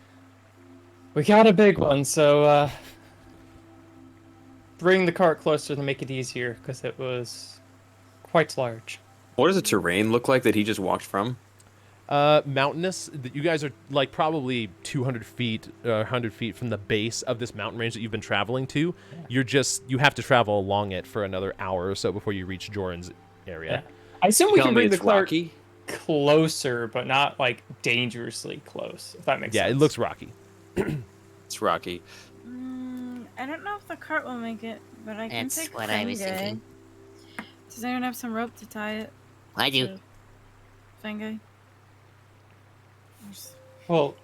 we got a big one, so bring the cart closer to make it easier, because it was quite large. What does the terrain look like that he just walked from? Mountainous. You guys are like probably 200 feet, 100 feet from the base of this mountain range that you've been traveling to. You have to travel along it for another hour or so before you reach Jorryn's area. Yeah. I assume we can bring the cart rocky. closer, but not like dangerously close. If that makes sense. Yeah, it looks rocky. It's rocky. I don't know if the cart will make it, but I can That's take what I was Fenge. thinking. Does anyone have some rope to tie it? I do. to Fenge? There's Well,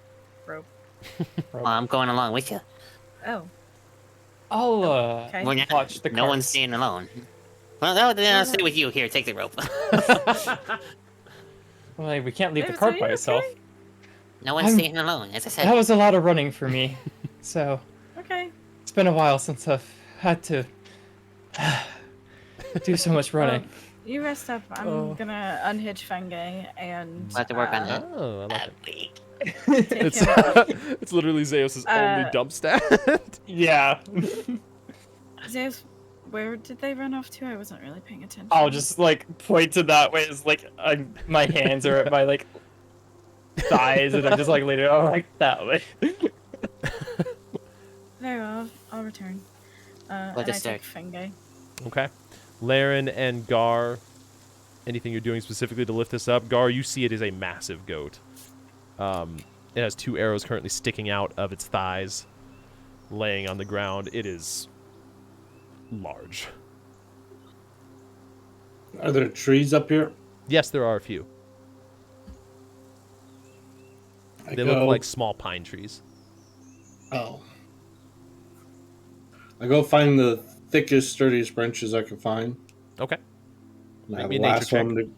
rope. Well, I'm going along with you. Oh, I'll okay. We're not, watch the no one's carts. staying alone. Well, no, then I'll stay with you. Here, take the rope. Well, we can't leave the David, cart are by you itself. okay? No one's staying alone, as I said. That was a lot of running for me. So Okay. it's been a while since I've had to do so much running. Well, you rest up. I'm gonna unhitch Fenge and We'll have to work on that. Oh, I like Week. it. take It's, him. it's literally Zeus's only dump stat. Yeah. Zeus, where did they run off to? I wasn't really paying attention. I'll just like point to that way. It's like my hands are at my like thighs, and I'm just like leaning like that way. Very well. I'll return. Let and I us start. take Fenge. Okay. Laren and Gar, anything you're doing specifically to lift this up? Gar, you see it is a massive goat. It has 2 arrows currently sticking out of its thighs, laying on the ground. It is large. Are there trees up here? Yes, there are a few. They look like small pine trees. Oh. I go find the thickest, sturdiest branches I can find. Okay. And Make I me a nature lasso check. them to-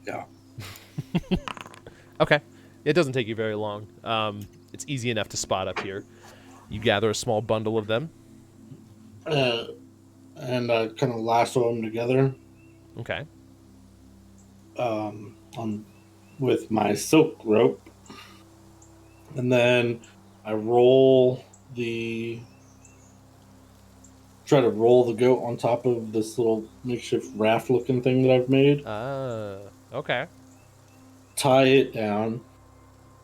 Yeah. Okay. It doesn't take you very long. It's easy enough to spot up here. You gather a small bundle of them. And I kind of lasso them together Okay. with my silk rope. And then I try to roll the goat on top of this little makeshift raft looking thing that I've made. Okay. Tie it down,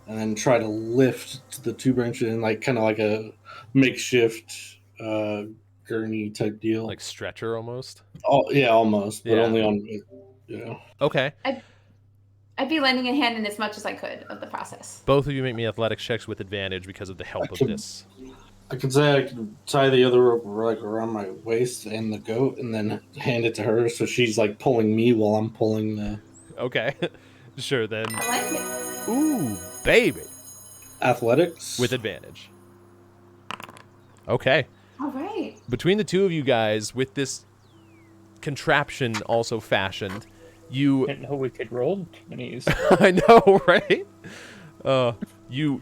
and then try to lift to the 2 branches in kind of like a makeshift gurney type deal. Like stretcher almost. Oh yeah, almost, but Yeah. only on Okay. I'd be lending a hand in as much as I could of the process. Both of you make me athletics checks with advantage because of the help of this. I could say I could tie the other rope around my waist and the goat, and then hand it to her, so she's like pulling me while I'm pulling the Okay. Sure, then. I like it. Ooh, baby. athletics With advantage. Okay. All right. Between the 2 of you guys, with this contraption also fashioned, you... Didn't know we could roll 20s. I know, right? You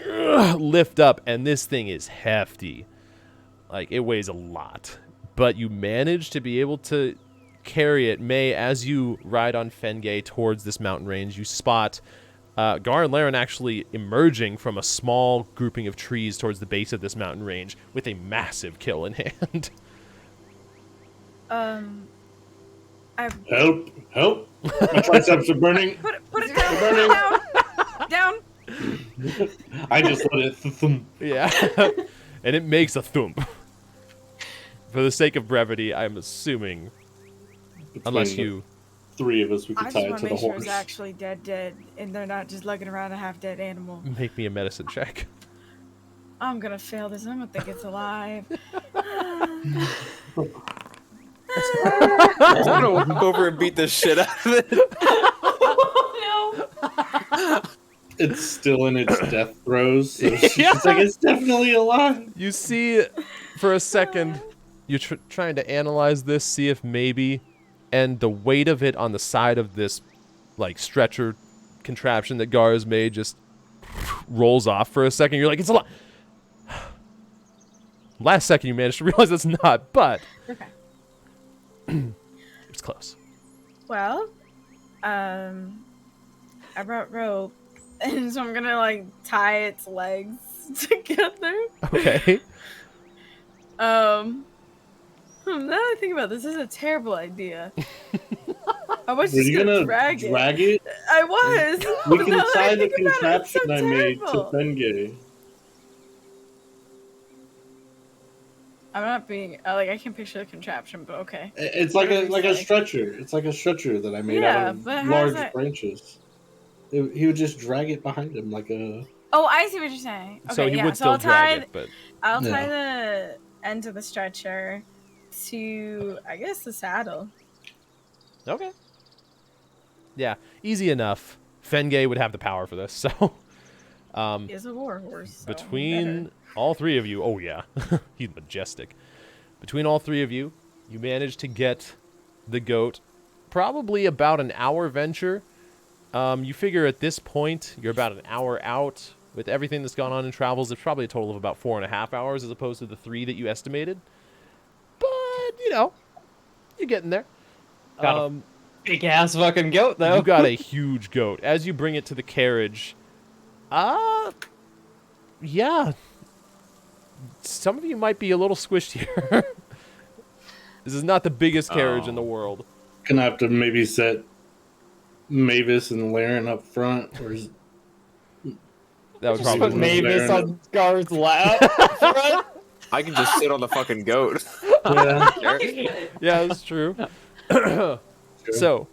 lift up, and this thing is hefty. Like, it weighs a lot. But you manage to be able to carry it. May, as you ride on Fenge towards this mountain range, you spot Gar and Laren actually emerging from a small grouping of trees towards the base of this mountain range with a massive kill in hand. help! My triceps are burning. Put it Burning. down. I just let it thump. Yeah. And it makes a thump. For the sake of brevity, I'm assuming, unless Between you... the 3 of us, we I could just tie it want to to the make sure horse. it's actually dead, and they're not just lugging around a half-dead animal. Make me a medicine check. I'm gonna fail this. I'm gonna think it's alive. I'm gonna walk over and beat the shit out of it. Oh no. It's still in its death throes, so she's like, it's definitely alive. You see, for a second, you're trying to analyze this, see if maybe, and the weight of it on the side of this, like, stretcher contraption that Gar has made just rolls off for a second. You're like, it's alive. Last second, you managed to realize it's not, but Okay. it's close. Well, I brought rope, and so I'm gonna like tie its legs together. Okay. Now that I think about this, is a terrible idea. I was Were just you gonna gonna drag it. I was. We Now can that tie I the think about it, it's so contraption I made to terrible. Bengay. I'm not being like I can picture the contraption, but okay. It's like Whatever you a say. stretcher. It's like a stretcher that I made Yeah, out but of how's large that- branches. He would just drag it behind him like a. Oh, I see what you're saying. Okay, So he yeah. would So I'll still drag tie. it, but I'll tie Yeah. the end of the stretcher to, I guess, the saddle. okay. Yeah, easy enough. Fengay would have the power for this, so Is a war horse. So between better. all three of you, oh yeah, he's majestic. Between all three of you, you manage to get the goat. Probably about an hour venture. You figure at this point you're about an hour out with everything that's gone on in travels. It's probably a total of about 4.5 hours as opposed to the 3 that you estimated. But you know, you're getting there. Got a big ass fucking goat though. You got a huge goat. As you bring it to the carriage, yeah. Some of you might be a little squished here. This is not the biggest carriage in the world. Gonna have to maybe set Mavis and Laren up front, or is That would Just probably put Maybe Mavis Baron- on Scar's lap. Right? I can just sit on the fucking goat. yeah. Yeah, that's true. So,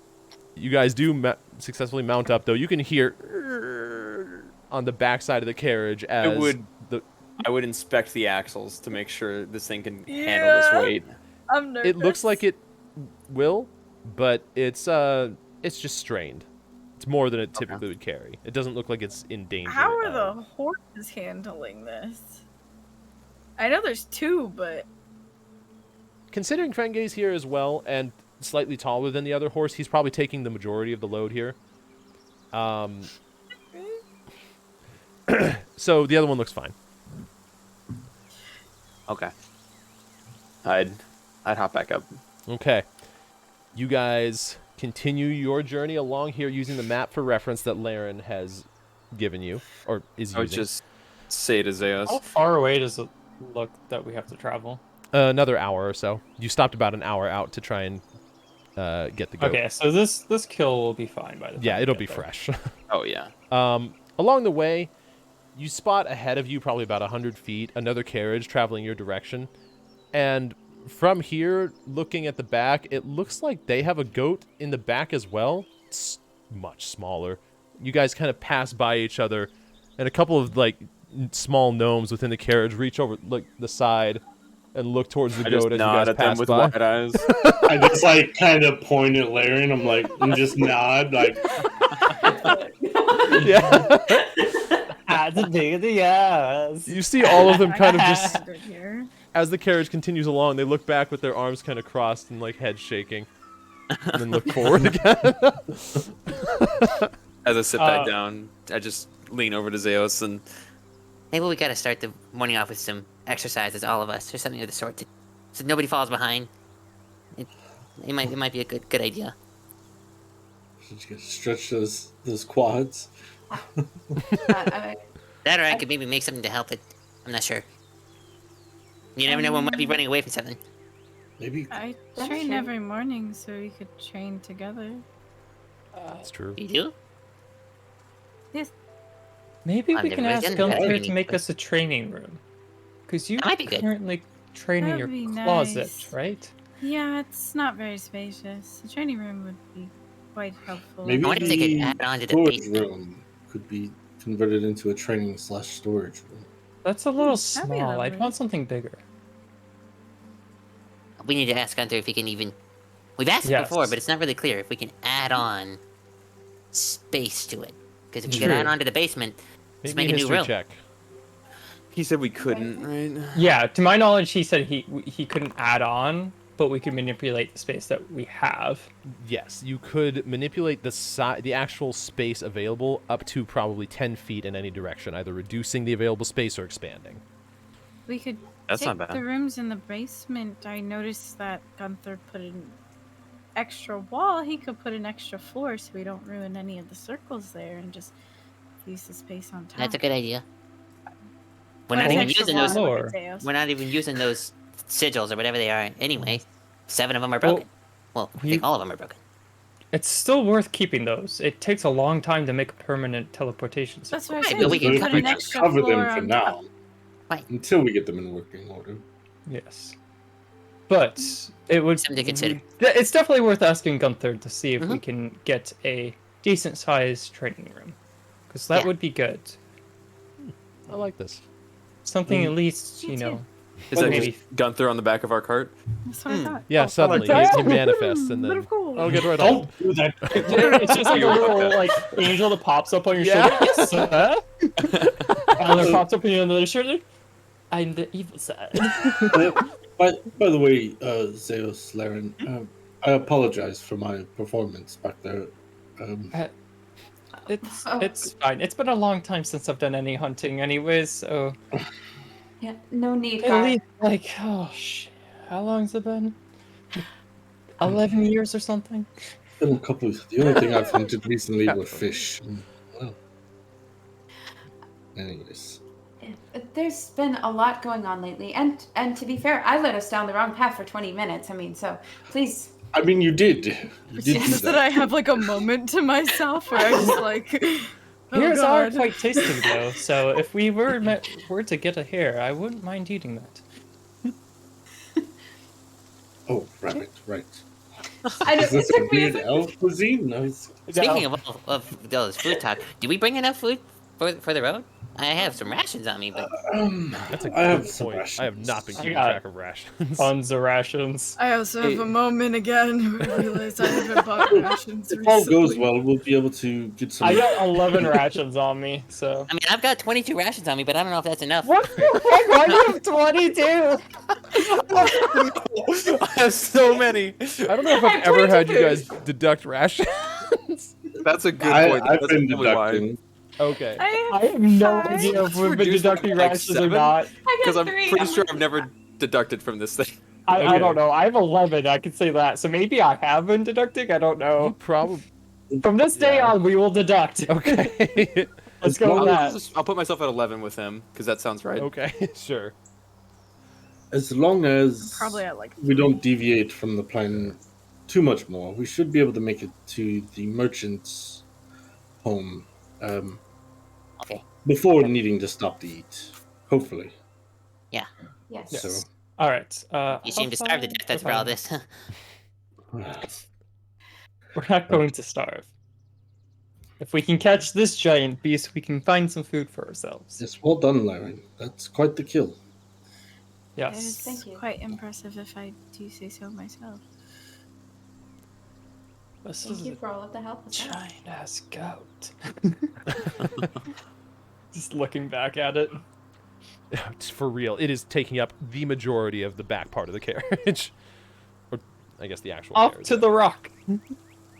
you guys do successfully mount up, though. You can hear on the backside of the carriage as I would inspect the axles to make sure this thing can handle this weight. I'm nervous. it looks like it will, but it's just strained. It's more than it typically would carry. It doesn't look like it's in danger. How are of- the horses handling this? I know there's 2, but Considering Fengay's here as well, and slightly taller than the other horse, he's probably taking the majority of the load here. So the other one looks fine. Okay. I'd hop back up. Okay. You guys continue your journey along here using the map for reference that Laren has given you, or is I would using. just say to Zeus, How far away does it look that we have to travel? Another hour or so. You stopped about an hour out to try and get the goat. Okay, so this kill will be fine by the time Yeah, we it'll get be there. fresh. oh yeah. Along the way, you spot ahead of you, probably about 100 feet, another carriage traveling your direction. And from here, looking at the back, it looks like they have a goat in the back as well. It's much smaller. You guys kind of pass by each other, and a couple of like small gnomes within the carriage reach over look the side and look towards the I just goat as you nod guys at them pass with by. wide eyes. I just like kind of point at Laren. I'm like, and just nod, like. Yeah. That's a big of the ass. You see all of them kind of just, Good here. as the carriage continues along, they look back with their arms kind of crossed and like head shaking, and then look forward again. As I sit back down, I just lean over to Zeus and Maybe we gotta start the morning off with some exercises, all of us, or something of the sort, so nobody falls behind. It might be a good idea. Should stretch those quads. That or I could maybe make something to help it. I'm not sure. You never know, one might be running away from something. Maybe I That's train true. every morning so we could train together. That's true. You do? Yes. Maybe I've we never can really ask done Gunther that. to make us a training room. Because you That might be good. currently train in your That'd be closet, nice. right? Yeah, it's not very spacious. The training room would be quite helpful. maybe I wonder if they could add on to the storage basement. room could be converted into a training/storage room. That's a little That'd be small. I'd lovely. want something bigger. We need to ask Gunther if he can even... We've asked him Yes. before, but it's not really clear if we can add on space to it. Because if we can True. add on to the basement, let's Maybe make a new history room. check. he said we couldn't, right? Yeah, to my knowledge, he said he couldn't add on, but we could manipulate the space that we have. Yes, you could manipulate the actual space available up to probably 10 feet in any direction, either reducing the available space or expanding. We could That's take not bad. the rooms in the basement. I noticed that Gunther put an extra wall. He could put an extra floor so we don't ruin any of the circles there and just use the space on top. That's a good idea. We're Well, not even extra using wall those. would Floor. entail. We're not even using those sigils or whatever they are. Anyway, 7 of them are broken. Well, I think you- all of them are broken. It's still worth keeping those. It takes a long time to make a permanent teleportation system. That's what I Right, said. but we You can put cover an them. extra Cover floor them for on now. top. Right. Until we get them in working order. Yes. But it would. Something to consider. It's definitely worth asking Gunther to see if we Mhm. can get a decent sized training room. Because that Yeah. would be good. I like this. Something at least, Me you too. know. Is that Maybe. just Gunther on the back of our cart? That's what I thought. Yeah, Oh, suddenly I like he that. manifests and then I'll get right on. Don't do that. It's just like a little like angel that pops up on your Yeah. shoulder. Yes, sir. And then pops up on your other shoulder. I'm the evil side. By the way, Zeus, Laren, I apologize for my performance back there. It's fine. It's been a long time since I've done any hunting, anyways. So Yeah, no need, at Gar. least like shit. How long's it been? 11 years or something. Been a couple. The only thing I've hunted recently were fish. Well, anyways, There's been a lot going on lately, and to be fair, I led us down the wrong path for 20 minutes. I mean, so please. I mean, you did. You did do Just that that. I have like a moment to myself where I just like. Oh, Hares are God. quite tasty though, so if we were to get a hare, I wouldn't mind eating that. Oh, rabbit, right. I Is don't, it this a took me a weird second. elf cuisine? No, it's... Speaking of those food talk, do we bring enough food for the road? I have some rations on me, but That's a I have good some point. I have not been rations. keeping got track of rations. Tons of rations. I also have a moment again where I realized I haven't bought rations If all goes recently. well, we'll be able to get some... I got 11 rations on me, so. I mean, I've got 22 rations on me, but I don't know if that's enough. What the heck? Why do you have 22? I have so many. I don't know if I've ever had you guys deduct rations. That's a good point. I've That's been probably why. deducting. Okay. I I have no five. idea if we've been Reduced deducting by, like, rations or 7? not. I Because got I'm 3. pretty sure I've never deducted from this thing. I Okay. don't know. I have 11. I can say that. So maybe I have been deducting. I don't know. Probably. From this day Yeah. on, we will deduct. Okay. Let's go with that. I'll put myself at 11 with him because that sounds right. Okay. Sure. As long as probably at like. we don't deviate from the plan too much more, we should be able to make it to the merchant's home Okay. before needing to stop to eat. Hopefully. Yes. So, All right. You seem to starve to death. That's for all this. We're not going to starve. If we can catch this giant beast, we can find some food for ourselves. yes, well done, Laren. That's quite the kill. Yes. Thank you. Quite impressive if I do say so myself. This Thank is you a for all of the help. as well. giant ass goat. Just looking back at it. It's for real. It is taking up the majority of the back part of the carriage. Or, I guess the actual Off carriage. to the rock.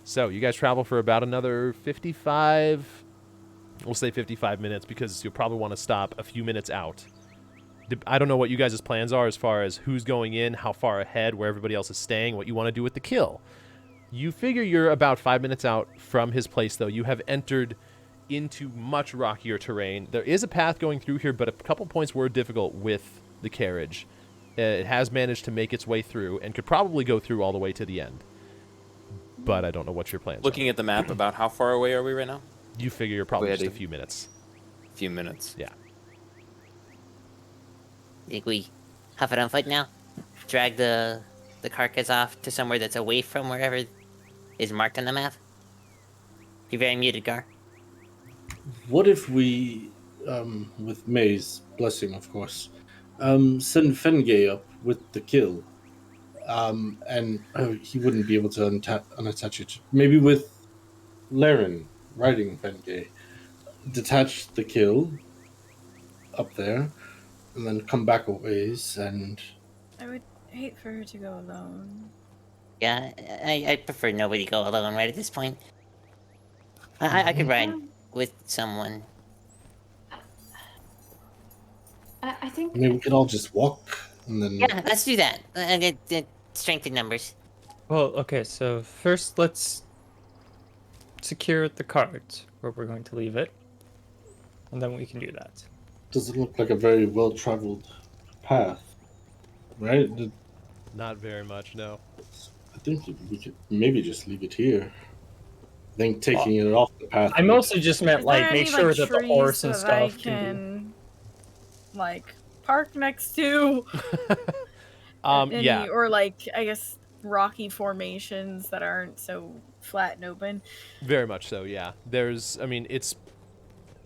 So, you guys travel for about another 55... We'll say 55 minutes because you'll probably want to stop a few minutes out. I don't know what you guys' plans are as far as who's going in, how far ahead, where everybody else is staying, what you want to do with the kill. You figure you're about 5 minutes out from his place, though. You have entered into much rockier terrain. There is a path going through here, but a couple points were difficult with the carriage. It has managed to make its way through and could probably go through all the way to the end. But I don't know what your plans Looking at the map, about how far away are we right now? are. You figure you're probably Yeah, just a dude. few minutes. A few minutes. Yeah. Think we huff it on foot now? Drag the carcass off to somewhere that's away from wherever is marked on the map? You're very muted, Gar. What if we, with May's blessing, of course, send Fengay up with the kill? And he wouldn't be able to unattach it. Maybe with Laren riding Fengay, detach the kill up there, and then come back a ways and... I would hate for her to go alone. Yeah, I prefer nobody go alone right at this point. I could ride with someone. I think. Maybe we could all just walk, and then... Yeah, let's do that. Strength in numbers. Well, okay, so first let's secure the cart where we're going to leave it. And then we can do that. Doesn't look like a very well-traveled path, right? Not very much, no. I think we could maybe just leave it here. think taking it off the path. I mostly just meant Is like there make any, sure that the trees horse and that I stuff can can like park next to. Any, Yeah, or like I guess rocky formations that aren't so flat and open. very much so. Yeah, I mean, it's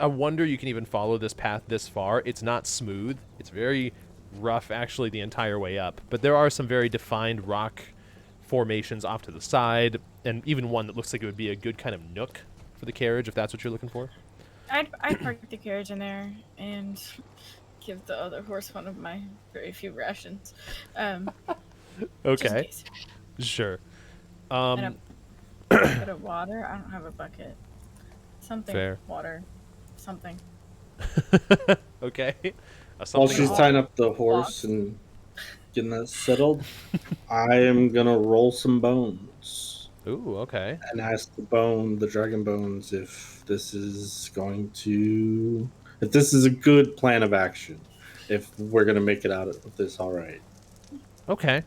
a wonder you can even follow this path this far. It's not smooth. It's very rough, actually, the entire way up. But there are some very defined rock formations off to the side, and even one that looks like it would be a good kind of nook for the carriage, if that's what you're looking for. I'd park the carriage in there and give the other horse one of my very few rations. Just in Okay, case. sure. And a bit of water. I don't have a bucket. Something. Fair. Water. Something. Okay. While Something she's else. tying up the horse and getting that settled, I am gonna roll some bones Ooh, okay. and ask the dragon bones, if this is a good plan of action, if we're gonna make it out of this all right. Okay.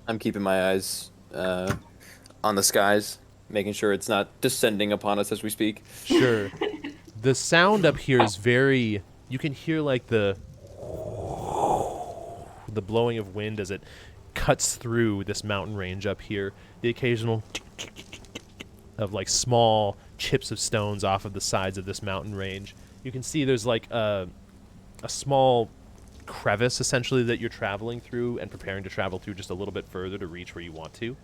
I'm keeping my eyes on the skies, making sure it's not descending upon us as we speak. Sure. The sound up here is very... You can hear, like, the blowing of wind as it cuts through this mountain range up here. The occasional of, like, small chips of stones off of the sides of this mountain range. You can see there's, like, a small crevice, essentially, that you're traveling through and preparing to travel through just a little bit further to reach where you want to.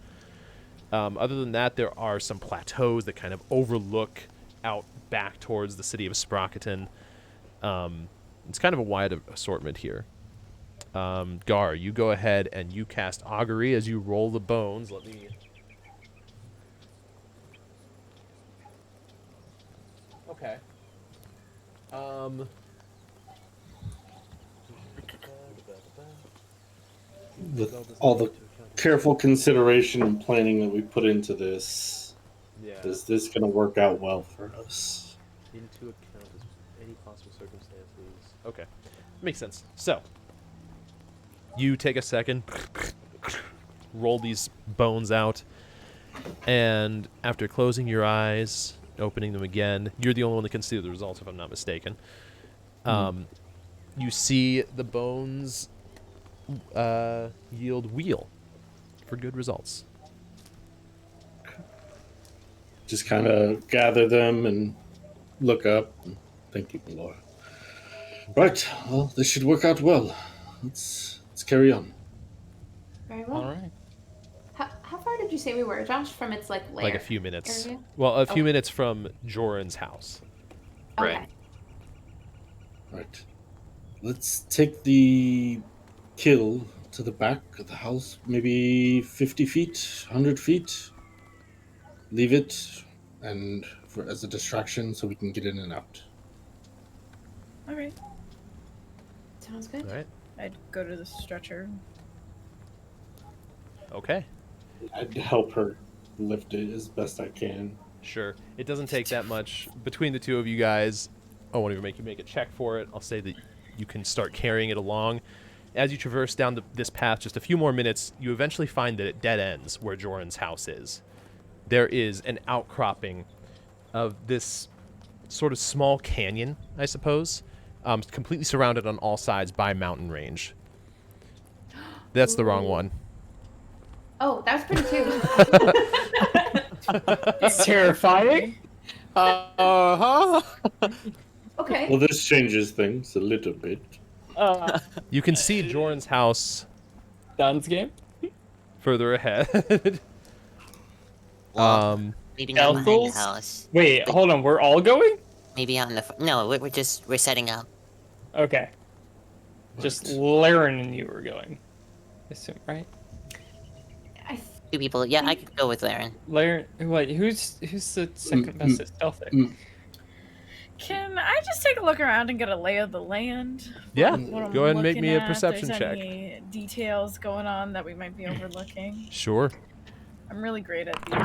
Other than that, there are some plateaus that kind of overlook out back towards the city of Sprockton. It's kind of a wide assortment here. Gar, you go ahead and you cast Augury as you roll the bones. Let me... Okay. With all the careful consideration and planning that we put into this, Yeah. is this gonna work out well for us? Into account any possible circumstances. Okay. Makes sense. So, you take a second, roll these bones out, and after closing your eyes, opening them again, you're the only one that can see the results, if I'm not mistaken. You see the bones yield wheel for good results. Just kind of gather them and look up. Thank you, Laura. Right. Well, this should work out well. Let's carry on. Very well. All right. How far did you say we were, Josh, from its lair? Like a few minutes. area? Well, a few Okay. minutes from Jorryn's house. Okay. Right. Right. Let's take the kill to the back of the house, maybe 50 feet, 100 feet. Leave it as a distraction so we can get in and out. All right. Sounds good. All right. I'd go to the stretcher. Okay. I'd help her lift it as best I can. Sure. It doesn't take that much. Between the two of you guys, I won't even make you make a check for it. I'll say that you can start carrying it along. As you traverse down this path just a few more minutes, you eventually find that it dead ends where Jorryn's house is. There is an outcropping of this sort of small canyon, I suppose, completely surrounded on all sides by mountain range. That's the wrong one. Oh, that was pretty too. It's terrifying. Uh-huh. Okay. Well, this changes things a little bit. You can see Jorryn's house Don's game. further ahead. Leaving out behind the Councils? house. Wait, hold on. We're all going? Maybe out in the... No, we're setting up. Okay. Just Laren and you were going. I assume, right? I Two people. Yeah, I could go with Laren. Laren, what? Who's the second best at stealthing? Can I just take a look around and get a lay of the land? Yeah, What I'm go ahead and make looking me a at, perception if check. there's Any details going on that we might be overlooking? Sure. I'm really great at these.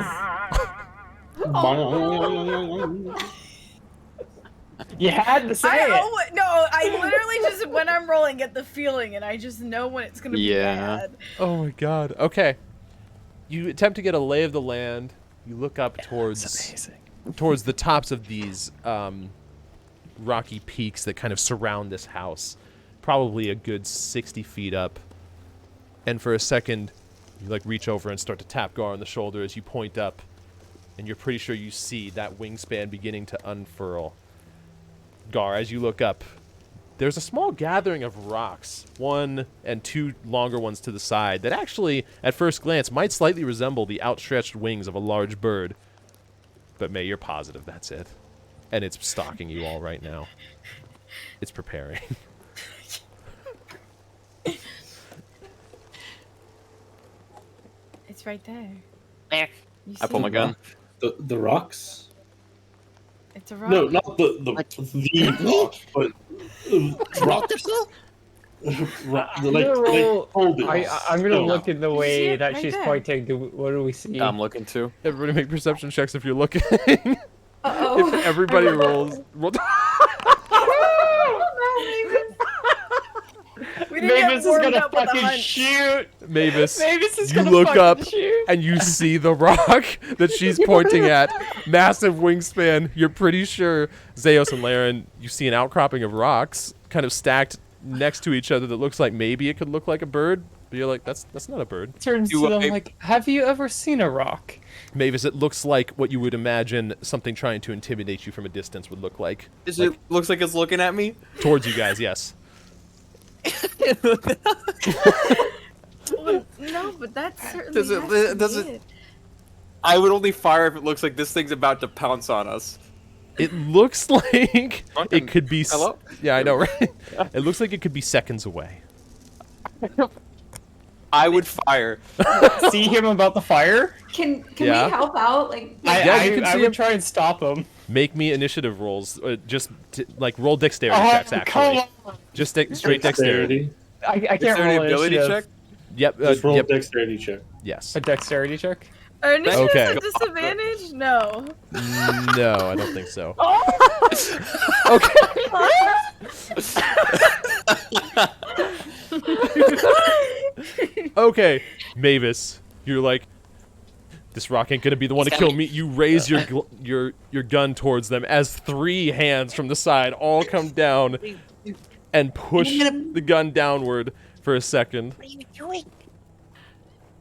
You had to say it. I literally just when I'm rolling get the feeling, and I just know when it's gonna be Yeah. bad. Oh my god. Okay. You attempt to get a lay of the land. You look up That's towards amazing. the tops of these rocky peaks that kind of surround this house, probably a good 60 feet up. And for a second, you like reach over and start to tap Gar on the shoulder as you point up, and you're pretty sure you see that wingspan beginning to unfurl. Gar, as you look up, there's a small gathering of rocks, one and two longer ones to the side, that actually, at first glance, might slightly resemble the outstretched wings of a large bird. But May, you're positive that's it. And it's stalking you all right now. It's preparing. It's right there. There. You I pull see my it? gun. The rocks? It's a rock. No, not the rock, but rocks. I'm gonna roll. I'm gonna Stone. look in the You see way it that right she's there. pointing. What do we see? I'm looking too. Everybody make perception checks if you're looking. Uh-oh. If everybody rolls... We didn't get Mavis is warmed gonna up with the fucking hunt. shoot. Mavis, Mavis is you gonna look fucking up shoot. and you see the rock that she's pointing at. Massive wingspan. You're pretty sure, Zeos and Laren, you see an outcropping of rocks kind of stacked next to each other that looks like maybe it could look like a bird. But you're like, that's not a bird. Turns to them like, have you ever seen a rock? Mavis, it looks like what you would imagine something trying to intimidate you from a distance would look like. Is it looks like it's looking at me? Towards you guys, yes. Well, no, but that's certainly Does it? I would only fire if it looks like this thing's about to pounce on us. It looks like it could be... Hello? Yeah, I know, right? It looks like it could be seconds away. I would fire. See him about the fire? Can Yeah. we help out? Like, Yeah, you can I see would him. try and stop him. Make me initiative rolls. Like roll dexterity checks, actually. Come on. Just straight dexterity. I can't Dexterity roll ability initiative. check? Yep. Just roll yep. a dexterity check. Yes. A dexterity check? Our initiative's Okay. a disadvantage? No. No, I don't think so. Okay, Mavis, you're like, this rock ain't gonna be the one to kill me. You raise your gun towards them as three hands from the side all come down and push the gun downward for a second. What are you doing?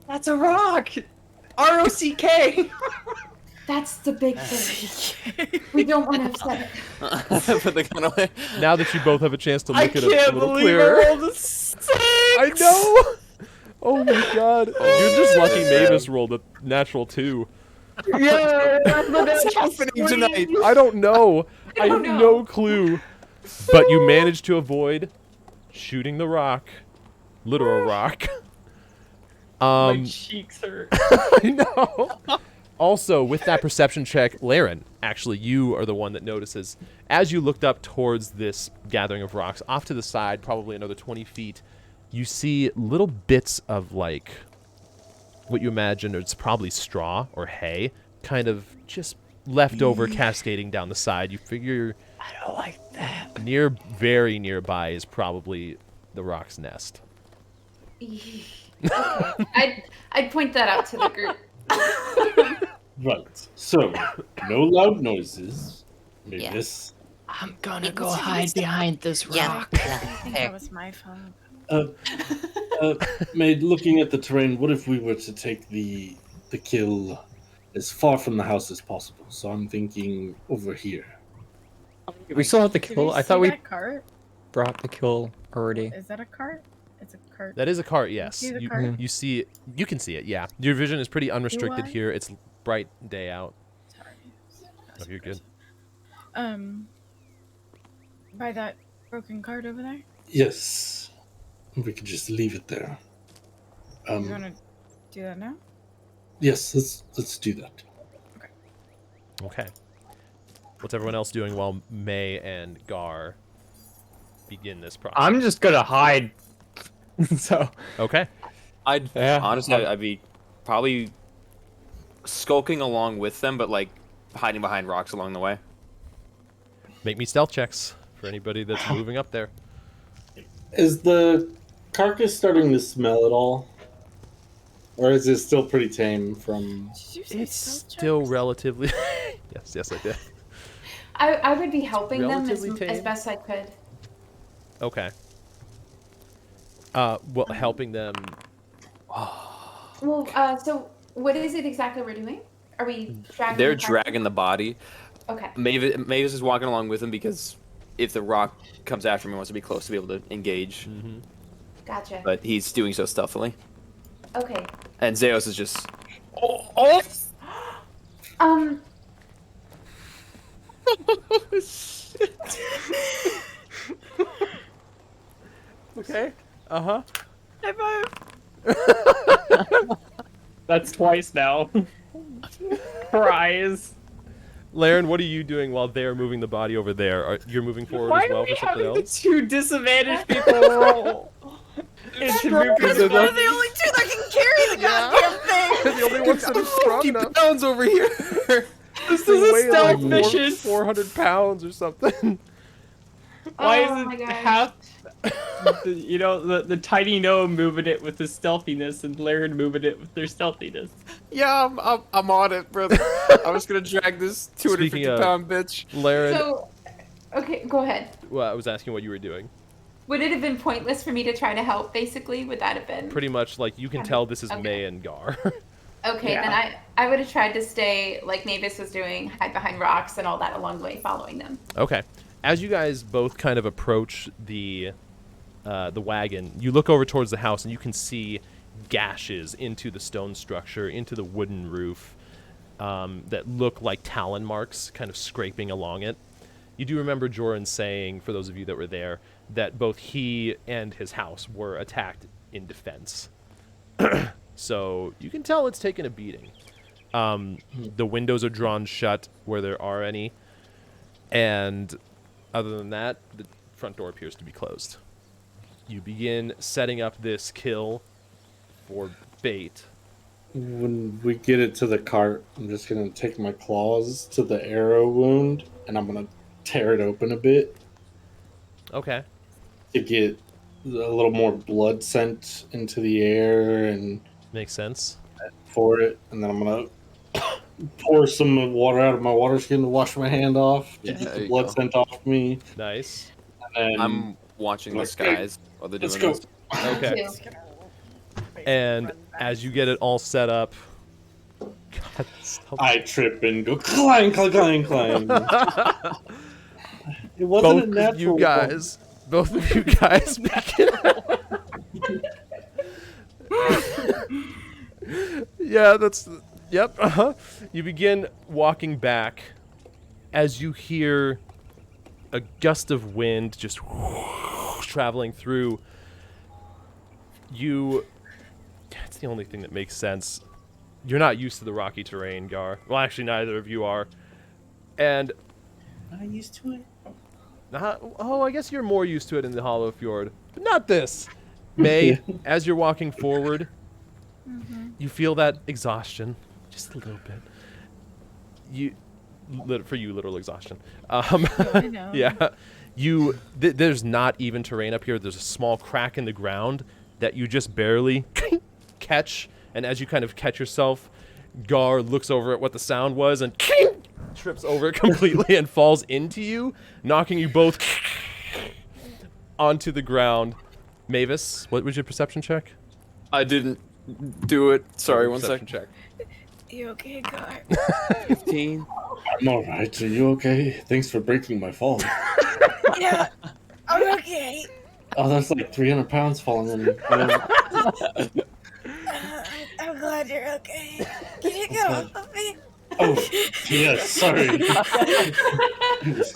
That's a rock! R-O-C-K! that's the big thing. We don't want to upset it. Put the gun away. Now that you both have a chance to I look at it a can't little believe clearer. I rolled a 6! I know! Oh my god. You're just lucky Mavis rolled a natural 2. Yeah, What's happening tonight? I don't know. I have don't know. no clue. But you managed to avoid shooting the rock. Literal rock. My cheeks hurt. I know. Also, with that perception check, Laren, actually, you are the one that notices. As you looked up towards this gathering of rocks, off to the side, probably another 20 feet, you see little bits of, like, what you imagine is probably straw or hay, kind of just left over cascading down the side. You figure I don't like that. very nearby is probably the rock's nest. Okay. I'd point that out to the group. Right. So, no loud noises. Maybe Yeah. this. I'm gonna go hide behind this Yeah. rock. I think that was my fault. Maid, looking at the terrain, what if we were to take the kill as far from the house as possible? So I'm thinking over here. We still have the Did kill. you I thought see we that cart? brought the kill already. Is that a cart? It's a cart. That is a cart, yes. see the You, cart? you see it. You can see it, yeah. Your vision is pretty unrestricted I? here. It's bright day out. Sorry. Oh, you're good. By that broken cart over there? Yes. We could just leave it there. You wanna do that now? Yes, let's do that. Okay. What's everyone else doing while May and Gar begin this process? I'm just gonna hide. So. Okay. Honestly, I'd be probably skulking along with them, but like hiding behind rocks along the way. Make me stealth checks for anybody that's moving up there. Is the carcass starting to smell at all? Or is it still pretty tame from... Did you say It's stealth still checks? relatively. Yes, I did. I would be helping them Relatively as tame? best I could. Okay. Well, helping them. Well, so what is it exactly we're doing? Are we dragging? They're the carcass? dragging the body. Okay. Mavis is walking along with him because if the rock comes after him, he wants to be close to be able to engage. Mm-hmm. Gotcha. But he's doing so stealthily. Okay. And Zeus is just... Um. Okay. Uh-huh. High five. That's twice now. Prize. Laren, what are you doing while they're moving the body over there? You're moving forward Why as well are we for something having the else? two disadvantaged people roll? Into Because moving we're the only two that can carry the goddamn thing. The only ones that are strong 50 enough. pounds over here! This They is a weigh stealth like mission. 400 pounds or something. Why Oh is my it gosh. half? The tiny gnome moving it with his stealthiness, and Laren moving it with their stealthiness. Yeah, I'm on it, brother. I was gonna drag this 250-pound bitch. Laren, So, okay, go ahead. well, I was asking what you were doing. Would it have been pointless for me to try to help? Basically, would that have been? Pretty much, like, you can tell this is Okay. May and Gar. Okay, Yeah. then I would have tried to stay like Mavis was doing, hide behind rocks and all that along the way, following them. Okay. As you guys both kind of approach the wagon, you look over towards the house and you can see gashes into the stone structure, into the wooden roof, that look like talon marks kind of scraping along it. You do remember Jorryn saying, for those of you that were there, that both he and his house were attacked in defense. So you can tell it's taken a beating. The windows are drawn shut where there are any. And other than that, the front door appears to be closed. You begin setting up this kill for bait. When we get it to the cart, I'm just gonna take my claws to the arrow wound, and I'm gonna tear it open a bit Okay. to get a little more blood sent into the air and Makes sense. for it, and then I'm gonna pour some water out of my water skin to wash my hand off to Yeah, get there the you blood go. sent off me. Nice. And then I'm watching the skies while they're let's doing go. this. Okay. And as you get it all set up, God, stop. I trip and go clang, clang, clang, clang. It wasn't a both natural of you guys, both of you guys begin. Yeah, that's. Yep. Uh-huh. You begin walking back as you hear a gust of wind just traveling through. It's the only thing that makes sense. You're not used to the rocky terrain, Gar. Well, actually, neither of you are. And Am I used to it? I guess you're more used to it in the Hollow Fjord, but not this. May, as you're walking forward, you feel that exhaustion, just a little bit. For you, literal exhaustion. I know. Yeah, there's not even terrain up here. There's a small crack in the ground that you just barely catch, and as you kind of catch yourself, Gar looks over at what the sound was and trips over it completely and falls into you, knocking you both onto the ground. Mavis, what was your perception check? I didn't do it. Sorry, one Perception second. check. You okay, Gar? 15. I'm alright. Are you okay? Thanks for breaking my fall. Yeah, I'm okay. Oh, that's like 300 pounds falling on me. I'm glad you're okay. Can you get off of me? Oh, yes, sorry.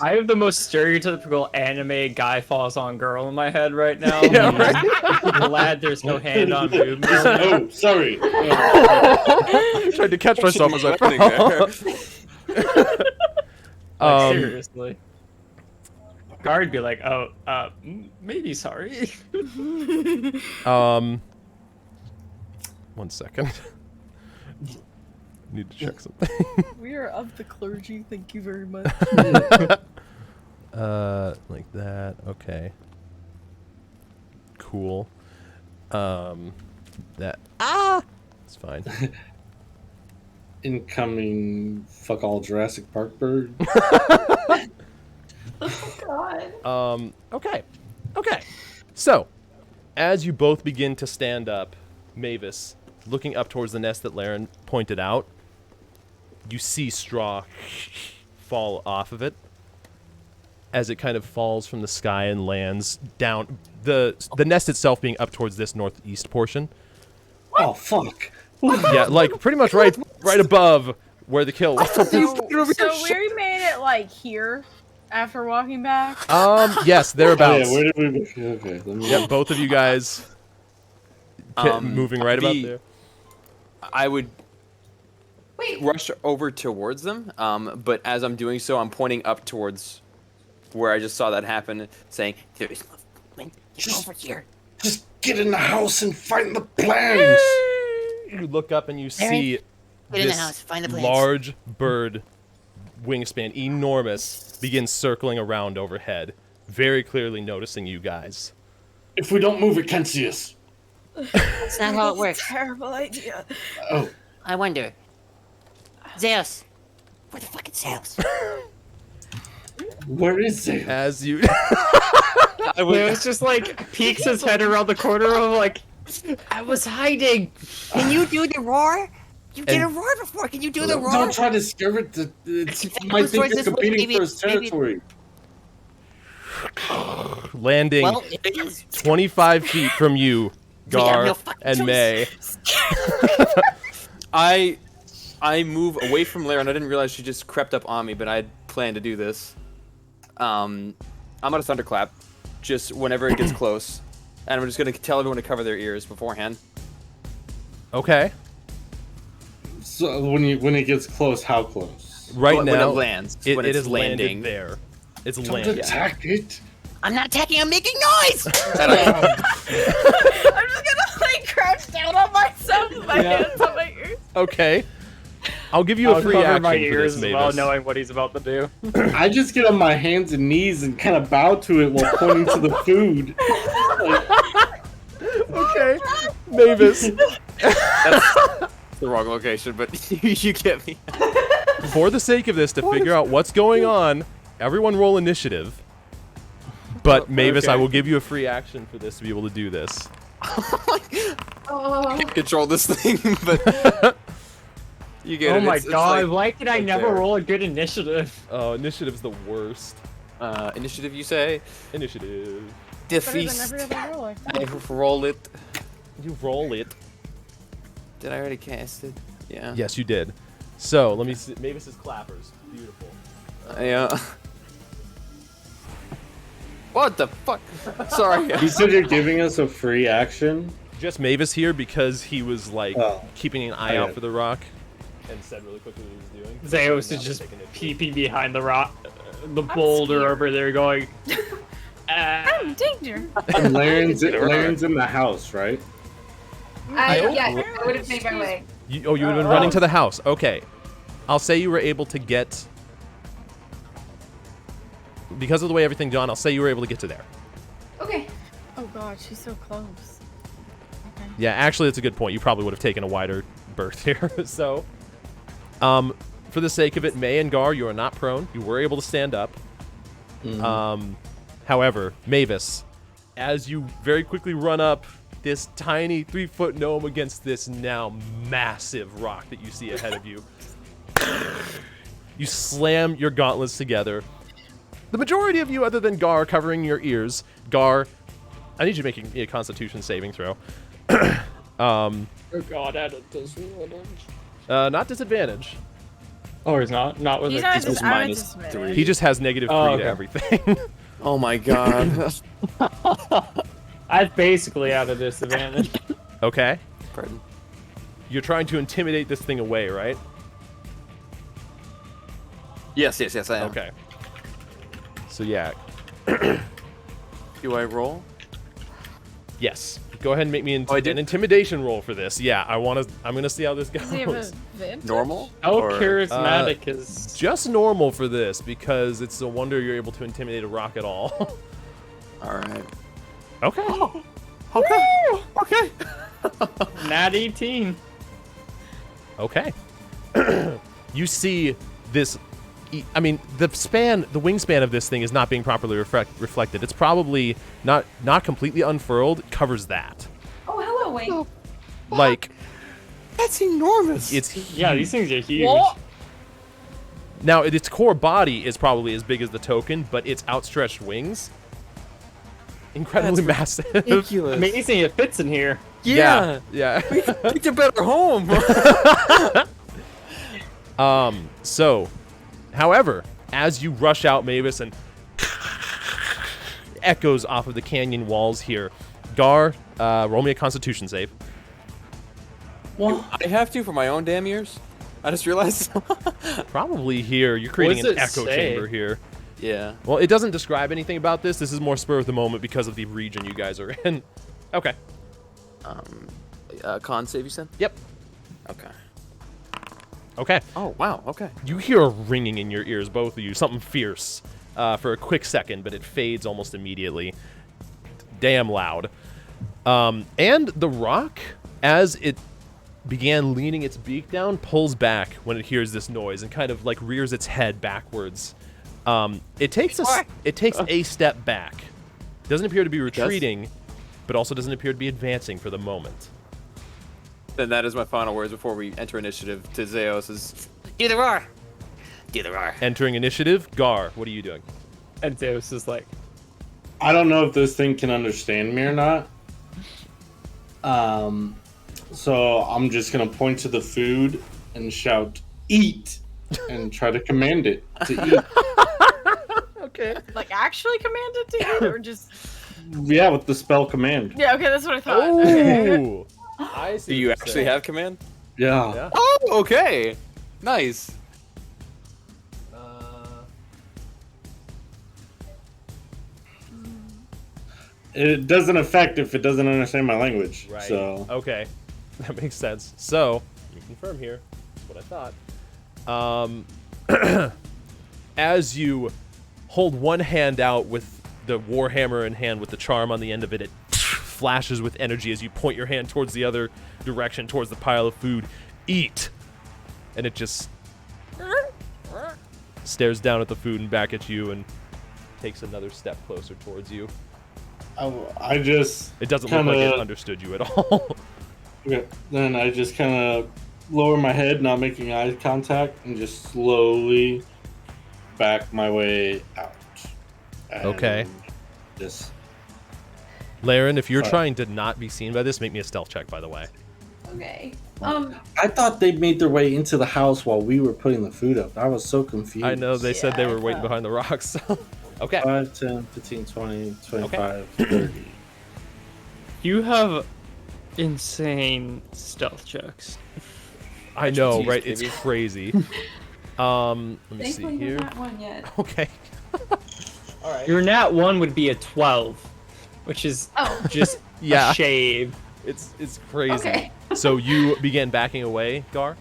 I have the most stereotypical anime guy falls on girl in my head right now. Yeah, right? I'm glad there's no hand on boob. Oh, sorry. Tried to catch myself as I fell. Seriously. Guard be like, maybe sorry. 1 second. Need to check something. We are of the clergy, thank you very much. Like that. Okay. Cool. That. It's fine. Incoming fuck all Jurassic Park bird. Oh God. Okay. Okay. So, as you both begin to stand up, Mavis, looking up towards the nest that Laren pointed out, you see straw fall off of it as it kind of falls from the sky and lands down. The nest itself being up towards this northeast portion. Oh fuck. Yeah, like pretty much right above where the kill was. So we made it like here after walking back. Yes, thereabouts. Yeah, where did we? Okay, let me. Yep, both of you guys moving right about there. I would Wait. rush over towards them, but as I'm doing so, I'm pointing up towards where I just saw that happen, saying, "There is movement. Get over here." Just get in the house and find the plans. You look up and you see Get in the this house, find the plants. large bird, wingspan, enormous, begins circling around overhead, very clearly noticing you guys. If we don't move, it can't see us. That's not how it works. Terrible idea. Oh, I wonder. Zeus. Where the fuck is Zeus? where is it? As you... It's just like peeks his head around the corner of like, I was hiding. Can you do the roar? You did a roar before. Can you do the roar? Don't try to scare it. It might think towards you're this way, competing maybe- for his maybe- territory. landing Well, if it is. 25 feet from you, Gar no fucking and choice. May. I move away from Laren. I didn't realize she just crept up on me, but I had planned to do this. I'm gonna thunderclap, just whenever it gets close, and I'm just gonna tell everyone to cover their ears beforehand. Okay. So when it gets close, how close? Right When now, it lands, it, when it it's is landing. landed there. It's Don't landed. attack it. I'm not attacking. I'm making noise. I'm just gonna like crouch down on myself with my hands on my ears. Okay. I'll give you a I'll free cover action my for ears this, as well, Mavis. knowing what he's about to do. I just get on my hands and knees and kind of bow to it while pointing to the food. Okay. Mavis. That's the wrong location, but you get me. For the sake of this, to figure out what's going on, everyone roll initiative. But Mavis, I okay. will give you a free action for this to be able to do this. Oh. Control this thing, but you get it. Oh my It's god, like why can I right never there. roll a good initiative? Oh, initiative's the worst. Initiative, you say? Initiative. Better than Defeat. every other roll. I roll it. You roll it. Did I already cast it? Yeah. Yes, you did. So, let me see. Mavis's clappers. Beautiful. Yeah. What the fuck? Sorry. You said you're giving us a free action. Just Mavis here because he was, like, Oh. keeping an eye Okay. out for the rock. And said really quickly what he was doing. Zeus Now is just taking it. peeping behind the rock, the boulder scared. over there going, I'm in danger. And Laren's in the house, right? I would have made my way. You would have been running to the house. Okay. I'll say you were able to get... Because of the way everything's gone, I'll say you were able to get to there. Okay. Oh god, she's so close. Okay. Yeah, actually, that's a good point. You probably would have taken a wider berth here. So, for the sake of it, May and Gar, you are not prone. You were able to stand up. However, Mavis, as you very quickly run up this tiny 3-foot gnome against this now massive rock that you see ahead of you, you slam your gauntlets together. The majority of you, other than Gar, covering your ears. Gar, I need you to make a Constitution saving throw. oh god, at a disadvantage. Not disadvantage. Oh, he's not? Not with He's a not just just I'm minus disadvantage. 3. He just has -3 Oh, to okay. everything. Oh my god. That's basically at a disadvantage. Okay. Pardon. You're trying to intimidate this thing away, right? Yes, I am. Okay. So yeah. Do I roll? Yes. Go ahead and make me Oh, I did? an intimidation roll for this. Yeah, I'm gonna see how this Does he have goes. advantage? Normal? How Or- charismatic is... Just normal for this because it's a wonder you're able to intimidate a rock at all. Alright. Okay. Okay. Okay. Nat 18. Okay. You see this. I mean, the wingspan of this thing is not being properly reflected. It's probably not completely unfurled. It covers that. Oh, hello, Wing. Like, That's enormous. it's huge. Yeah, these things are huge. Whoa. Now, its core body is probably as big as the token, but its outstretched wings, incredibly massive. ridiculous. Amazing, it fits in here. Yeah. Yeah. Picked a better home. So, however, as you rush out, Mavis, and echoes off of the canyon walls here, Gar, roll me a Constitution save. Well, I have to for my own damn ears. I just realized. Probably here. You're creating does an it echo say? chamber here. Yeah. Well, it doesn't describe anything about this. This is more spur of the moment because of the region you guys are in. Okay. Con save, you said? Yep. Okay. Okay. Oh, wow. Okay. You hear a ringing in your ears, both of you. Something fierce for a quick second, but it fades almost immediately. Damn loud. And the rock, as it began leaning its beak down, pulls back when it hears this noise and kind of like rears its head backwards. It takes a step back. Doesn't appear to be retreating, but also doesn't appear to be advancing for the moment. Then that is my final words before we enter initiative to Zeos. Is Do the roar. Do the roar. Entering initiative, Gar, what are you doing? And Zeus is like, I don't know if this thing can understand me or not. So I'm just gonna point to the food and shout, "Eat!" and try to command it to eat. Okay. Like actually commanded to eat, or just? Yeah, with the spell command. Yeah. Okay, that's what I thought. Okay. Ooh. I see. do you what you're actually saying. have command? Yeah. Yeah. Oh, okay. Nice. It doesn't affect if it doesn't understand my language. Right. So Okay. That makes sense. So, you confirm here. That's what I thought. As you hold one hand out with the warhammer in hand with the charm on the end of it, it flashes with energy as you point your hand towards the other direction, towards the pile of food. Eat! And it just stares down at the food and back at you and takes another step closer towards you. I just It doesn't look like it kinda- understood you at all. Okay. Then I just kind of lower my head, not making eye contact, and just slowly back my way out. And Okay. Just Laren, if you're Sorry. trying to not be seen by this, make me a stealth check, by the way. Okay. I thought they made their way into the house while we were putting the food up. I was so confused. I know they said they Yeah, were waiting so- behind the rocks. So. Okay. 5, 10, 15, 20, 25, 30. you have insane stealth checks. I know, Jeez, right? It's baby. crazy. Let me see Thankfully, here. you're not one yet. Okay. All right. Your nat 1 would be a 12, which is Oh. just Yeah. a shave. It's crazy. Okay. So you began backing away, Gar?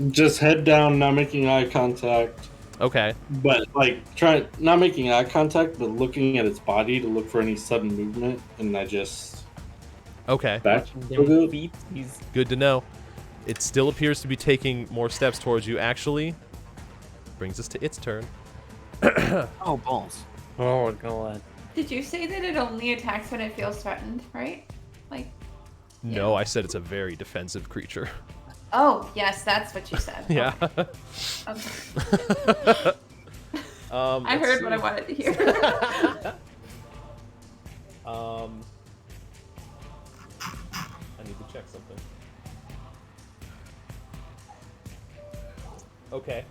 Just head down, not making eye contact. Okay. But like not making eye contact, but looking at its body to look for any sudden movement, and I just Okay. back. Them feet, he's- Good to know. It still appears to be taking more steps towards you. Actually, brings us to its turn. Oh, balls. Oh god. Did you say that it only attacks when it feels threatened, right? Like, No, I said it's a very defensive creature. oh, yes, that's what you said. Yeah. Okay. Okay. I let's heard see. what I wanted to hear. I need to check something. Okay.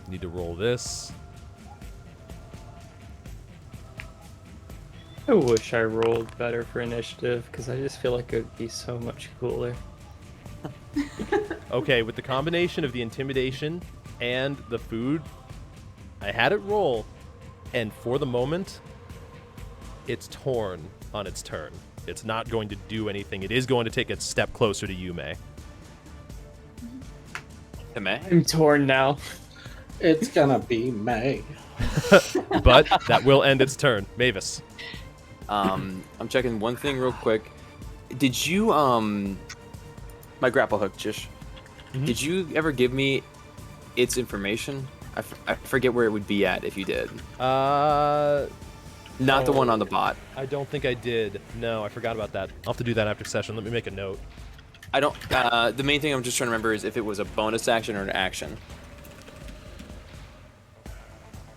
Need to roll this. I wish I rolled better for initiative, because I just feel like it would be so much cooler. Okay, with the combination of the intimidation and the food, I had it roll, and for the moment, it's torn on its turn. It's not going to do anything. It is going to take a step closer to you, May. Am I? I'm torn now. It's gonna be May. But that will end its turn. Mavis. I'm checking one thing real quick. Did you my grapple hook, Jish. Did you ever give me its information? I forget where it would be at if you did. Not the one on the bot. I don't think I did. No, I forgot about that. I'll have to do that after session. Let me make a note. I don't. The main thing I'm just trying to remember is if it was a bonus action or an action.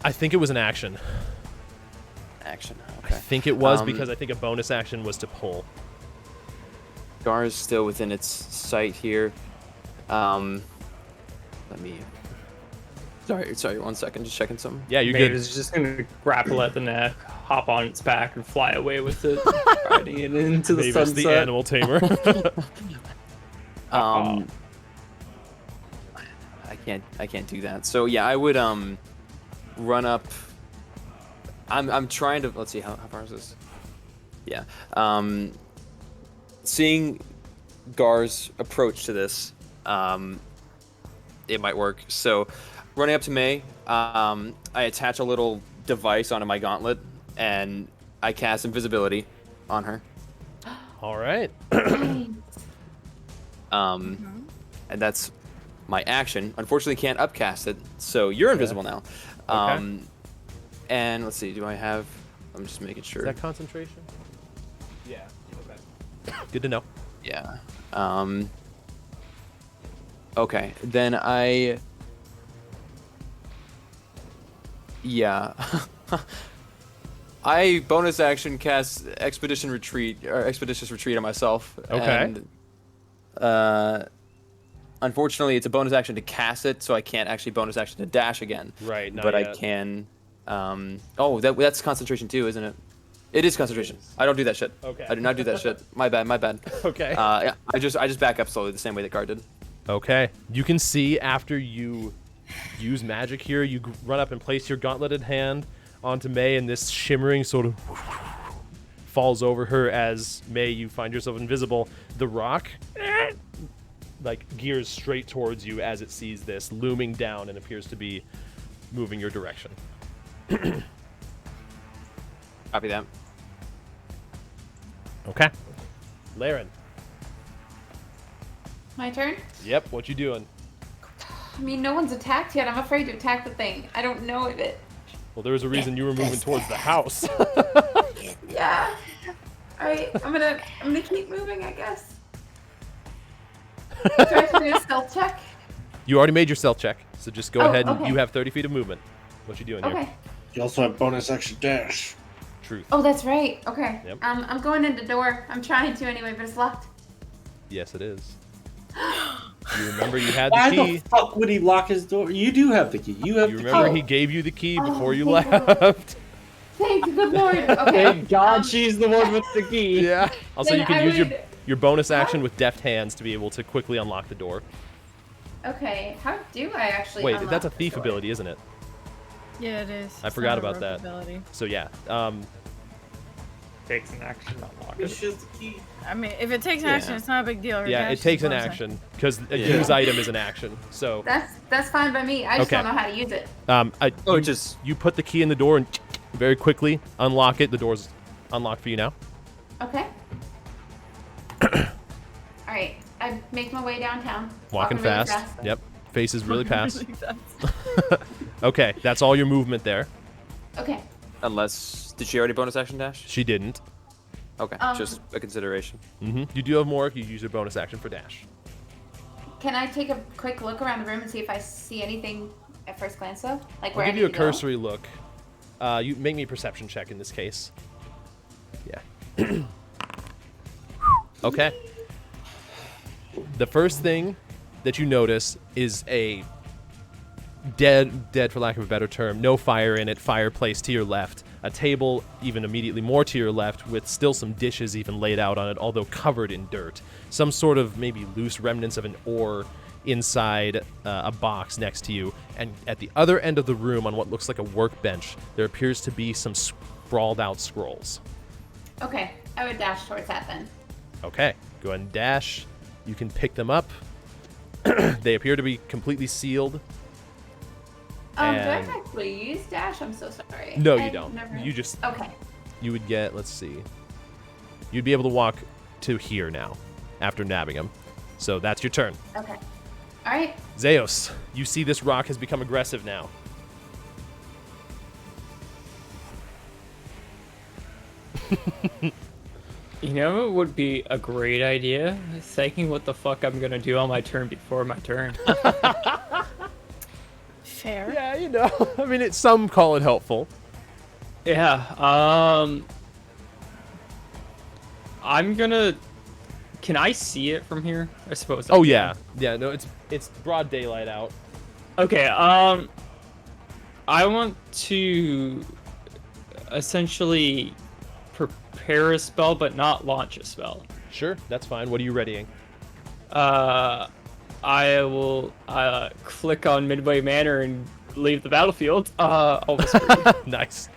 I think it was an action. Action. Okay. I think it was because I think a bonus action was to pull. Gar is still within its sight here. Let me. Sorry. 1 second. Just checking something. Yeah, you're Maeve good. is just gonna grapple at the neck, hop on its back, and fly away with it, riding it into the Mavis, sunset. the animal tamer. I can't do that. So yeah, I would run up. I'm trying to. Let's see how far is this? Yeah. Seeing Gar's approach to this, it might work. So, running up to May, I attach a little device onto my gauntlet, and I cast invisibility on her. All right. And that's my action. Unfortunately, can't upcast it, so you're invisible now. Okay. And let's see, do I have? I'm just making sure. Is that concentration? Yeah. Okay. Good to know. Yeah. Okay, then I. Yeah. I bonus action cast Expeditious Retreat on myself. Okay. And, unfortunately, it's a bonus action to cast it, so I can't actually bonus action to dash again. Right. Not But yet. I can. That's concentration too, isn't it? It is concentration. I don't do that shit. Okay. I do not do that shit. My bad. Okay. Yeah, I just back up slowly the same way that Gar did. Okay. You can see after you use magic here, you run up and place your gauntleted hand onto May, and this shimmering sort of falls over her as May, you find yourself invisible. The rock gears straight towards you as it sees this, looming down, and appears to be moving your direction. Copy that. Okay. Laren. My turn? Yep, what you doing? I mean, no one's attacked yet. I'm afraid to attack the thing. I don't know if it... Well, there was a reason you were moving towards the house. Yeah. Alright, I'm gonna keep moving, I guess. Do I have to do a stealth check? You already made your stealth check, so just go ahead and okay. you have 30 feet of movement. What you doing here? Okay. You also have bonus action dash. Truth. Oh, that's right. Okay. Yep. I'm going in the door. I'm trying to anyway, but it's locked. Yes, it is. You remember you had the Why key. the fuck would he lock his door? You do have the key. You have You the remember key. he gave you the key Oh, before you thank left. Thank the good Lord. Okay. Thank God she's the one with the key. Yeah. Also, Then you can I use would- your bonus action with deft hands to be able to quickly unlock the door. Okay. How do I actually Wait, unlock that's a the thief door? ability, isn't it? Yeah, it is. I It's forgot not a about rope that. ability. So yeah. Takes an action to unlock It's it. just the key. I mean, if it takes an action, it's not a big deal. Yeah, it takes an action because a use item is an action. So That's fine by me. I just Okay. don't know how to use it. you put the key in the door and very quickly unlock it. The door's unlocked for you now. Okay. Alright. I make my way downtown. Walking really fast. Yep. Faces really fast. Really fast. Okay, that's all your movement there. Okay. Unless, did she already bonus action dash? She didn't. Okay, just a consideration. You do have more if you use your bonus action for dash. Can I take a quick look around the room and see if I see anything at first glance though? Like I'll where I give you a need to go? cursory look. You make me a perception check in this case. Yeah. Okay. The first thing that you notice is a dead for lack of a better term, no fire in it, fireplace to your left, a table even immediately more to your left with still some dishes even laid out on it, although covered in dirt. Some sort of maybe loose remnants of an oar inside a box next to you, and at the other end of the room on what looks like a workbench, there appears to be some sprawled out scrolls. Okay. I would dash towards that then. Okay, go ahead and dash. You can pick them up. They appear to be completely sealed. Do I And- actually use dash? I'm so sorry. No, you I've don't. never- You just Okay. you would get, let's see. You'd be able to walk to here now after nabbing them. So that's your turn. Okay. All right. Zeus, you see this rock has become aggressive now. You know, it would be a great idea. Thinking what the fuck I'm gonna do on my turn before my turn. Fair. Yeah, you know. I mean, some call it helpful. Yeah. I'm gonna. Can I see it from here? I suppose. Oh yeah, yeah. No, it's broad daylight out. Okay. I want to essentially prepare a spell, but not launch a spell. Sure, that's fine. What are you readying? I will click on Midway Manor and leave the battlefield. I'll whisper. Nice.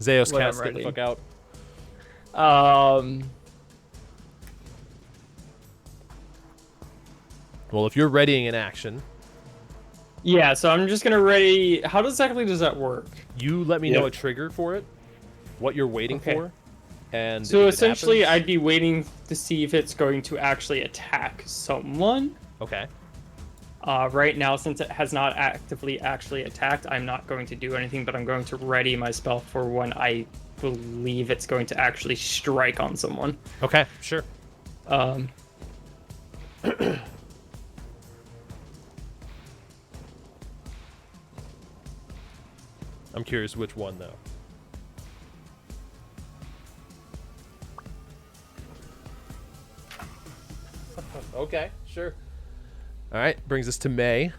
Zeus When I'm cast, get the ready. fuck out. Well, if you're readying an action, Yeah, so I'm just gonna ready. How exactly does that work? you let me know a trigger for it, what you're waiting Okay. for, and So if it essentially, happens- I'd be waiting to see if it's going to actually attack someone. Okay. Right now, since it has not actively actually attacked, I'm not going to do anything, but I'm going to ready my spell for when I believe it's going to actually strike on someone. Okay, sure. I'm curious which one, though. Okay, sure. All right, brings us to May.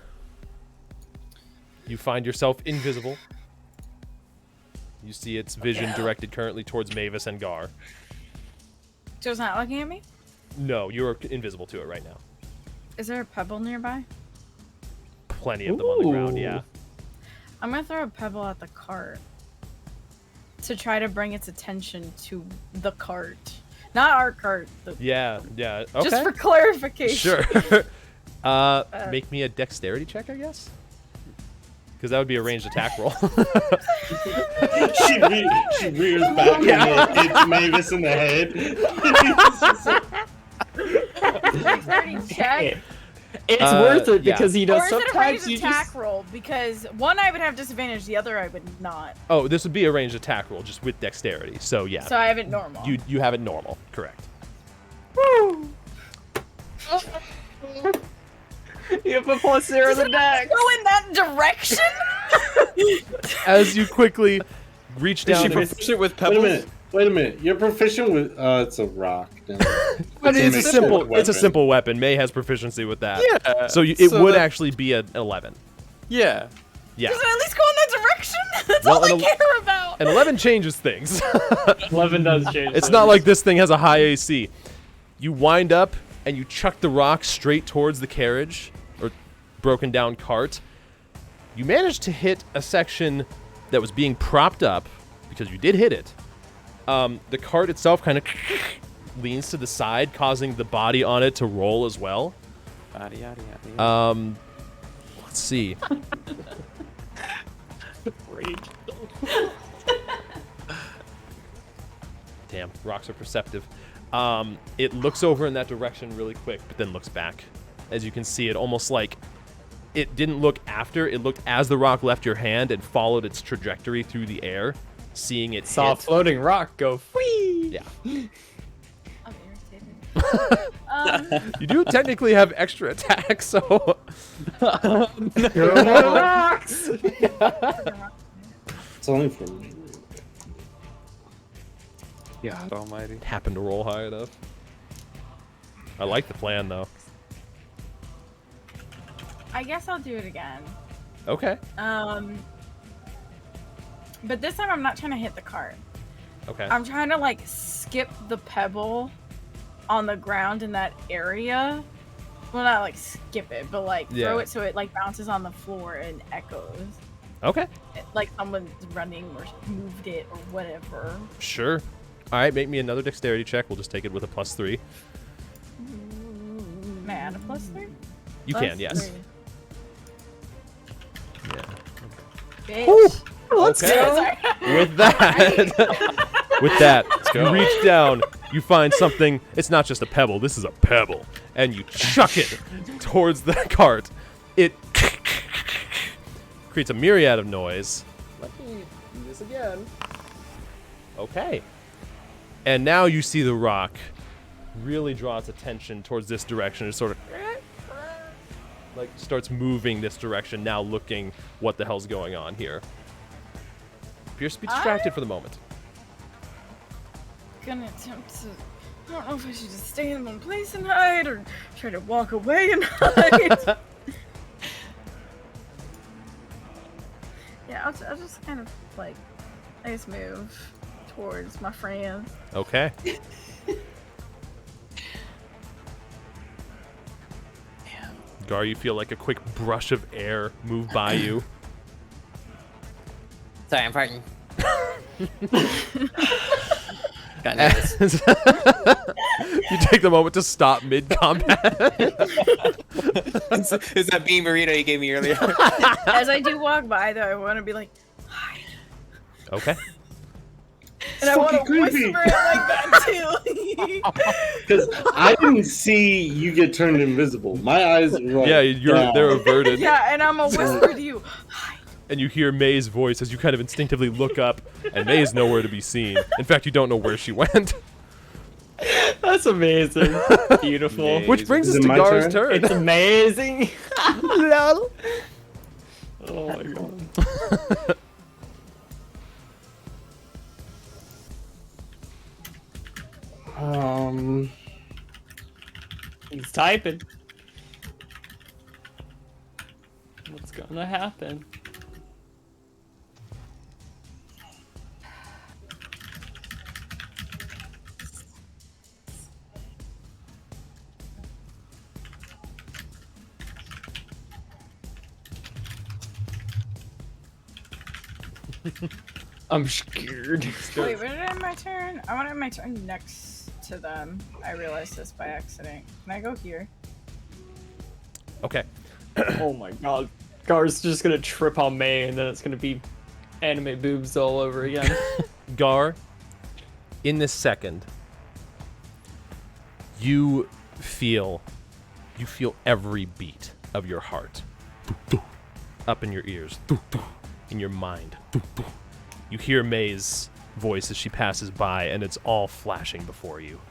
You find yourself invisible. You see its vision directed currently towards Mavis and Gar. So it's not looking at me? No, you're invisible to it right now. Is there a pebble nearby? Plenty of them on the ground, yeah. I'm gonna throw a pebble at the cart to try to bring its attention to the cart, not our cart. Yeah, yeah. Okay. Just for clarification. Sure. Make me a dexterity check, I guess? Because that would be a ranged attack roll. She rears back and hits Mavis in the head. Dexterity check. It's worth it yeah. because Or is it a sometimes ranged you attack just. roll? Because one I would have disadvantage, the other I would not. Oh, this would be a ranged attack roll, just with dexterity. So yeah, So I have it normal. you have it normal, correct? You have a +0 the dex. Go in that direction? As you quickly reach Is down, she and proficient with pebbles? Wait a minute. You're proficient with it's a rock. I mean, it's a simple weapon. weapon. May has proficiency with that. Yeah. So it so would that- actually be an 11. Yeah. Yeah. Does it at least go in that direction? That's Well, all I an el- care about. An 11 changes things. 11 does change. It's not like this thing has a high AC. You wind up and you chuck the rock straight towards the carriage or broken down cart. You managed to hit a section that was being propped up because you did hit it. The cart itself kind of leans to the side, causing the body on it to roll as well. Yada, yada, yada. Let's see. Damn, rocks are perceptive. It looks over in that direction really quick, but then looks back. As you can see, it almost like it didn't look after, it looked as the rock left your hand and followed its trajectory through the air, seeing it Saw a hit. floating rock go whee. Yeah. I'm irritated. You do technically have extra attacks, so Rocks. It's only for me. God almighty. it happened to roll high enough. I like the plan, though. I guess I'll do it again. Okay. But this time I'm not trying to hit the cart. Okay. I'm trying to like skip the pebble on the ground in that area. Well, not like skip it, but like Yeah. throw it so it like bounces on the floor and echoes. Okay. Like someone's running or moved it or whatever. Sure. All right, make me another dexterity check. We'll just take it with a +3. May I add a +3? You can, yes. Yeah. Bitch. Okay. With that, you reach down, You find something. It's not just a pebble. This is a pebble. And you chuck it towards the cart. It creates a myriad of noise. Let me do this again. Okay. And now you see the rock really draw its attention towards this direction. It sort of like starts moving this direction, now looking what the hell's going on here. Appears to be distracted for the moment. Gonna attempt to. I don't know if I should just stay in one place and hide or try to walk away and hide. Yeah, I'll just kind of like, I guess move towards my friend. Okay. Gar, you feel like a quick brush of air move by you. Sorry, I'm farting. Got nervous. You take the moment to stop mid-combat. Is that bean burrito you gave me earlier? As I do walk by, though, I want to be like, hide. Okay. And I want to whisper it like that too. Because I didn't see you get turned invisible. My eyes were like, yeah, they're averted. Yeah, and I'm going to whisper to you, hide. And you hear May's voice as you kind of instinctively look up, and May is nowhere to be seen. In fact, you don't know where she went. That's amazing. Beautiful. Amazing. Which brings Is us it to my Gar's turn? turn. It's amazing. Lol. Oh my god. He's typing. What's gonna happen? I'm scared. Wait, when did I end my turn? I want to end my turn next to them. I realized this by accident. Can I go here? Okay. Oh my god. Gar's just gonna trip on May and then it's gonna be anime boobs all over again. Gar, in this second, you feel every beat of your heart up in your ears, in your mind. You hear May's voice as she passes by, and it's all flashing before you.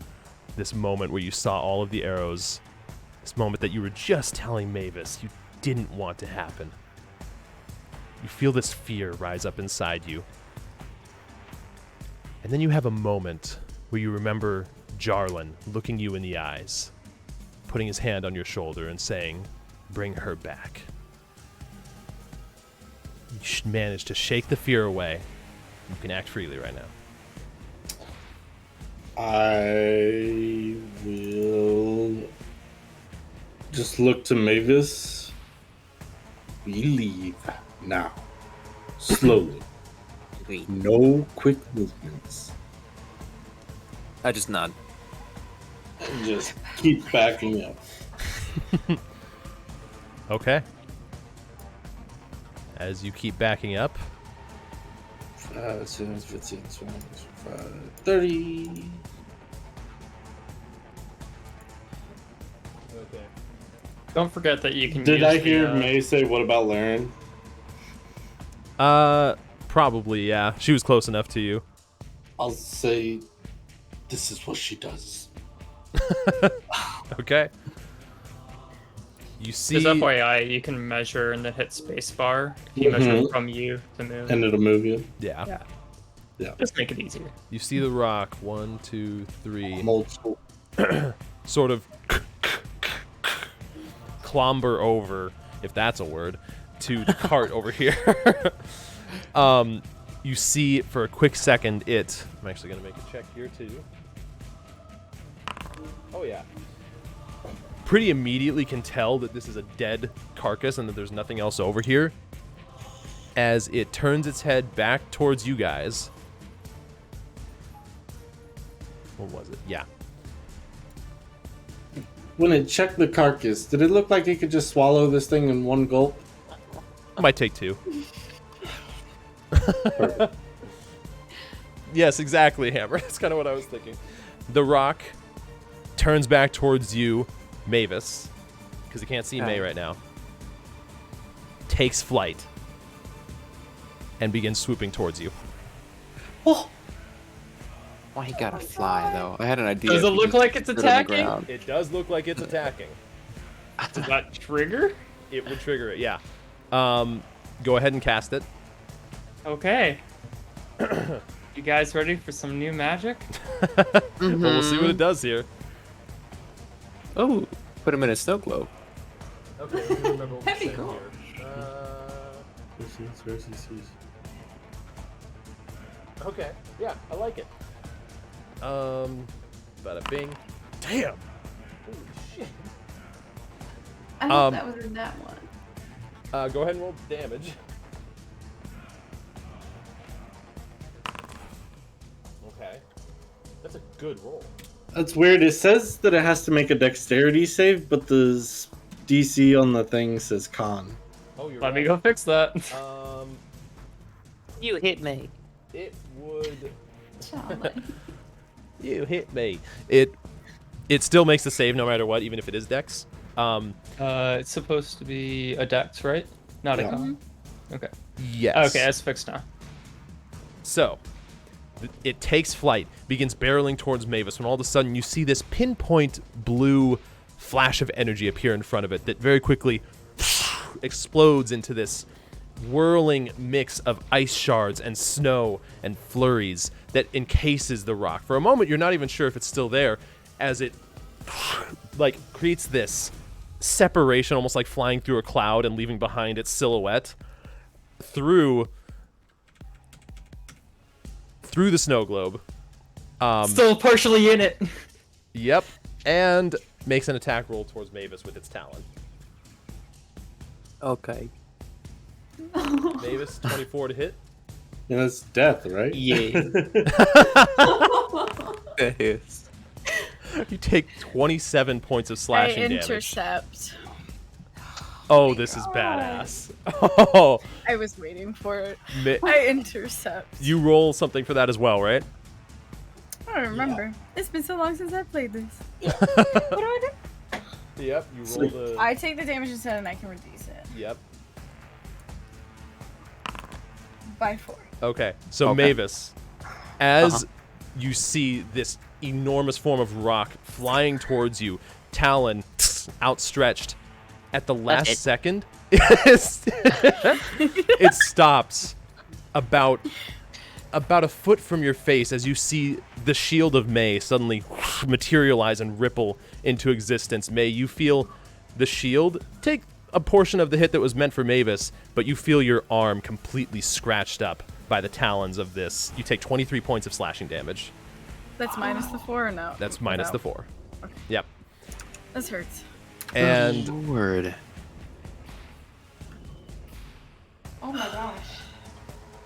This moment where you saw all of the arrows, this moment that you were just telling Mavis you didn't want to happen. You feel this fear rise up inside you. And then you have a moment where you remember Jorryn looking you in the eyes, putting his hand on your shoulder and saying, "Bring her back." You should manage to shake the fear away. You can act freely right now. I will just look to Mavis. We leave now. Slowly. Agreed. No quick movements. I just nod. And just keep backing up. Okay. As you keep backing up, 5, 10, 15, 20, 25, 30. okay. Don't forget that you can Did use I hear the, May say, what about Laren? Probably, yeah. She was close enough to you. I'll say, this is what she does. Okay. You see... Because FYI, you can measure and then hit spacebar if you measure from you to move. And it'll move you. Yeah. Yeah. Just make it easier. You see the rock, 1, 2, 3, I'm old school. sort of clomber over, if that's a word, to the cart over here. You see for a quick second it... I'm actually going to make a check here too. Oh yeah. Pretty immediately can tell that this is a dead carcass and that there's nothing else over here. As it turns its head back towards you guys. What was it? Yeah. When it checked the carcass, did it look like it could just swallow this thing in one gulp? Might take 2. Yes, exactly, Hammer. That's kind of what I was thinking. The rock turns back towards you, Mavis, because you can't see May right now. Takes flight and begins swooping towards you. Oh. Why he gotta fly though? I had an idea. Does it look like it's stood on the attacking? ground. It does look like it's attacking. Does that trigger? It would trigger it, yeah. Go ahead and cast it. Okay. You guys ready for some new magic? Well, we'll see what it does here. Oh, put him in a snow globe. Okay, let me remember what we That'd be said cool. here. Okay, yeah, I like it. Bada bing. Damn! Holy shit. I hope that was in that one. Go ahead and roll damage. Okay. That's a good roll. That's weird. It says that it has to make a dexterity save, but the DC on the thing says con. Oh, you're Let right. me go fix that. You hit me. It would... Charlie. You hit me. It still makes the save no matter what, even if it is dex. It's supposed to be a dex, right? Not a con. Okay. Yes. Okay, that's fixed now. So, it takes flight, begins barreling towards Mavis, when all of a sudden you see this pinpoint blue flash of energy appear in front of it that very quickly explodes into this whirling mix of ice shards and snow and flurries that encases the rock. For a moment, you're not even sure if it's still there, as it like creates this separation, almost like flying through a cloud and leaving behind its silhouette through the snow globe. Still partially in it. Yep, and makes an attack roll towards Mavis with its talon. Okay. Mavis, 24 to hit. Yeah, that's death, right? Yeah. That is. You take 27 points of slashing I damage. intercept. Oh, this is badass. Oh, I was waiting for it. Ma- I intercept. you roll something for that as well, right? I don't remember. It's been so long since I played this. What do I do? Yep, you roll the... I take the damage instead and I can reduce it Yep. by 4. Okay, so Okay. Mavis, as you see this enormous form of rock flying towards you, talon outstretched, at the last it. second, it stops about a foot from your face as you see the shield of May suddenly materialize and ripple into existence. May, you feel the shield take a portion of the hit that was meant for Mavis, but you feel your arm completely scratched up by the talons of this. You take 23 points of slashing damage. That's minus the 4 or no? That's minus No. the 4. Yep. This hurts. And Lord. Oh my gosh.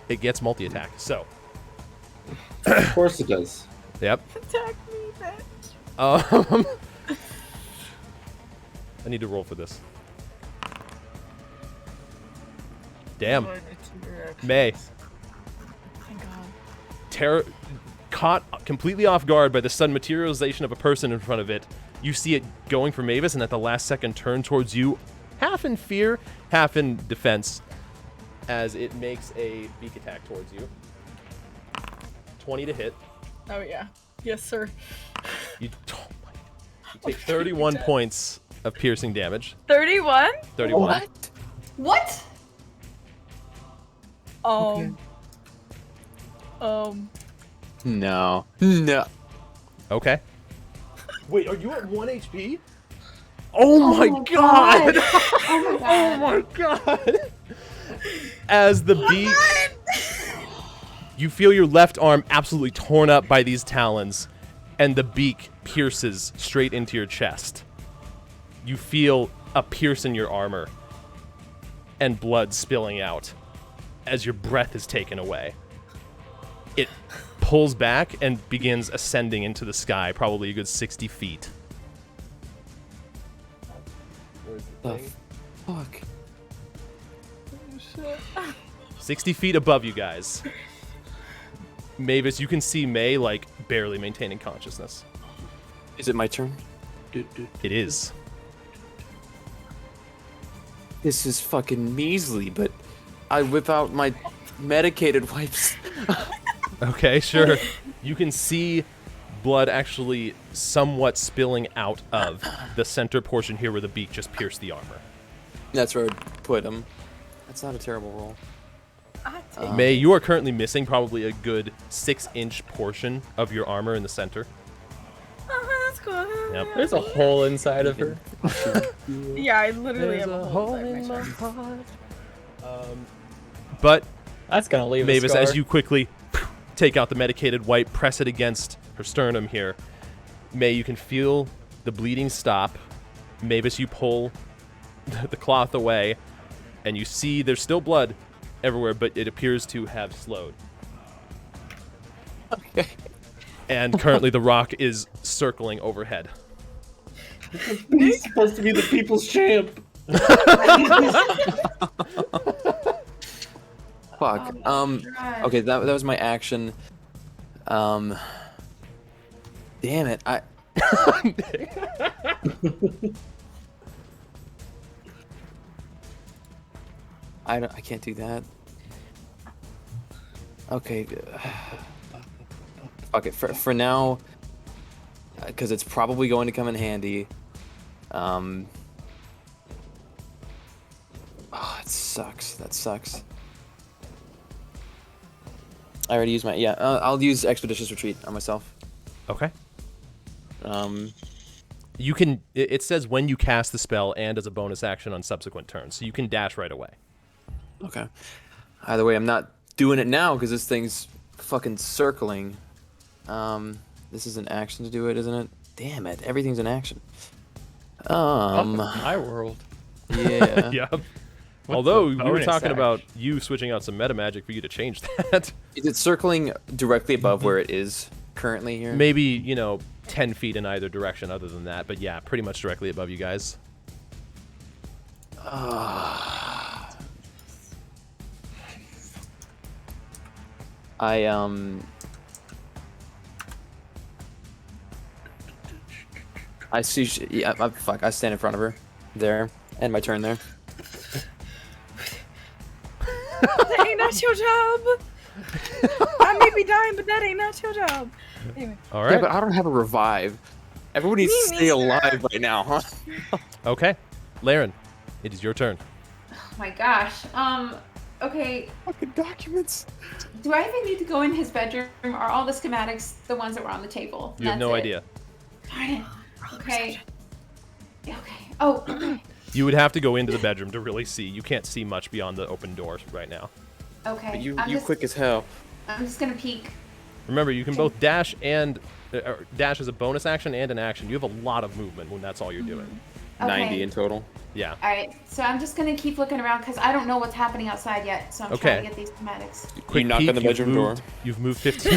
it gets multi-attack. So, Of course it does. yep. Attack me, bitch. I need to roll for this. Damn. May. Thank God. Caught completely off guard by the sudden materialization of a person in front of it, you see it going for Mavis, and at the last second turn towards you, half in fear, half in defense, as it makes a beak attack towards you. 20 to hit. Oh yeah. Yes, sir. You take 31 points of piercing damage. 31? 31. What? No. No. Okay. Wait, are you at 1 HP? Oh my god! Oh my god. Oh my god! As the beak, you feel your left arm absolutely torn up by these talons, and the beak pierces straight into your chest. You feel a pierce in your armor, and blood spilling out as your breath is taken away. It pulls back and begins ascending into the sky, probably a good 60 feet. Where's the thing? Fuck. 60 feet above you guys. Mavis, you can see May, like, barely maintaining consciousness. Is it my turn? It is. This is fucking measly, but I whip out my medicated wipes. Okay, sure. You can see blood actually somewhat spilling out of the center portion here where the beak just pierced the armor. That's where I'd put him. That's not a terrible roll. May, you are currently missing probably a good 6-inch portion of your armor in the center. That's cool. Yep. There's a hole inside of her. Yeah, I literally There's have a a hole hole in inside my my chest. heart. But That's gonna leave a Mavis, scar. as you quickly take out the medicated wipe, press it against her sternum here, May, you can feel the bleeding stop. Mavis, you pull the cloth away, and you see there's still blood everywhere, but it appears to have slowed. Okay. And currently the rock is circling overhead. He's supposed to be the people's champ. Fuck. Oh my God. Okay, that was my action. Damn it. I can't do that. Okay. Fuck it. For now, because it's probably going to come in handy. Oh, it sucks. That sucks. I already used my I'll use Expeditious Retreat on myself. Okay. You can. It says when you cast the spell and as a bonus action on subsequent turns, so you can dash right away. Okay. Either way, I'm not doing it now because this thing's fucking circling. This is an action to do it, isn't it? Damn it! Everything's an action. My world. Yeah. Yep. Although we were bonus talking action? about you switching out some meta magic for you to change that. Is it circling directly above where it is currently here? Maybe 10 feet in either direction. Other than that, but yeah, pretty much directly above you guys. I see. Fuck. I stand in front of her. There. End my turn there. That ain't not your job. I may be dying, but that ain't not your job. Anyway. All right. Yeah, but I don't have a revive. Everyone needs to Me stay neither. alive right now, huh? Okay, Laren, it is your turn. Oh my gosh. Okay. Fucking documents. Do I even need to go in his bedroom? Are all the schematics the ones that were on the table? You have That's no it? idea. Darn it. Okay. Okay. Oh, okay. You would have to go into the bedroom to really see. You can't see much beyond the open doors right now. Okay. But you I'm just, quick as hell. I'm just gonna peek. Remember, you can both dash and dash as a bonus action and an action. You have a lot of movement when that's all you're doing. Okay. 90 in total. Yeah. All right. So I'm just gonna keep looking around because I don't know what's happening outside yet. So I'm trying Okay. to get these schematics. Quick You knock peek, on the you've bedroom door. moved- You've moved 15.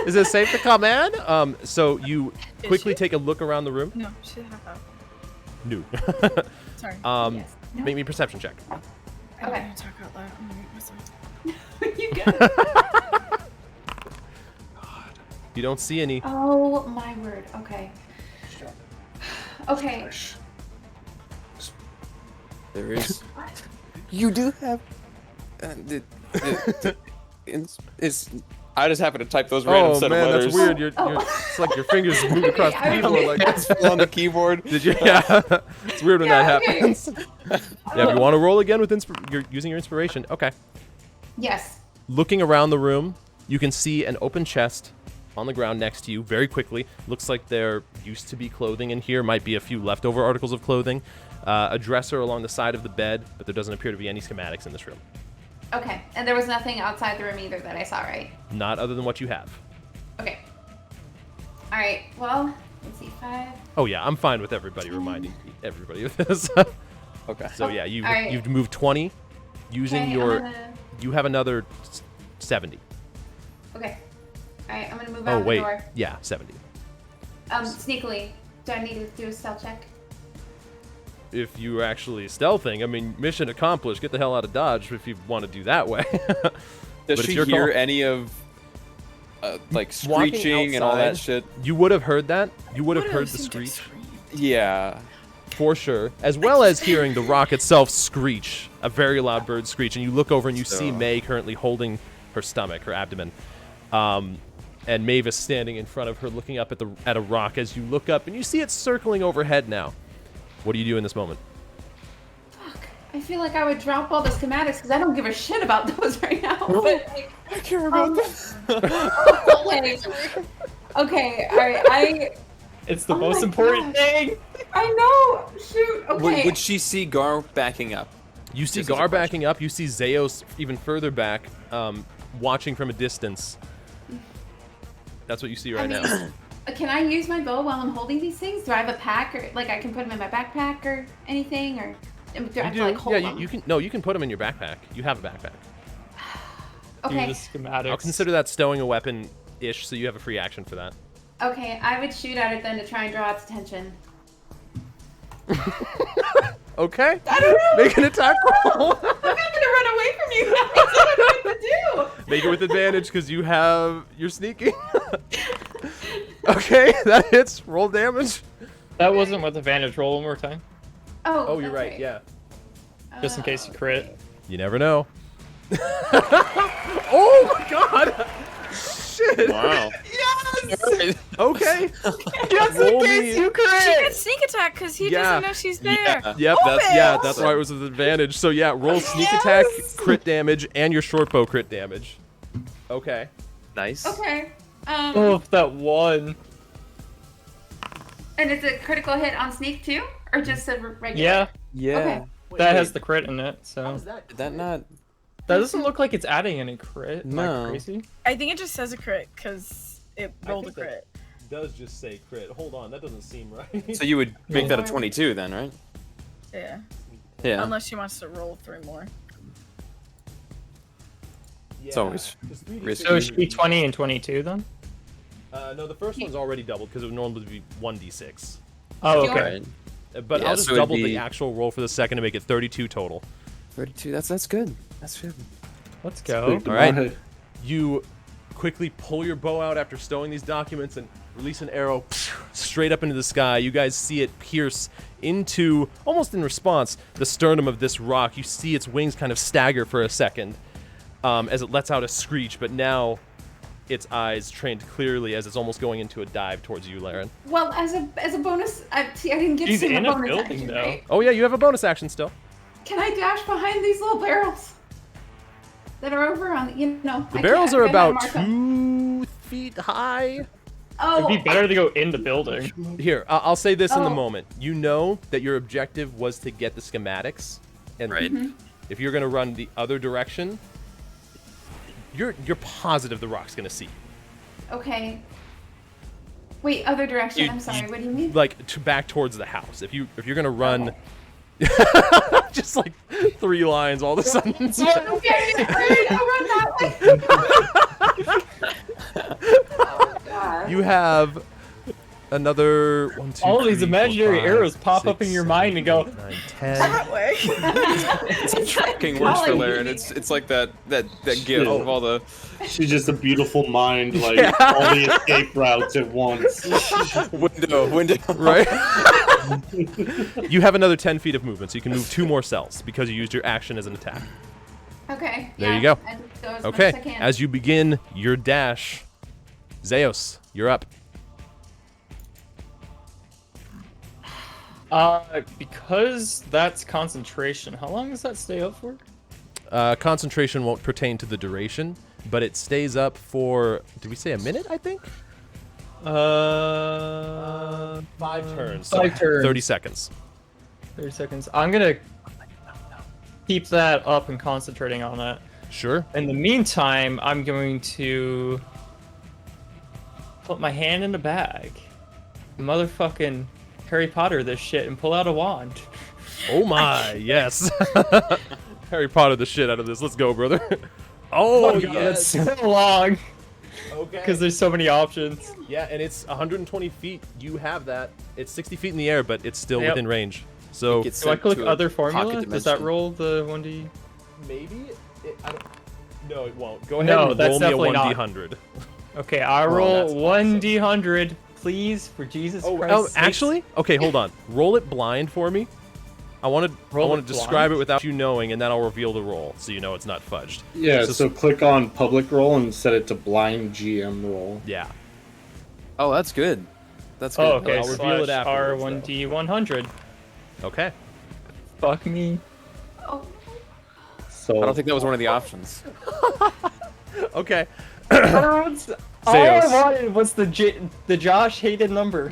Is it safe to come in? So you quickly she? take a look around the room. No, she have a. No. Sorry. Yes. No. Make me a perception check. I don't Okay. want to talk out loud. I'm gonna mute myself. You good? You don't see any. Oh my word. Okay. Okay. There is. You do have. It's. I just happen to type those random Oh set man, of letters. that's weird. It's like your fingers move across the I keyboard like It's on the keyboard. Did you? Yeah. It's weird when that okay. happens. Yeah, if you want to roll again with you're using your inspiration. Okay. Yes. Looking around the room, you can see an open chest on the ground next to you very quickly. Looks like there used to be clothing in here. Might be a few leftover articles of clothing. A dresser along the side of the bed, but there doesn't appear to be any schematics in this room. Okay. And there was nothing outside the room either that I saw, right? Not other than what you have. Okay. All right. Well, let's see. 5. Oh yeah, I'm fine with everybody reminding everybody of this. Okay. So yeah, all right. you've moved 20 using Okay, your. I'm gonna... You have another 70. Okay. All right. I'm gonna move out Oh the wait, door. yeah, 70. Sneakily. Do I need to do a stealth check? If you're actually stealthing, I mean, mission accomplished. Get the hell out of Dodge if you want to do that way. Does But it's she your hear call. any of like Walking screeching and all that outside, shit. You would have heard that. You would have What heard else the seemed to screech. Yeah. For sure, as well as hearing the rock itself screech, a very loud bird screech, and you look over and you see May currently holding her stomach, her abdomen, and Mavis standing in front of her, looking up at a rock. As you look up, and you see it circling overhead now. What do you do in this moment? Fuck. I feel like I would drop all the schematics because I don't give a shit about those right now. But, like, I care about that. okay, all right. It's the Oh most my important gosh. thing. I know. Shoot. Okay. Would she see Gar backing up? You see Just as a Gar backing up. You see Zeos even further back, watching from a distance. That's what you see right now. Can I use my bow while I'm holding these things? Do I have a pack, or like I can put them in my backpack or anything, or do I have to like hold them? You can. No, you can put them in your backpack. You have a backpack. Okay. Do the schematics. I'll consider that stowing a weapon-ish, so you have a free action for that. Okay, I would shoot at it then to try and draw its attention. Okay. I don't know. Make an attack roll. I'm not gonna run away from you guys. I don't know what to do. Make it with advantage because you're sneaking. Okay, that hits. Roll damage. That wasn't with advantage. Roll one more time, Oh, you're that's right. Yeah. just in case you crit. You never know. Oh my god! Shit! Wow. Yes! Okay. Just Roll in case me- you crit. She gets sneak attack because he Yeah. doesn't know she's there. Yep. Oh, That's why it was with advantage. So yeah, roll sneak attack, crit damage, and your short bow crit damage. Okay. Nice. Okay. Oh, that one. And is it critical hit on sneak too, or just a regular? Yeah, Yeah. Okay. that has the crit in it. So Did that not? that doesn't look like it's adding any crit. Am I No. crazy? I think it just says a crit because it rolled a think that- crit. Does just say crit. Hold on, that doesn't seem right. So you would make that a 22 then, right? Yeah. Yeah. Unless she wants to roll 3 more. It's always risky. So it should be 20 and 22 then. No, the first one's already doubled because it would normally be 1d6. Oh, Sure. okay. But Yeah, I'll just so it'd double the be- actual roll for the second to make it 32 total. 32. That's good. That's good. Let's go. All right. You quickly pull your bow out after stowing these documents and release an arrow straight up into the sky. You guys see it pierce into, almost in response, the sternum of this rock. You see its wings kind of stagger for a second as it lets out a screech, but now its eyes trained clearly as it's almost going into a dive towards you, Laren. Well, as a bonus, I didn't get She's to see in my a bonus building, action, though. right? Oh yeah, you have a bonus action still. Can I dash behind these little barrels that are over on The barrels are about 2 feet high. Oh, It'd be better to go in the building. Here, I'll say this in the Oh. moment. You know that your objective was to get the schematics, and Right. if you're gonna run the other direction, you're positive the rock's gonna see you. okay. Wait, other direction. I'm sorry. What do you mean? Like back towards the house. If you're gonna run, just like 3 lines all of a sudden. Okay, all right, I'll run that way. Oh, God. You have another 1, 2, All these 3, 4, imaginary 5, arrows pop 6, up in your 7, mind and go, 8, 9, 10. That way. It's tracking words for Laren. It's like that gif of all the. She's just a beautiful mind, like Yeah. all the escape routes at once. window. Right? You have another 10 feet of movement, so you can move 2 more cells because you used your action as an attack. Okay. There yeah, you go. I just go as much Okay, as I can. as you begin your dash, Zeos, you're up. Because that's concentration, how long does that stay up for? Concentration won't pertain to the duration, but it stays up for, did we say a minute, I think? 5 turns. 5 turns. 30 seconds. 30 seconds. I'm gonna keep that up and concentrating on that. Sure. In the meantime, I'm going to put my hand in the bag, motherfucking Harry Potter this shit, and pull out a wand. Oh my, yes. Harry Potter the shit out of this. Let's go, brother. Oh, God, yes. that's so long. Okay. Because there's so many options. Yeah, and it's 120 feet. You have that. It's 60 feet in the air, but it's still Yep. within range. So Gets Do I sent click to a other pocket formula? Does that dimension. roll the 1D? maybe? I don't, no, it won't. Go ahead No, and that's roll me a definitely not. 1d100. Okay, I roll 1d100, please, for Jesus Christ. Actually, okay, hold on. Roll it blind for me. I want to describe it without you knowing, and then I'll reveal the roll, so you know it's not fudged. Yeah, so click on public roll and set it to blind GM roll. Yeah. Oh, that's good. That's good. Oh, okay. I'll reveal it afterwards, R1d100. Okay. Fuck me. Oh. So I don't think that was one of the options. Okay. All I wanted was the Josh hated number.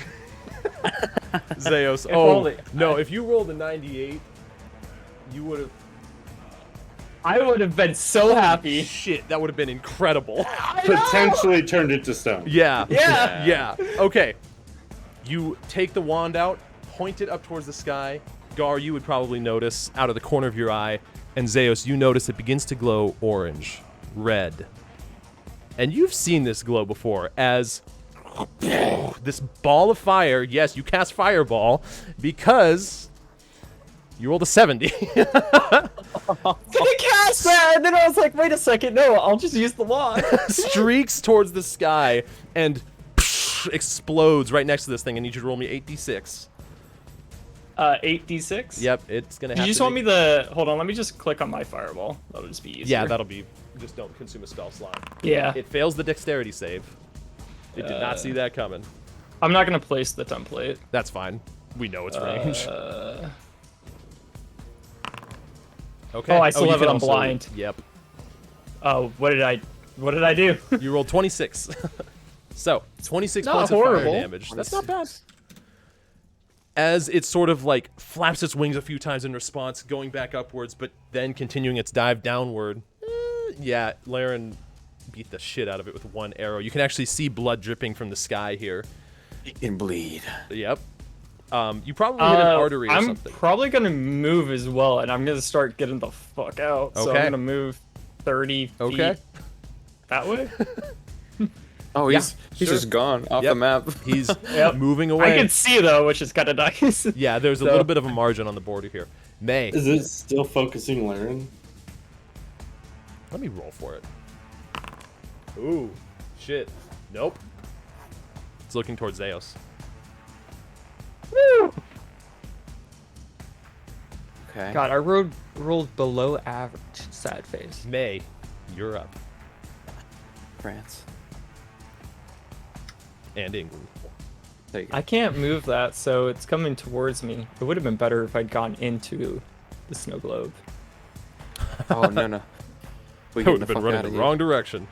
Zeus. Only. No, if you rolled a 98, you would have... I would have been so happy. Shit, that would have been incredible. potentially turned it to stone. Yeah. Yeah. Yeah. Okay. You take the wand out, point it up towards the sky. Gar, you would probably notice out of the corner of your eye. And Zeus, you notice it begins to glow orange, red. And you've seen this glow before as this ball of fire. Yes, you cast Fireball because you rolled a 70. Didn't cast that, and then I was like, wait a second, no, I'll just use the wand. Streaks towards the sky and explodes right next to this thing. I need you to roll me 8d6. 8d6? Yep, it's gonna have You just to want be... me the... Hold on, let me just click on my fireball. That'll just be easier. Yeah, that'll be... Just don't consume a spell slot. Yeah. It fails the dexterity save. It did not see that coming. I'm not gonna place the template. That's fine. We know its range. Okay. Oh, I still you have it can on also- blind. Yep. Oh, what did I do? You rolled 26. So, 26 Not points of horrible. fire damage. That's not bad. As it sort of like flaps its wings a few times in response, going back upwards, but then continuing its dive downward. Yeah, Laren beat the shit out of it with one arrow. You can actually see blood dripping from the sky here. It can bleed. Yep. You probably hit an artery or I'm something. probably gonna move as well, and I'm gonna start getting the fuck out. So Okay. I'm gonna move 30 feet that way. Oh, he's just gone off the map. He's moving away. I can see though, which is kind of nice. Yeah, there's a little bit of a margin on the border here. May. Is it still focusing Laren? Let me roll for it. Ooh, shit. Nope. It's looking towards Zeus. Woo! Okay. God, I rolled below average. Sad face. May, you're up. France. And England. There you go. I can't move that, so it's coming towards me. It would have been better if I'd gone into the snow globe. Oh, no. We I would have been running the wrong direction.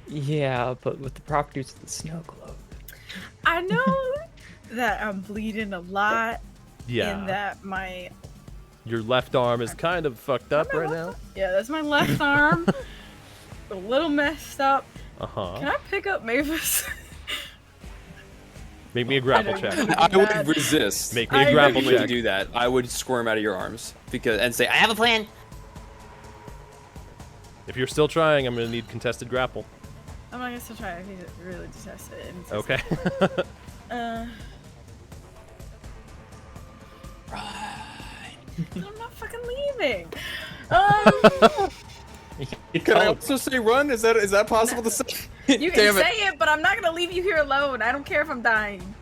Yeah, but with the properties of the snow globe. I know that I'm bleeding a lot. Yeah. And that my... Your left arm is kind of fucked up right now. Yeah, that's my left arm. A little messed up. Uh-huh. Can I pick up Mavis? Make me a grapple check. I would resist. Make me a grapple If you check. do that, I would squirm out of your arms and say, I have a plan. If you're still trying, I'm going to need contested grapple. I'm not gonna try if he's really detested it. Okay. I'm not fucking leaving. Can I also say run? Is that possible to say? You can Damn it. say it, but I'm not gonna leave you here alone. I don't care if I'm dying.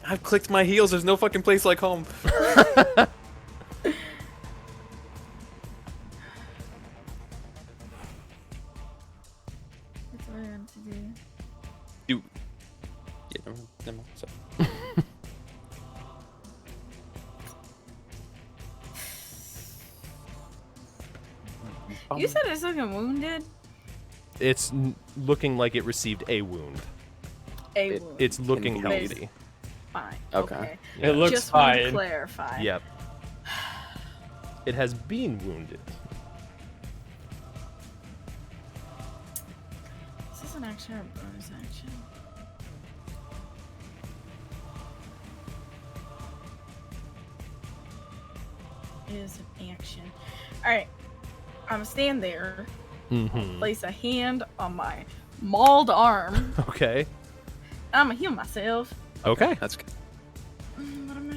I've clicked my heels. There's no fucking place like home. That's what I want to do. Yeah, never mind. Sorry. You said it's looking wounded? It's looking like it received a wound. A wound. It's looking Indeed. healthy. Fine. Okay. Yeah. It looks Just want to fine. clarify. Yep. It has been wounded. Is this an action or a bonus action? It is an action. Alright. I'm gonna stand there. Mm-hmm. Place a hand on my mauled arm. Okay. I'm gonna heal myself. Okay. That's good. What am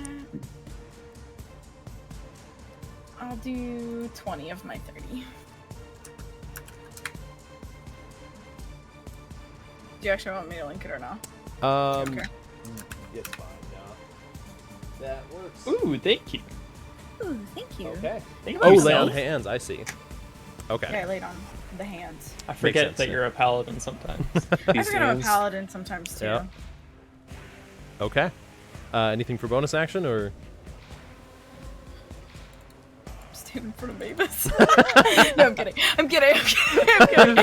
I? I'll do 20 of my 30. Do you actually want me to link it or not? Okay. Okay. It's fine. Yeah. That works. Ooh, thank you. Ooh, thank you. Okay. Thank Oh, you, lay on self. hands. I see. Okay. Yeah, I laid on the hands. I forget sense, that yeah. you're a paladin sometimes. I forget I'm a paladin sometimes too. Yeah. Okay. Anything for bonus action or? Stand in front of Mavis. No, I'm kidding. I'm kidding.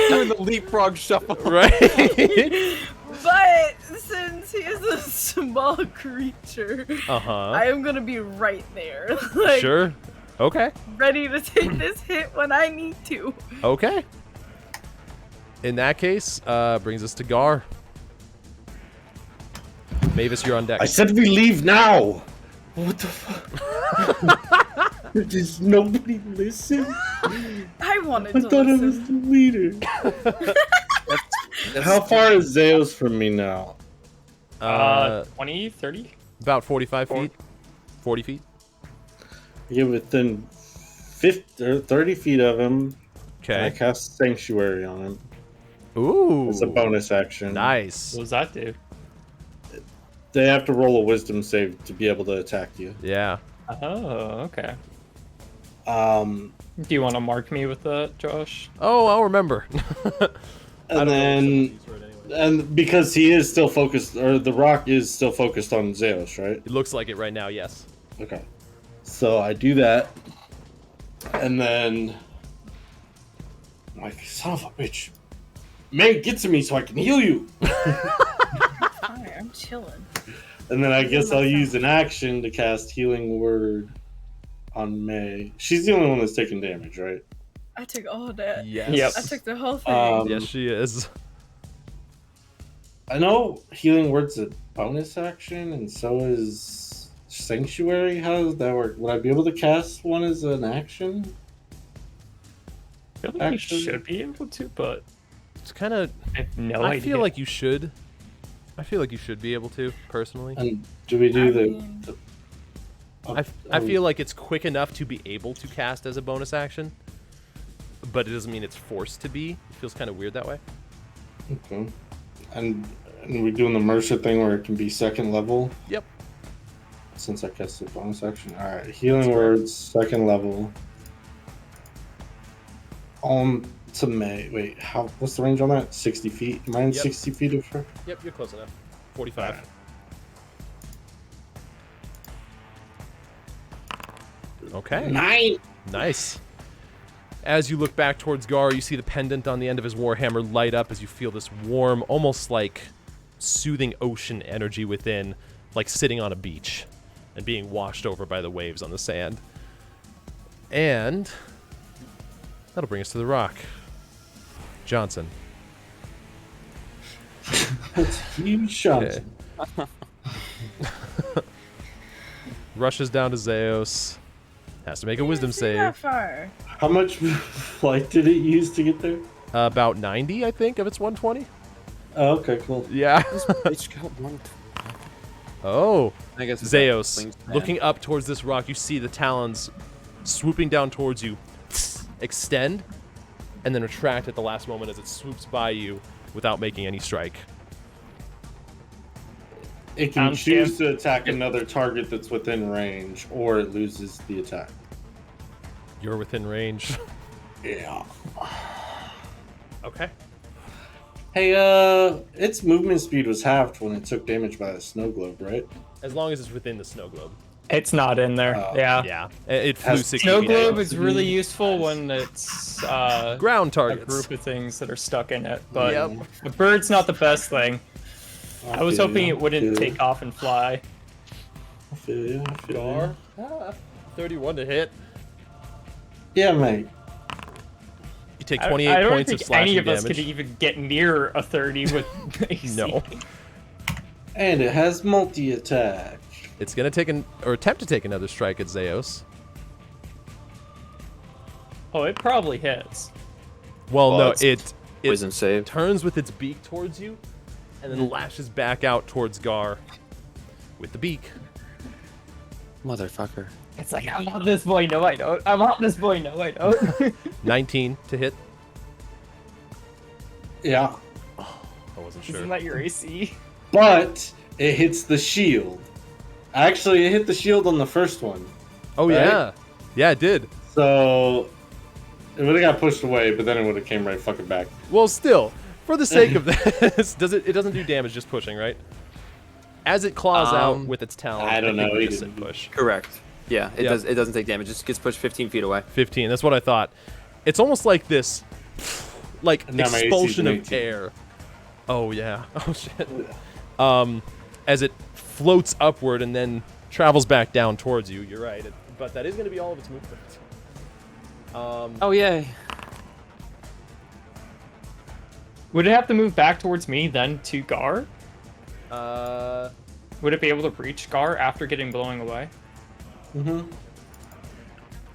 Doing the leapfrog shuffle. Right. But since he is a small creature, I am gonna be right there. Like, Sure. Okay. ready to take this hit when I need to. Okay. In that case, brings us to Gar. Mavis, you're on deck. I said we leave now. What the fuck? Does nobody listen? I wanted I to thought I listen. was the leader. How far is Zeus from me now? 20, 30? About 45 feet. 40 feet. You're within 50 or 30 feet of him. Okay. And I cast Sanctuary on him. Ooh. It's a bonus action. Nice. What does that do? They have to roll a wisdom save to be able to attack you. Yeah. Oh, okay. Um, Do you want to mark me with that, Josh? Oh, I'll remember. and then, and because he is still focused, or the rock is still focused on Zeus, right? It looks like it right now, yes. Okay. So I do that, and then I'm like, son of a bitch, man, get to me so I can heal you. Alright, I'm chilling. And then I guess I'll use an action to cast Healing Word on May. She's the only one that's taking damage, right? I took all of that. Yes. Yep. I took the whole thing. Yes, she is. I know Healing Word's a bonus action, and so is Sanctuary. How does that work? Would I be able to cast one as an action? I feel like you should be able to, but It's kind of. I have no I idea. feel like you should. I feel like you should be able to, personally. And do we do I feel like it's quick enough to be able to cast as a bonus action, but it doesn't mean it's forced to be. It feels kind of weird that way. Okay. And we're doing the Mercer thing where it can be second level? Yep. Since I cast the bonus action. Alright, Healing Words, second level. To May. Wait, what's the range on that? 60 feet? Am I in 60 feet of her? Yep, you're close enough. 45. Right. Okay. 9! Nice. As you look back towards Gar, you see the pendant on the end of his warhammer light up as you feel this warm, almost like soothing ocean energy within, like sitting on a beach and being washed over by the waves on the sand. And that'll bring us to the rock. Johnson. That's huge, Johnson. Okay. Rushes down to Zeus. Has to make a wisdom save. Not far. How much flight did it use to get there? About 90, I think, of its 120. Oh, okay, cool. Yeah. It's got one. Oh. I guess Zeus, looking up towards this rock, you see the talons swooping down towards you, extend, and then retract at the last moment as it swoops by you without making any strike. It can choose to attack another target that's within range, or it loses the attack. You're within range. Yeah. Okay. Hey, its movement speed was halved when it took damage by the snow globe, right? As long as it's within the snow globe. It's not in there. Yeah. Yeah. It flew 60 Snow feet globe out. is really useful when it's ground a targets. group of things that are stuck in it, but Yep. a bird's not the best thing. I was hoping it wouldn't take off and fly. I feel you. I feel Gar. you. 31 to hit. Yeah, mate. You take I 28 don't points think of slashing any of us damage. could even get near a 30 with AC. No. And it has multi-attack. It's going to take attempt to take another strike at Zeus. Oh, it probably hits. Well, no, it's it wisdom save. turns with its beak towards you, and then lashes back out towards Gar with the beak. Motherfucker. It's like, I'm on this boy, no I don't. I'm on this boy, no I don't. 19 to hit. Yeah. That wasn't wasn't sure. Isn't that your AC? But it hits the shield. Actually, it hit the shield on the first one. Oh, right? yeah. Yeah, it did. So it would have got pushed away, but then it would have came right fucking back. Well, still, for the sake of this, it doesn't do damage just pushing, right? As it claws out with its talon, I don't know. He He didn't didn't push. Correct. Yeah, it Yep. does. It doesn't take damage. It just gets pushed 15 feet away. 15. That's what I thought. It's almost like this, like No, my AC is expulsion an of 18. air. Oh yeah. Oh shit. As it floats upward and then travels back down towards you. You're right. But that is going to be all of its movement. Oh yay! Would it have to move back towards me then to Gar? Uh, Would it be able to reach Gar after getting blown away? Mm-hmm.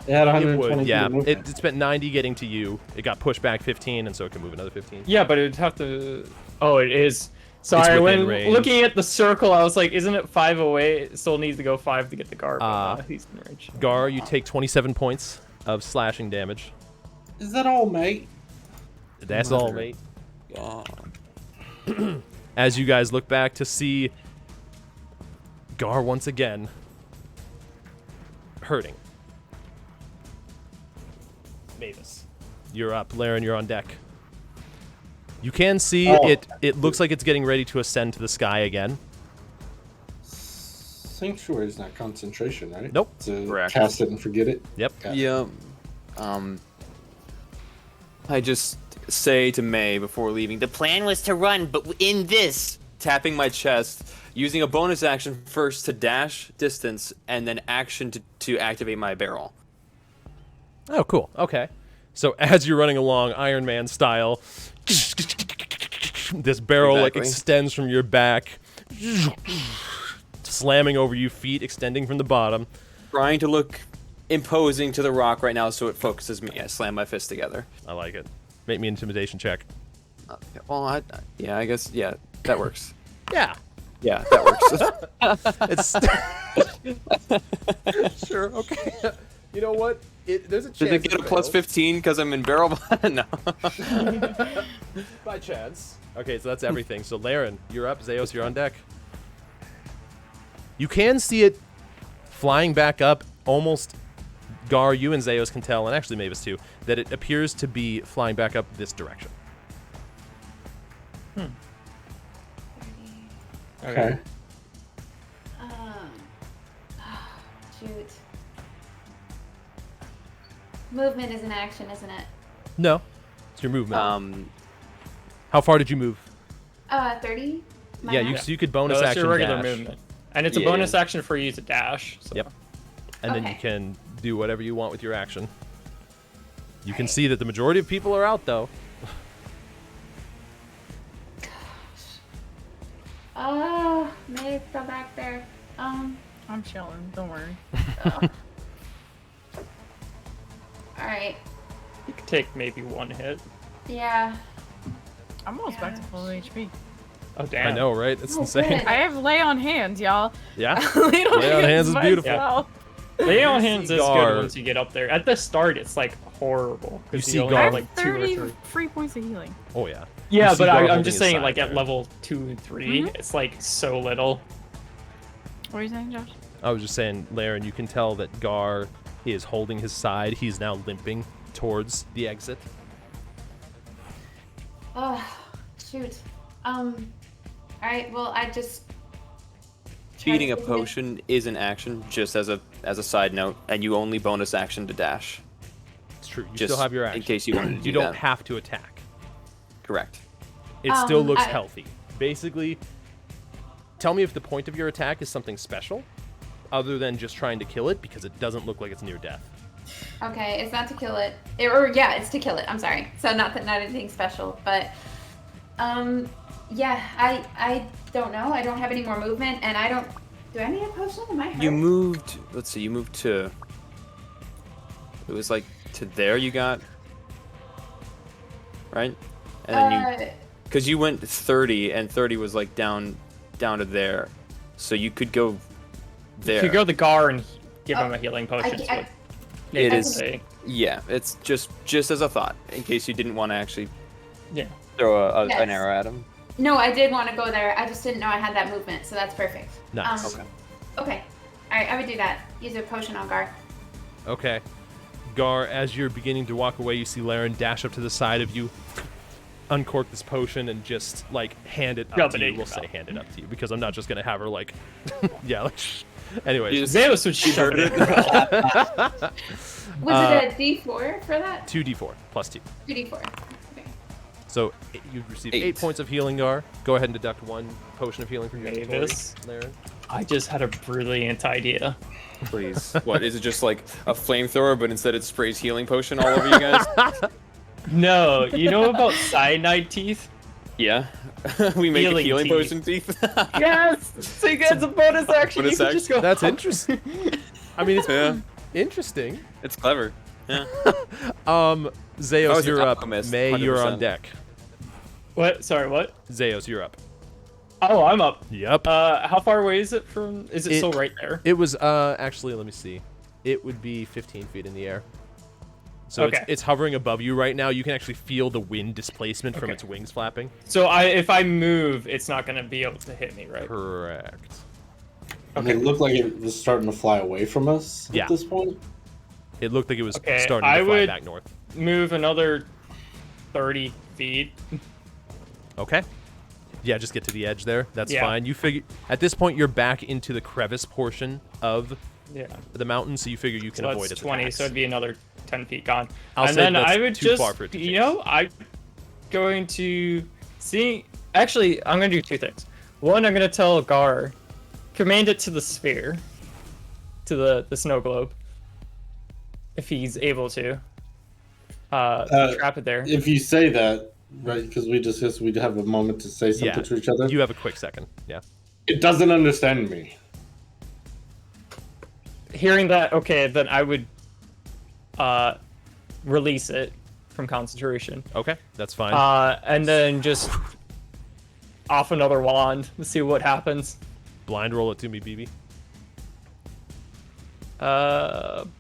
It had it 120 would. Yeah. movement. It spent 90 getting to you. It got pushed back 15, and so it can move another 15. Yeah, but it'd have to. Oh, it is. Sorry, within when range. looking at the circle, I was like, isn't it 5 away? It still needs to go 5 to get the Gar, but he's in range. Gar, you take 27 points of slashing damage. Is that all, mate? That's all, mate. As you guys look back to see Gar once again hurting. Mavis, you're up. Laren, you're on deck. You can see it looks like it's getting ready to ascend to the sky again. Sanctuary is not concentration, right? Nope. To Correct. cast it and forget it. Yep. Got it. Yeah. I just say to May before leaving, The plan was to run, but in this. tapping my chest, using a bonus action first to dash distance, and then action to activate my barrel. Oh, cool. Okay. So as you're running along, Iron Man style, this barrel like Exactly. extends from your back, slamming over you, feet extending from the bottom. Trying to look imposing to the rock right now, so it focuses me. I slam my fists together. I like it. Make me an intimidation check. Well, I guess that works. Yeah. Yeah, that works. Sure. Okay. You know what? There's a chance. Did it get a plus 15 because I'm in barrel? No. By chance. Okay, so that's everything. So Laren, you're up. Zeos, you're on deck. You can see it flying back up. Almost, Gar, you and Zeos can tell, and actually Mavis too, that it appears to be flying back up this direction. Okay. Shoot. Movement is an action, isn't it? No, it's your movement. Oh. How far did you move? 30? My Yeah, max? you could bonus No, that's action your regular dash. movement. And it's a Yeah. bonus action for you to dash. So. Yep. And then you Okay. can do whatever you want with your action. You can see that the majority of people are out, though. Oh, May, go back there. I'm chilling. Don't worry. Alright. You could take maybe 1 hit. Yeah. I'm almost back to full HP. Oh, damn. I know, right? It's Oh, insane. good. I have lay on hands, y'all. Yeah. Lay on Lay on hands is beautiful. myself. Lay on hands is Gar. good once you get up there. At the start, it's like horrible. 'cause You see only Gar- have I have like 2 or 3. 30 free points of healing. Oh, yeah. Yeah, You see but Gar I'm holding just his saying, side like, at there. level 2 and 3, it's like so little. What are you saying, Josh? I was just saying, Laren, you can tell that Gar is holding his side. He's now limping towards the exit. Oh, shoot. Alright, well, I just... Eating a Try to- potion is an action, just as a side note, and you only bonus action to dash. It's true. You Just still have your action. in case you wanted to do You don't that. have to attack. Correct. It still looks I- healthy. Basically, tell me if the point of your attack is something special, other than just trying to kill it, because it doesn't look like it's near death. Okay, it's not to kill it. Yeah, it's to kill it. I'm sorry. So not anything special, but yeah, I don't know. I don't have any more movement, and I don't. Do I need a potion? Am I hurt? You moved. Let's see. You moved to. It was like to there. You got. Right, and then you. Because you went 30, and 30 was like down to there, so you could go there. You could go to Gar and give him a healing potion. I- It I is. can- Yeah, it's just as a thought, in case you didn't want to actually Yeah. throw an Yes. arrow at him. No, I did want to go there. I just didn't know I had that movement, so that's perfect. Nice. Okay. All right, I would do that. Use a potion on Gar. Okay. Gar, as you're beginning to walk away, you see Laren dash up to the side of you, uncork this potion, and just, like, hand it up to you. We'll say hand it up to you, because I'm not just going to have her, like... yeah, like... Anyways. Zeus would shove it. Was it a D4 for that? 2d4 plus 2. 2d4. Okay. So you receive 8 points of healing, Gar. Go ahead and deduct 1 potion of healing from your inventory, Mavis. Laren. I just had a brilliant idea. Please. What, is it just like a flamethrower, but instead it sprays healing potion all over you guys? No, you know about cyanide teeth? Yeah. We make a healing teeth. potion teeth. Yes! So you get some bonus action. Bonus You can action? just go. That's interesting. I mean, it's Yeah. interesting. It's clever. Yeah. Zeos, an you're up. alchemist, May, you're on 100%. deck. What? Sorry, what? Zeos, you're up. Oh, I'm up. Yep. How far away is it from? Is it still right there? It was, actually, let me see. It would be 15 feet in the air. So Okay. it's hovering above you right now. You can actually feel the wind displacement from its wings flapping. So if I move, it's not gonna be able to hit me, right? Correct. And it looked like it was starting to fly away from us Yeah. at this point. It looked like it was Okay, starting I to fly would- back north. Move another 30 feet. Okay. Yeah, just get to the edge there. That's Yeah. fine. You figure at this point you're back into the crevice portion of Yeah. the mountain, so you figure you can So avoid that's its 20, attacks. so it'd be another 10 feet gone. I'll and say then that's I would too just, far for it to you chase. know, I'm going to see. Actually, I'm going to do 2 things. One, I'm going to tell Gar, command it to the sphere, to the snow globe, if he's able to. Trap it there. If you say that, right, because we discussed we'd have a moment to say something Yeah, to each other. you have a quick second. Yeah. It doesn't understand me. Hearing that, okay, then I would release it from concentration. Okay, that's fine. And then just off another wand to see what happens. Blind roll it to me, BB.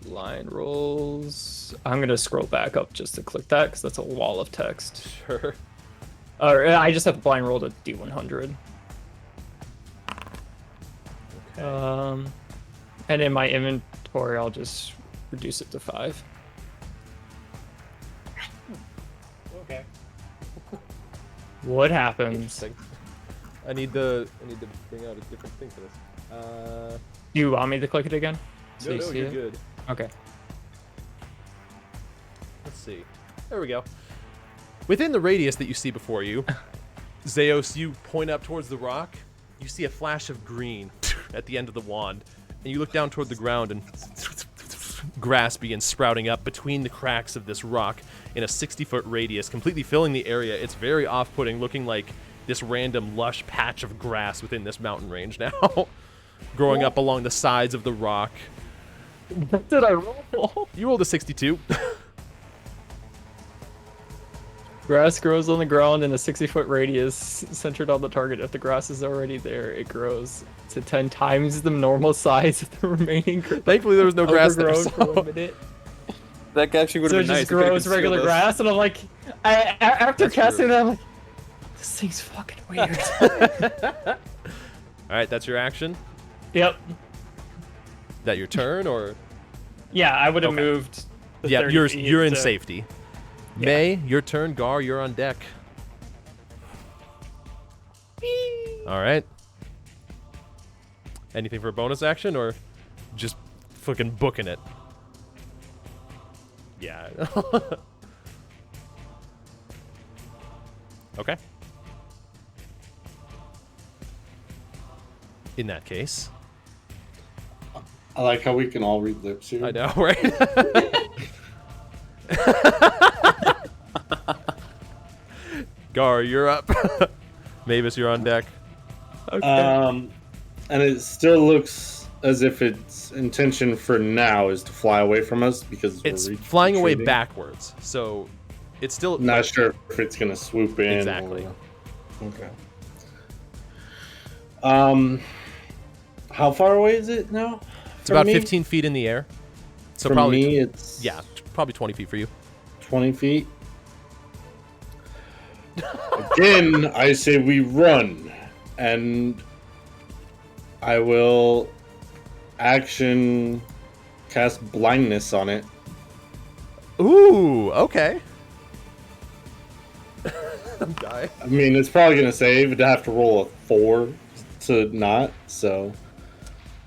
Blind rolls. I'm gonna scroll back up just to click that because that's a wall of text. Sure. Or I just have to blind roll to D100. Okay. And in my inventory, I'll just reduce it to 5. Okay. What happens? Interesting. I need to bring out a different thing for this. Do you want me to click it again? So No, you no, see you're it? good. Okay. Let's see. There we go. Within the radius that you see before you, Zeos, you point up towards the rock. You see a flash of green at the end of the wand, and you look down toward the ground, and grass begins sprouting up between the cracks of this rock in a 60-foot radius, completely filling the area. It's very off-putting, looking like this random lush patch of grass within this mountain range now, growing up along the sides of the rock. What did I roll? You rolled a 62. Grass grows on the ground in a 60-foot radius centered on the target. If the grass is already there, it grows to 10 times the normal size of the remaining. Thankfully, there was no grass there. Overgrown for So. 1 minute. That actually would So have it been nice. just if it could grows conceal regular this. grass, and I'm like, after That's casting true. that, I'm like, this thing's fucking weird. All right, that's your action. Yep. That your turn, or Yeah, I would have Okay. moved. the yeah, 30 you're feet in to- safety. Yeah. May, your turn. Gar, you're on deck. All right. Anything for a bonus action, or just fucking booking it? Yeah. Okay. In that case, I like how we can all read lips here. I know, right? Gar, you're up. Mavis, you're on deck. And it still looks as if its intention for now is to fly away from us because It's we're flying away retreating. backwards, so it's still Not sure if it's gonna swoop in. Exactly. Okay. How far away is it now? It's from about me? 15 feet in the air. So From probably me, it's yeah, probably 20 feet for you. 20 feet. Again, I say we run, and I will action cast blindness on it. Ooh, okay. I'm dying. I mean, it's probably gonna save. It'd have to roll a 4 to not. So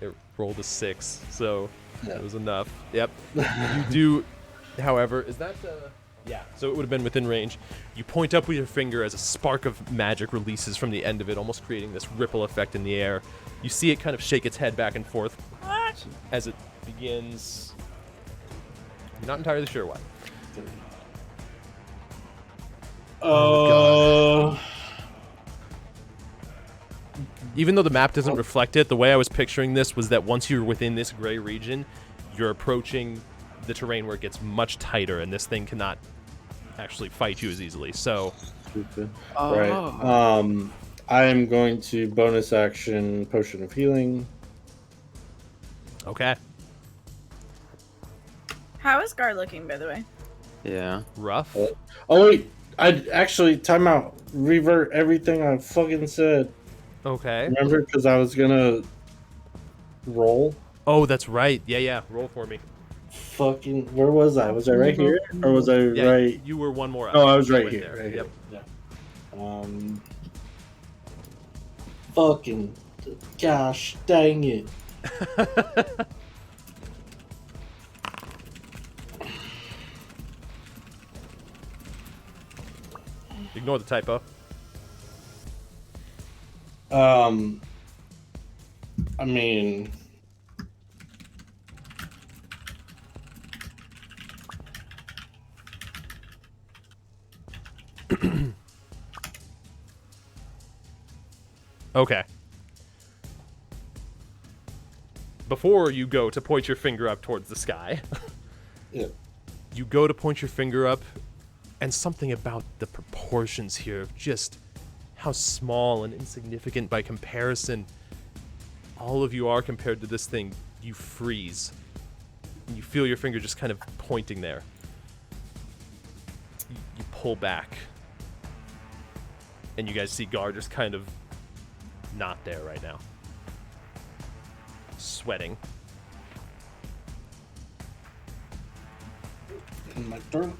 It rolled a 6, so Yeah. it was enough. Yep. You do, however, is that yeah, so it would have been within range. You point up with your finger as a spark of magic releases from the end of it, almost creating this ripple effect in the air. You see it kind of shake its head back and forth as it begins. You're not entirely sure why. Even though the map doesn't reflect it, the way I was picturing this was that once you're within this gray region, you're approaching the terrain where it gets much tighter, and this thing cannot actually fight you as easily. So, right. I am going to bonus action Potion of Healing. okay, How is Gar looking, by the way? Yeah. rough. Oh wait, I actually time out. Revert everything I fucking said. Okay. Remember, because I was gonna roll. Oh, that's right. Yeah. Roll for me. Fucking, where was I? Was I right here, or was I Yeah, right? you were one more up. No, I was right Right here. there. Right Yep. here. Yeah. Fucking, gosh, dang it. Ignore the typo. I mean, Okay. Before you go to point your finger up towards the sky, yeah. you go to point your finger up, and something about the proportions here of just how small and insignificant by comparison all of you are compared to this thing, you freeze. And you feel your finger just kind of pointing there. You pull back. And you guys see Gar just kind of not there right now. Sweating. In my turn.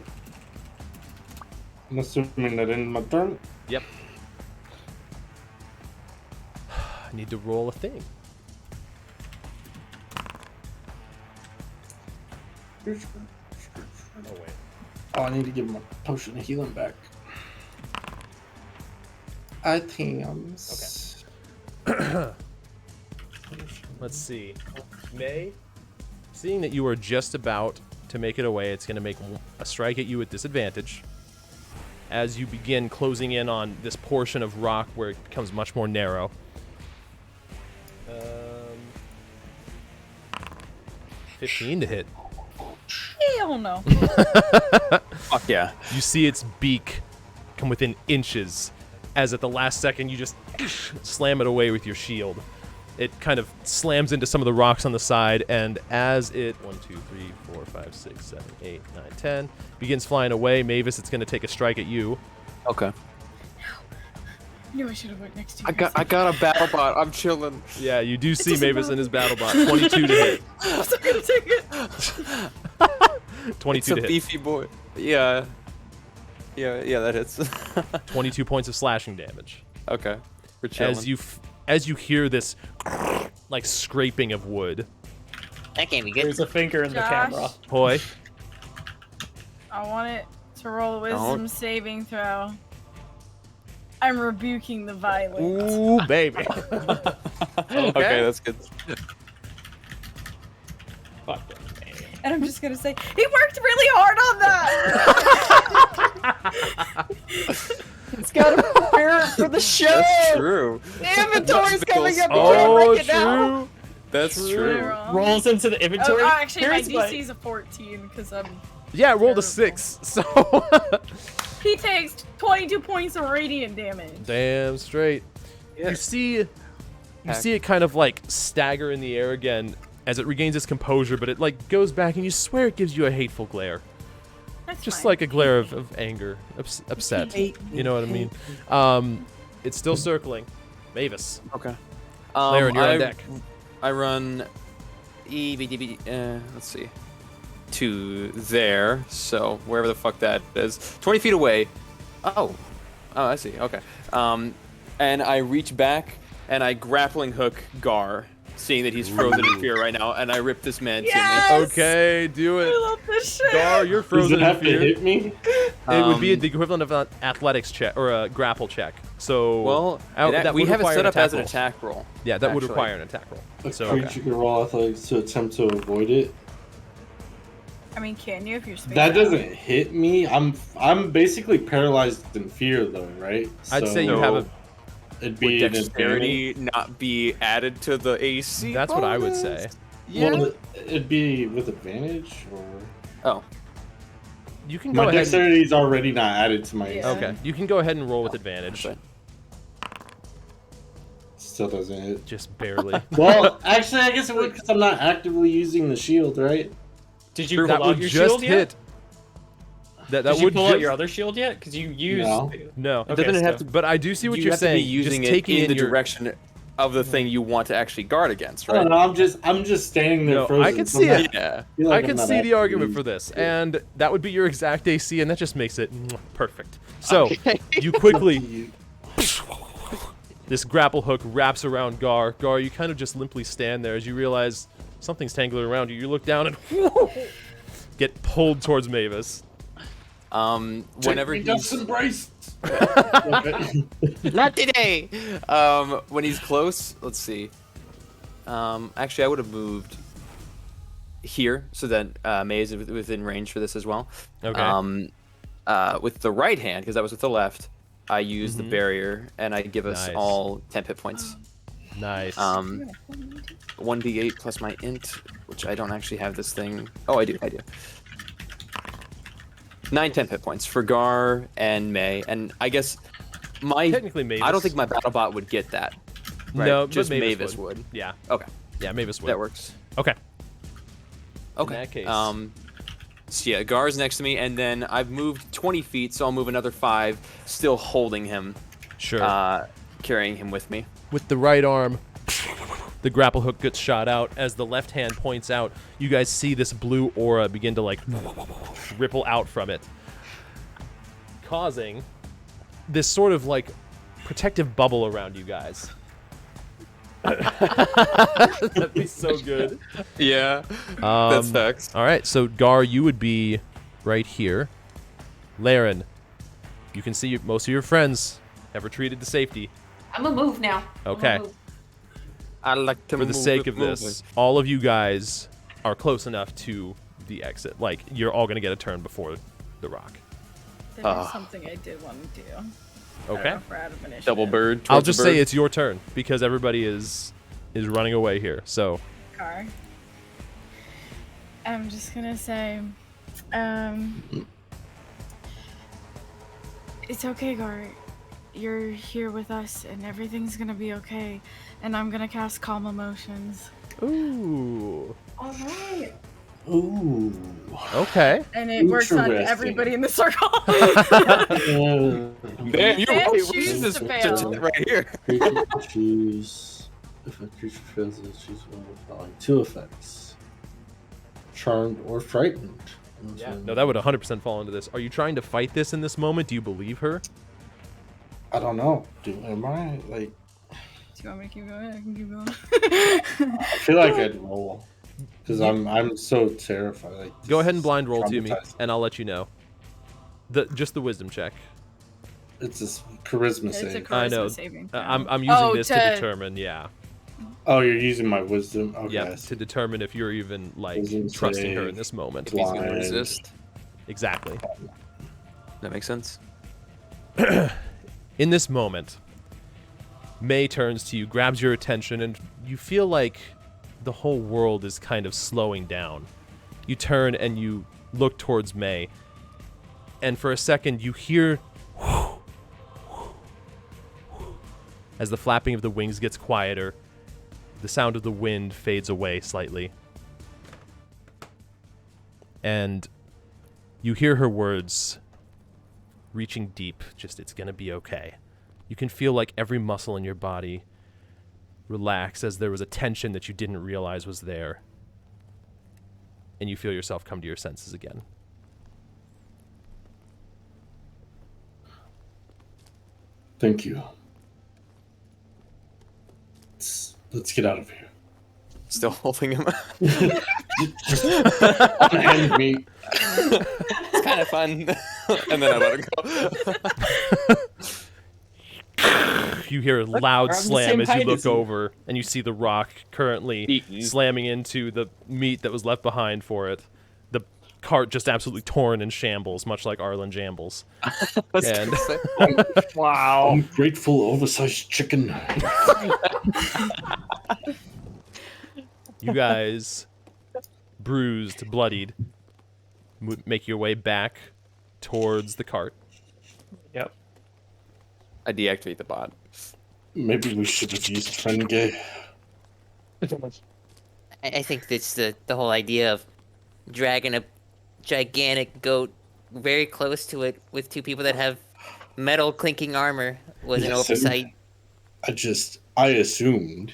I'm assuming that in my turn. Yep. I need to roll a thing. Oh wait. Oh, I need to give my potion of healing back. I think I'm. Okay. Let's see. May, seeing that you are just about to make it away, it's going to make a strike at you at disadvantage. As you begin closing in on this portion of rock where it becomes much more narrow. 15 to hit. Hell no. Fuck yeah. You see its beak come within inches, as at the last second you just slam it away with your shield. It kind of slams into some of the rocks on the side, and as it 1, 2, 3, 4, 5, 6, 7, 8, 9, 10 begins flying away, Mavis, it's going to take a strike at you. Okay. Knew I should have went next to you. I got a battle bot. I'm chilling. Yeah, you do see Mavis in his battle bot. 22 to hit. I'm still gonna take it. 22 It's to a hit. beefy boy. Yeah. Yeah, that hits. 22 points of slashing damage. Okay. We're chilling. As you hear this like scraping of wood. That can't be good. There's a finger in the Josh. camera. Boy, I want it to roll a wisdom saving throw. I'm rebuking the violence. ooh, baby. Okay, that's good. And I'm just gonna say, he worked really hard on that! It's gotta prepare it for the show. That's true. The inventory's coming up. You Oh, can't break it now. true. That's true. Rolls into the inventory. Oh, actually, my Here's DC is a 14 because I'm. Yeah, rolled a Terrible. 6. So He takes 22 points of radiant damage. damn straight. You see it kind of like stagger in the air again as it regains its composure, but it like goes back and you swear it gives you a hateful glare. That's just fine. like a glare of anger, upset. You know what I mean? It's still circling. Mavis. Okay. Laren, you're on deck. I run let's see, to there, so wherever the fuck that is, 20 feet away. Oh, I see. Okay. And I reach back and I grappling hook Gar, seeing that he's frozen in fear right now, and I rip this man to me. Okay, do it. I love this shit. Gar, you're Does frozen it in have to fear. hit me? It would be the equivalent of an athletics check or a grapple check. So Well, that we would have it require set an up as an roll. attack roll. Yeah, that would actually. require an attack roll. A So creature can roll athletics to attempt to avoid it. I mean, can you if you're spaced That out? doesn't hit me. I'm basically paralyzed in fear though, right? I'd say you have a. It'd Would be an dexterity not be added to the AC? That's what I would bonus? say. Yeah. Well, it'd be with advantage, or Oh. You can go my ahead. dexterity is already not added to my AC. Yeah. Okay, you can go ahead and roll with advantage. Okay. Still doesn't hit. Just barely. Well, actually, I guess it would because I'm not actively using the shield, right? Did you that pull would out your just shield hit. yet? That Did you would pull just out your other shield yet? Because you used. No. no. Okay, Doesn't it have so- to? But I do see what You you're have to saying. be using just it taking in the your... direction of the thing you want to actually guard against, I right? don't know. I'm just standing there No, frozen. I can so see I'm it. not- Yeah. feel like I I'm can not see the actively argument for this, and that would be your exact AC, and that just makes it perfect. So you quickly, this grapple hook wraps around Gar. Gar, you kind of just limply stand there as you realize something's tangling around you. You look down and get pulled towards Mavis. Whenever Take me, he's Dustin Bryce. Okay. not today. When he's close, let's see. Actually, I would have moved here so that May is within range for this as well. Okay. With the right hand, because that was with the left, I use the barrier and I give us Nice. all 10 hit points. Nice. 1d8 plus my int, which I don't actually have this thing. Oh, I do. 10 hit points for Gar and May, and I guess Technically, Mavis. I don't think my battle bot would get that. Right? No, but just Mavis would. Yeah. Okay, Yeah, Mavis would. that works. Okay. Okay. that case. So yeah, Gar's next to me, and then I've moved 20 feet, so I'll move another 5, still holding him, Sure. carrying him with me. With the right arm, the grapple hook gets shot out. As the left hand points out, you guys see this blue aura begin to like ripple out from it, causing this sort of like protective bubble around you guys. That'd be so good. Yeah, that sucks. All right, so Gar, you would be right here. Laren, you can see most of your friends have retreated to safety. I'm gonna move now. I'm Okay. gonna move. I like to For the sake of this, all of you guys are close enough to the exit. Like, you're all going to get a turn before the rock. There is something I did want to do. I don't Okay. know if we're out of initiative. double bird. I'll towards the just say bird. it's your turn because everybody is running away here. So, Car. I'm just gonna say, it's okay, Gar. You're here with us, and everything's gonna be okay. And I'm gonna cast Calm Emotions. ooh. All right. Ooh. Okay. And it works on Interesting. everybody in the circle. Man, you They right. choose This to is fail. right here. Creature choose. If a creature fails, it choose one of the following 2 effects: charmed or frightened. Yeah. No, that would 100% fall into this. Are you trying to fight this in this moment? Do you believe her? I don't know. Am I like? Do you want me to keep going? I can keep going. I feel like I'd roll because I'm so terrified. Like, Go this ahead and is blind roll to me, traumatizing. and I'll let you know. Just the wisdom check. It's a charisma It's a save. I know. charisma saving throw. I'm using Oh, this to determine. Yeah. Oh, you're using my wisdom. Okay. Yep, to determine if you're even like Wisdom trusting her save. in this moment. If he's gonna Blind. resist, Exactly. that makes sense. In this moment, May turns to you, grabs your attention, and you feel like the whole world is kind of slowing down. You turn and you look towards May, and for a second you hear as the flapping of the wings gets quieter, the sound of the wind fades away slightly. And You hear her words reaching deep, just it's gonna be okay. You can feel like every muscle in your body relax as there was a tension that you didn't realize was there. And you feel yourself come to your senses again. Thank you. Let's get out of here. Still holding him. Just unhand me. It's kind of fun. And then I let him go. You hear a loud we're on the slam same as you height look as you. over, and you see the rock currently Eaten. slamming into the meat that was left behind for it. The cart just absolutely torn in shambles, much like Arlen Jambles. And Wow. Ungrateful, oversized chicken. you guys, bruised, bloodied, make your way back towards the cart. Yep. I deactivate the bot. Maybe we should have used friend gay. I think that's the whole idea of dragging a gigantic goat very close to it with two people that have metal clinking armor was an Yes, oversight. I assumed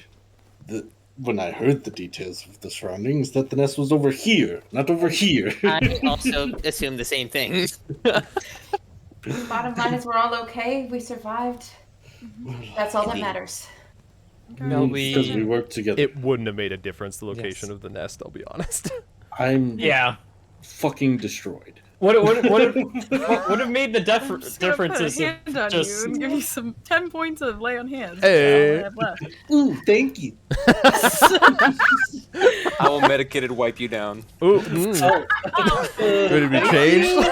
that when I heard the details of the surroundings that the nest was over here, not over here. I also assumed the same thing. Bottom line is we're all okay. We survived. That's all that Indeed. matters. No, Because we worked together. It wouldn't have made a difference, the location Yes. of the nest, I'll be honest. I'm Yeah. fucking destroyed. What would have made the I'm just gonna difference put a is hand on just you and give you some 10 points of lay on hands. Hey. That's all I have left. Ooh, thank you. I will medicated wipe you down. Ooh, Oh. ready to be changed?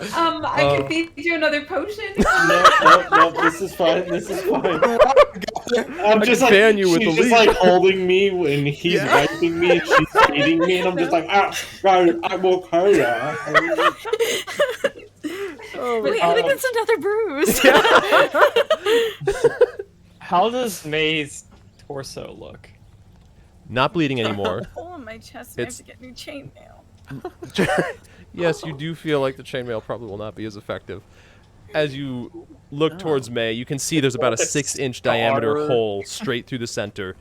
I can feed you another potion. No, this is fine. This is fine. I'm I just can like, fan you with she's the just leaf. like holding me when he's wiping me and she's feeding me, and I'm just like, right, I'm okay. Wait, I think it's another bruise. how does May's torso look? Not bleeding anymore. Hole in my chest. And I It's- have to get new chainmail. Yes, you do feel like the chainmail probably will not be as effective. As you look towards May, you can see there's about a 6-inch diameter Scar. hole straight through the center.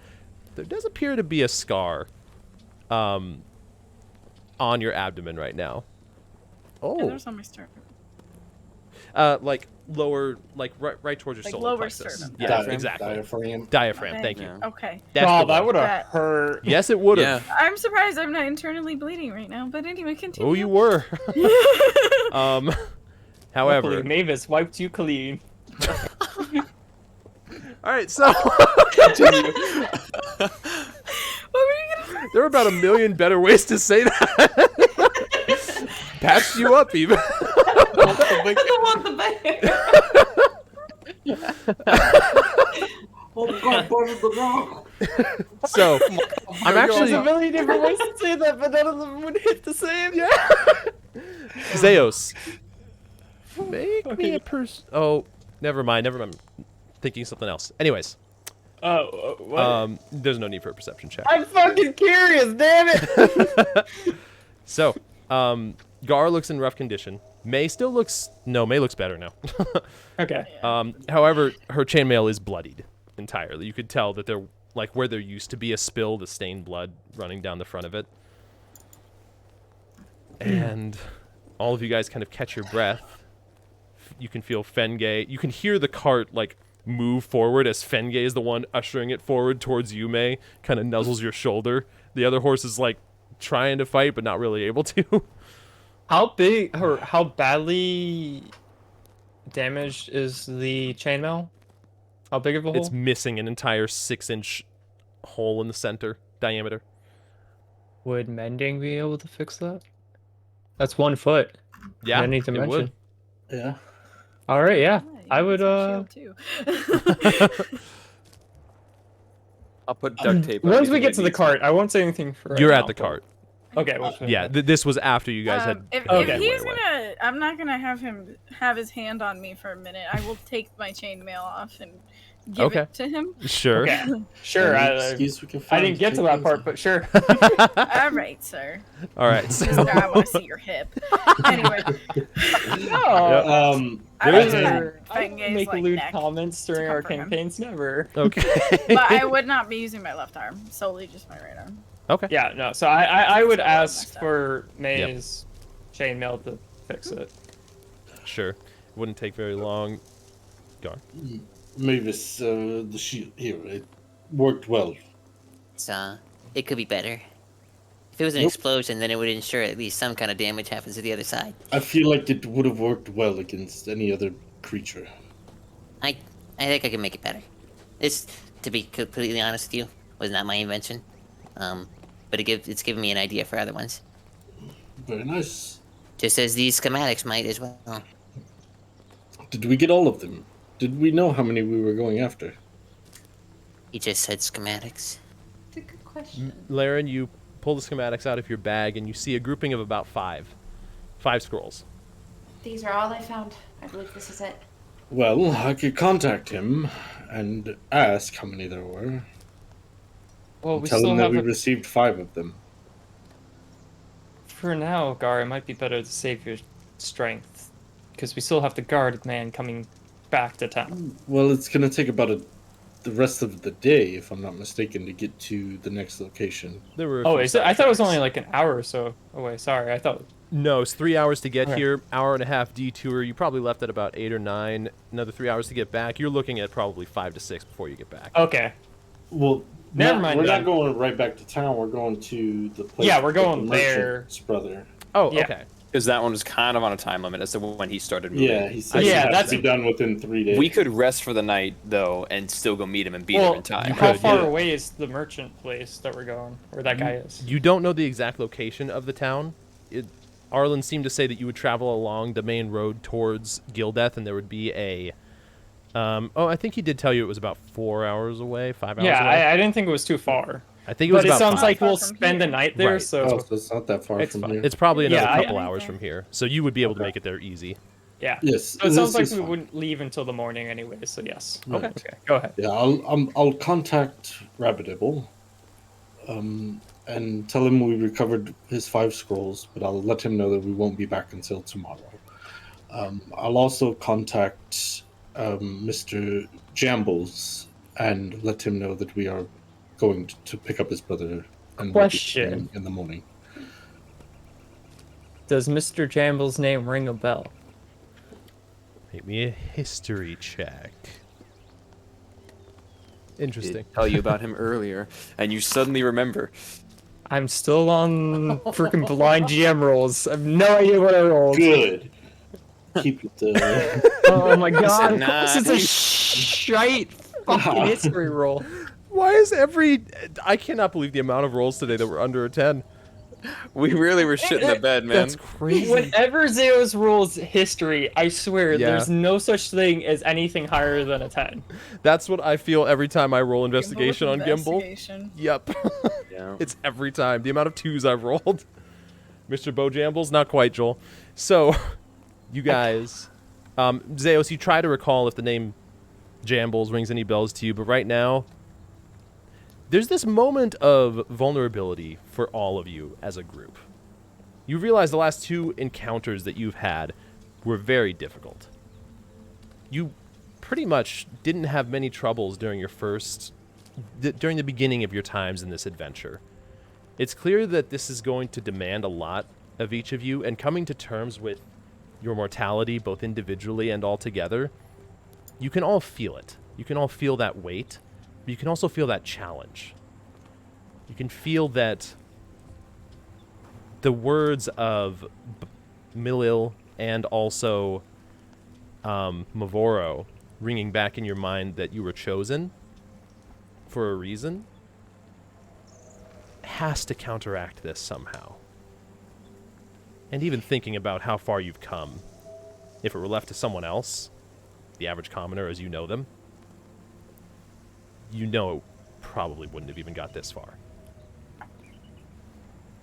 There does appear to be a scar on your abdomen right now. Yeah, Oh. there's on my sternum. Like lower, like right towards your Like solar lower plexus. sternum. Yeah, Diaphragm? exactly. Diaphragm. Diaphragm, Okay. thank you. Yeah. Okay. That's God, the that one. would have That- hurt. Yes, it would have. Yeah. I'm surprised I'm not internally bleeding right now, but anyway, continue. Oh, you were. However, Luckily, Mavis wiped you clean. all right. So What were you gonna say? there are about a million better ways to say that. Patched you up, even. I want the bear. Oh God, burn the rock. So I'm There's actually a million different ways to say that, but none of them would hit the same. Yeah. Zeus. Make me Okay. a person. Oh, never mind. Never mind. Thinking something else. Anyways, What? there's no need for a perception check. I'm fucking curious, damn it! So, Gar looks in rough condition. May still looks. No, May looks better now. Okay. However, her chainmail is bloodied entirely. You could tell that there, like where there used to be a spill, the stained blood running down the front of it. And all of you guys kind of catch your breath. You can feel Fengay. You can hear the cart like move forward as Fengay is the one ushering it forward towards you, May. Kind of nuzzles your shoulder. The other horse is like trying to fight but not really able to. How badly damaged is the chainmail? How big of a hole? It's missing an entire 6-inch hole in the center diameter. Would mending be able to fix that? That's 1 foot. Yeah, Any it dimension. would. Yeah. All right, yeah. Yeah, I you would. can shield too. I'll put duct tape on Once we anything get that to the needs cart, I won't say anything for. right You're now, at the but- cart. Okay. Yeah, this was after you guys had. If Okay. he's away. gonna, I'm not gonna have him have his hand on me for a minute. I will take my chainmail off and give Okay. it to him. Sure. Okay. Sure. Any I excuse we can I find didn't get to take that those part, in. but sure. All right, sir. All right. So Mister, I want to see your hip. Anyway, No. I There would is I a- pet I Fenge's, make like, lewd neck, comments during our comfort him. campaigns. Never. okay. but I would not be using my left arm, solely just my right arm. Okay. Yeah. No. So I would So I ask messed up. for May's chainmail to fix it. Sure. Wouldn't take very long. Go on. Mavis, the shield here, it worked well. So, it could be better. If it was an Nope. explosion, then it would ensure at least some kind of damage happens to the other side. I feel like it would have worked well against any other creature. I think I can make it better. This, to be completely honest with you, was not my invention. But it's given me an idea for other ones. Very nice. Just as these schematics might as well. Did we get all of them? Did we know how many we were going after? He just said schematics. It's a good question. Laren, you pull the schematics out of your bag and you see a grouping of about 5 scrolls. These are all I found. I believe this is it. Well, I could contact him and ask how many there were. Well, we Tell still him that have we a received 5 of them. For now, Gar, it might be better to save your strength, because we still have the guard man coming back to town. Well, it's gonna take about the rest of the day, if I'm not mistaken, to get to the next location. There were. a Oh, few is it? I thought it was sidetracks. only like an hour or so away. Sorry, I thought. No, it's 3 hours to get Okay. here, hour and a half detour. You probably left at about 8 or 9. Another 3 hours to get back. You're looking at probably 5 to 6 before you get back. Okay. Well, Never mind We're then. not going right back to town. We're going to the place. Yeah, we're with the going there. merchant's brother. Oh, Yeah. okay. Because that one was kind of on a time limit as to when he started moving. Yeah, he said Yeah, it has that's- to be done within 3 days. We could rest for the night though, and still go meet him and be there Well, in time. how could, far yeah. away is the merchant place that we're going, where that guy is? You don't know the exact location of the town. Arlen seemed to say that you would travel along the main road towards Gildeth, and there would be a. I think he did tell you it was about 4 hours away, 5 hours Yeah, away. I didn't think it was too far. I think it was But it about sounds 5. like we'll Far from spend the here. night there, Right. so Oh, so it's not that far It's from fine. here. It's probably another Yeah, couple I- hours from here, so you would be able to make it there easy. yeah. Yes. So it sounds this like is we fine. wouldn't leave until the morning anyway, so yes. Right. Okay, go ahead. Yeah, I'll contact Rabbledibble, and tell him we recovered his 5 scrolls, but I'll let him know that we won't be back until tomorrow. I'll also contact Mr. Jambles and let him know that we are going to pick up his brother and we'll be Question. coming in the morning. Does Mr. Jamble's name ring a bell? Make me a history check. Interesting. Did tell you about him earlier, and you suddenly remember. I'm still on freaking blind GM rolls. I have no idea what I rolled. Good. Keep it. Oh my god, Nah, this is a shite fucking history roll. Why is I cannot believe the amount of rolls today that were under a 10. We really were shitting the bed, man. That's crazy. Whenever Zeus rolls history, I swear Yeah. there's no such thing as anything higher than a 10. That's what I feel every time I roll investigation on Gimbal. Investigation. Yep. Yeah. It's every time. The amount of 2s I've rolled. Mr. Bojambles, not quite, Joel. So, you guys, Zeus, you try to recall if the name Jambles rings any bells to you, but right now, there's this moment of vulnerability for all of you as a group. You realize the last 2 encounters that you've had were very difficult. You pretty much didn't have many troubles during your during the beginning of your times in this adventure. It's clear that this is going to demand a lot of each of you, and coming to terms with your mortality, both individually and all together, you can all feel it. You can all feel that weight, but you can also feel that challenge. You can feel that the words of Milil and also Mavoro ringing back in your mind that you were chosen for a reason has to counteract this somehow. And even thinking about how far you've come, if it were left to someone else, the average commoner as you know them, you know probably wouldn't have even got this far.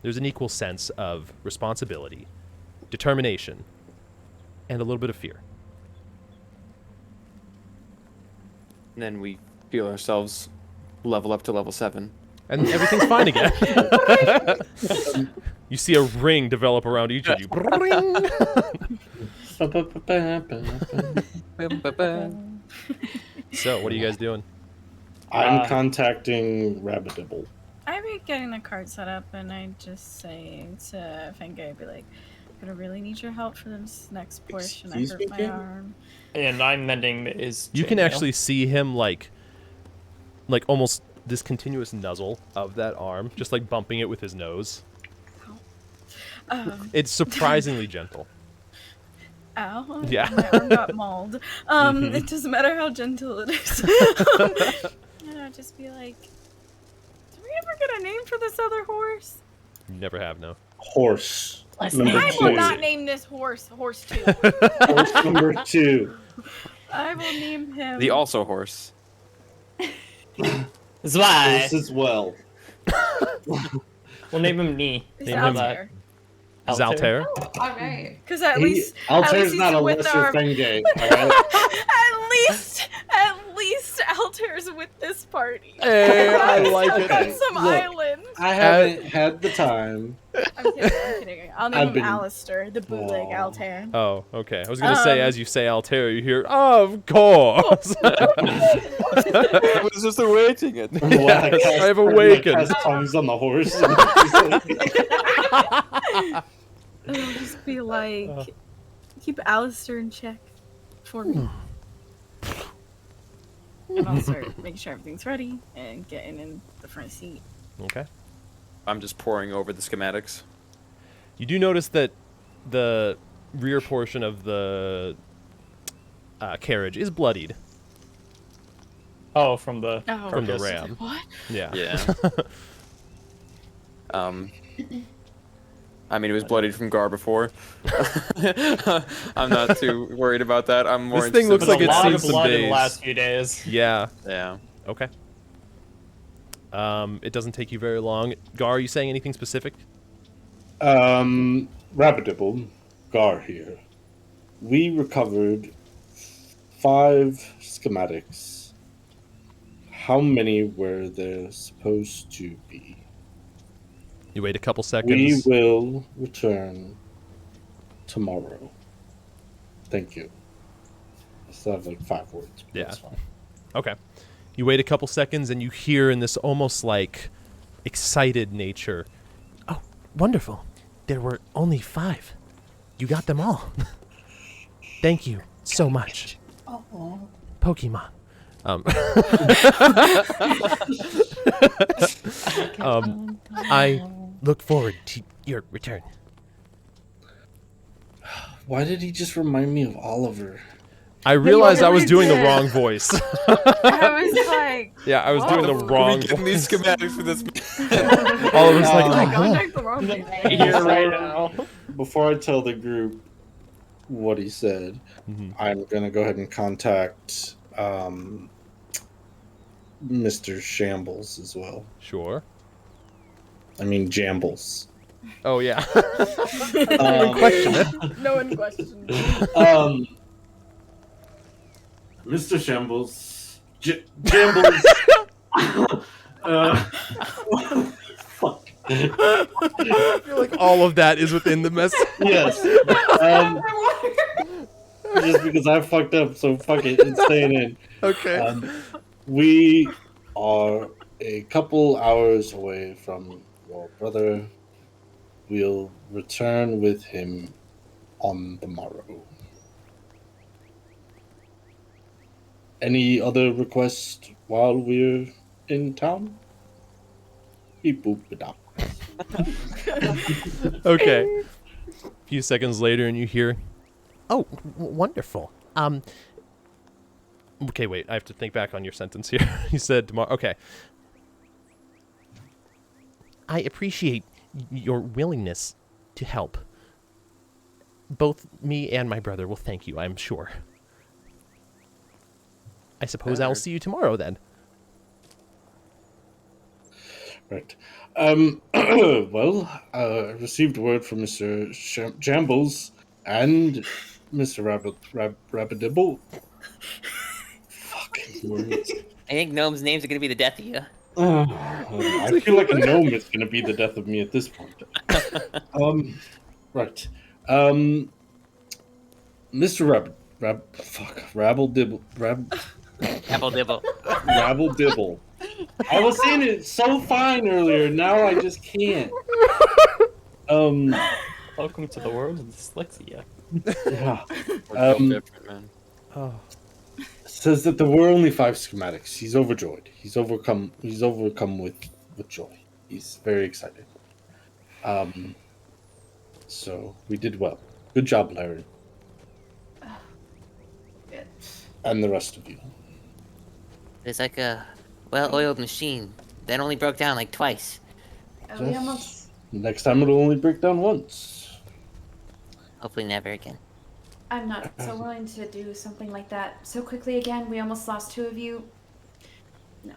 There's an equal sense of responsibility, determination, and a little bit of fear. And then we feel ourselves level up to level 7. And everything's fine again. You see a ring develop around each of you. Ring. So, what are you guys doing? I'm contacting Rabbledibble. I'd be getting the cart set up, and I'd just say to Fenge, I'd be like, I'm gonna really need your help for this next portion. I hurt my arm. And I'm mending his You can chainmail. actually see him like almost this continuous nuzzle of that arm, just like bumping it with his nose. It's surprisingly gentle. Ow. Yeah. My arm got mauled. It doesn't matter how gentle it is. And I'd just be like, did we ever get a name for this other horse? You never have, no. Horse. Listen, I will not name this horse Horse 2. Horse number 2. I will name him... The also horse. Zwei. This as well. We'll name him Me. It's Name him Altair. Zaltair? All right. Because at least Altair's he's not a with lesser our... Fenge, alright? At least Altair's with this party. Hey, I like it. On some island. I haven't had the time. I'm kidding. I'll name I've him been- Alistair, the bootleg Altair. Oh, okay. I was gonna say, as you say Altair, you hear, of course. I was just awaiting it. Yes, I have awakened. Cast tongues on the horse. And I'll just be like, keep Alistair in check for me. And I'll start making sure everything's ready and getting in the front seat. Okay. I'm just poring over the schematics. You do notice that the rear portion of the carriage is bloodied. Oh, from the From the carcass. ram. What? Yeah. Yeah. I mean, it was bloodied from Gar before. I'm not too worried about that. I'm more. This thing looks There's like a it's lot seen of some blood in days. the last few days. Yeah. Yeah. Okay. It doesn't take you very long. Gar, are you saying anything specific? Rabbledibble, Gar here. We recovered 5 schematics. How many were there supposed to be? You wait a couple We seconds. will return tomorrow. Thank you. I still have like 5 words. But Yeah. That's fine. Okay. You wait a couple seconds and you hear in this almost like excited nature, "Oh, wonderful. There were only 5. You got them all. Thank you so much. Pokemon." I look forward to your return. Why did he just remind me of Oliver? I realized I was doing the did. wrong voice. I was like, Yeah, I was doing the wrong Getting these voice. schematics for this. Oliver's like, oh my "Oh, god, like the wrong thing. Here right now. Before I tell the group what he said, Mhm. I'm gonna go ahead and contact Mr. Shambles as well. Sure. I mean Jambles. Oh, yeah. Um, Question it. No one questioned. Mr. Shambles, Jambles. Fuck. I feel like all of that is within the message. Yes. Just because I fucked up, so fuck it, it's staying in. Okay. We are a couple hours away from your brother. We'll return with him on the morrow. Any other requests while we're in town? Beep boop ba-da. Okay. A few seconds later, and you hear, Oh, wonderful. okay, wait, I have to think back on your sentence here. You said tomorrow. Okay. I appreciate your willingness to help. Both me and my brother will thank you, I'm sure. I suppose I'll see you tomorrow then. Right. Well, I received word from Mr. Jambles and Mr. Rabbledibble. Fucking Words. I think gnomes' names are gonna be the death of you. I feel like a gnome is going to be the death of me at this point. Right. Mr. Rabbledibble. Apple dibble. Rabbledibble. I was saying it so fine earlier. Now I just can't. Welcome to the world of dyslexia. Yeah. We're different, man. Oh. Says that there were only 5 schematics. He's overjoyed. He's overcome with joy. He's very excited. So we did well. Good job, Larry. Good. And the rest of you. It's like a well-oiled machine that only broke down like twice. Oh, we almost. Next time it'll only break down once. Hopefully never again. I'm not so willing to do something like that so quickly again. We almost lost 2 of you. No.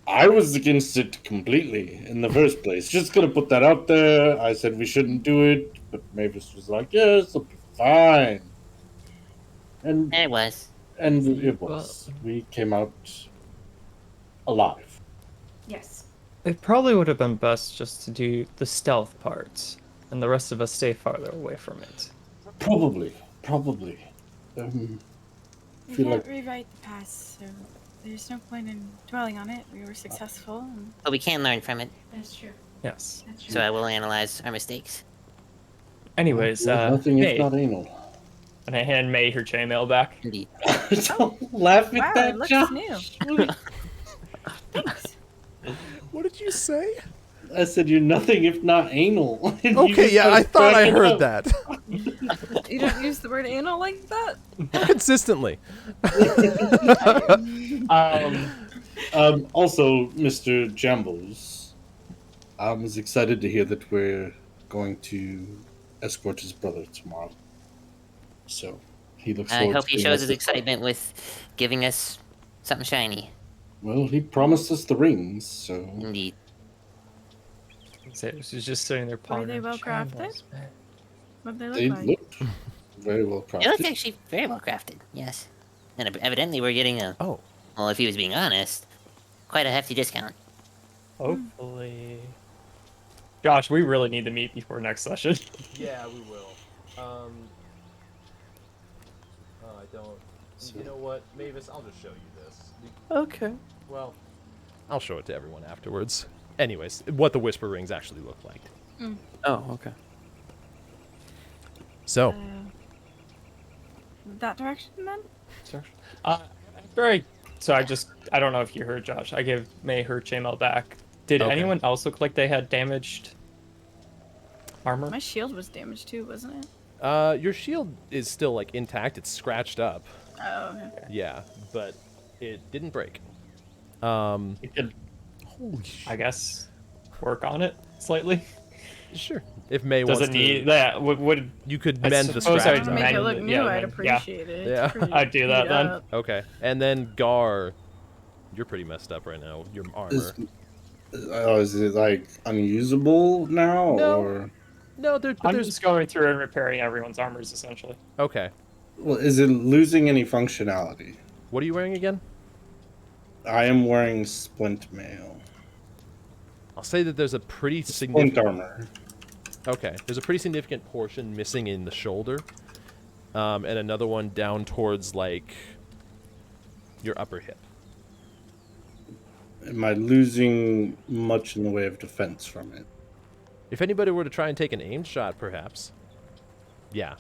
I was against it completely in the first place. Just gonna put that out there. I said we shouldn't do it, but Mavis was like, "Yes, it'll be fine." And It was. it was. We came out alive. Yes. It probably would have been best just to do the stealth parts, and the rest of us stay farther away from it. Probably. We Feel can't like rewrite the past, so there's no point in dwelling on it. We were successful. And... But we can learn from it, That's true. Yes. That's true. so I will analyze our mistakes. Anyways, nothing May, if not anal. and I hand May her chainmail back. Indeed. Don't laugh at Wow, that, it looks Josh. new. Thanks. What did you say? I said you're nothing if not anal. And you Okay, just yeah, I started thought I cracking heard up. that. You don't use the word anal like that? Consistently. Also, Mr. Jambles, is excited to hear that we're going to escort his brother tomorrow. So he looks I forward hope to he being shows his escorted. excitement with giving us something shiny. Well, he promised us the rings, so Indeed. She's just sitting there pondering. they well crafted? shambles, man. What they look they like? looked very well It looked crafted. actually very well crafted, yes. And evidently we're getting a, Oh. well, if he was being honest, quite a hefty discount. Hopefully. Josh, we really need to meet before next session. Yeah, we will. Oh, I don't. You know what, Mavis? I'll just show you this. Okay. Well, I'll show it to everyone afterwards. Anyways, what the Whisper Rings actually look like. Oh, okay. So, That direction then? So I don't know if you heard, Josh. I gave May her chainmail back. Did Okay. anyone else look like they had damaged armor? My shield was damaged too, wasn't it? your shield is still like intact. It's scratched up. Oh, okay. Yeah, but it didn't break. You could, Holy shit. I guess, work on it slightly. Sure. If May Does wants it need to, that? Would you could I mend the suppose strap. I'd To make it mend look it, new, yeah, I'd yeah. appreciate it. Yeah. It's pretty I'd do that beat then. up. Okay, and then Gar, you're pretty messed up right now. Your armor. Is it like unusable now, No. or No, but I'm there's. just going through and repairing everyone's armors essentially. Okay. well, is it losing any functionality? What are you wearing again? I am wearing splint mail. I'll say that there's a pretty Splint significant. armor. Okay, there's a pretty significant portion missing in the shoulder, and another one down towards like your upper hip. Am I losing much in the way of defense from it? If anybody were to try and take an aimed shot, perhaps. Yeah.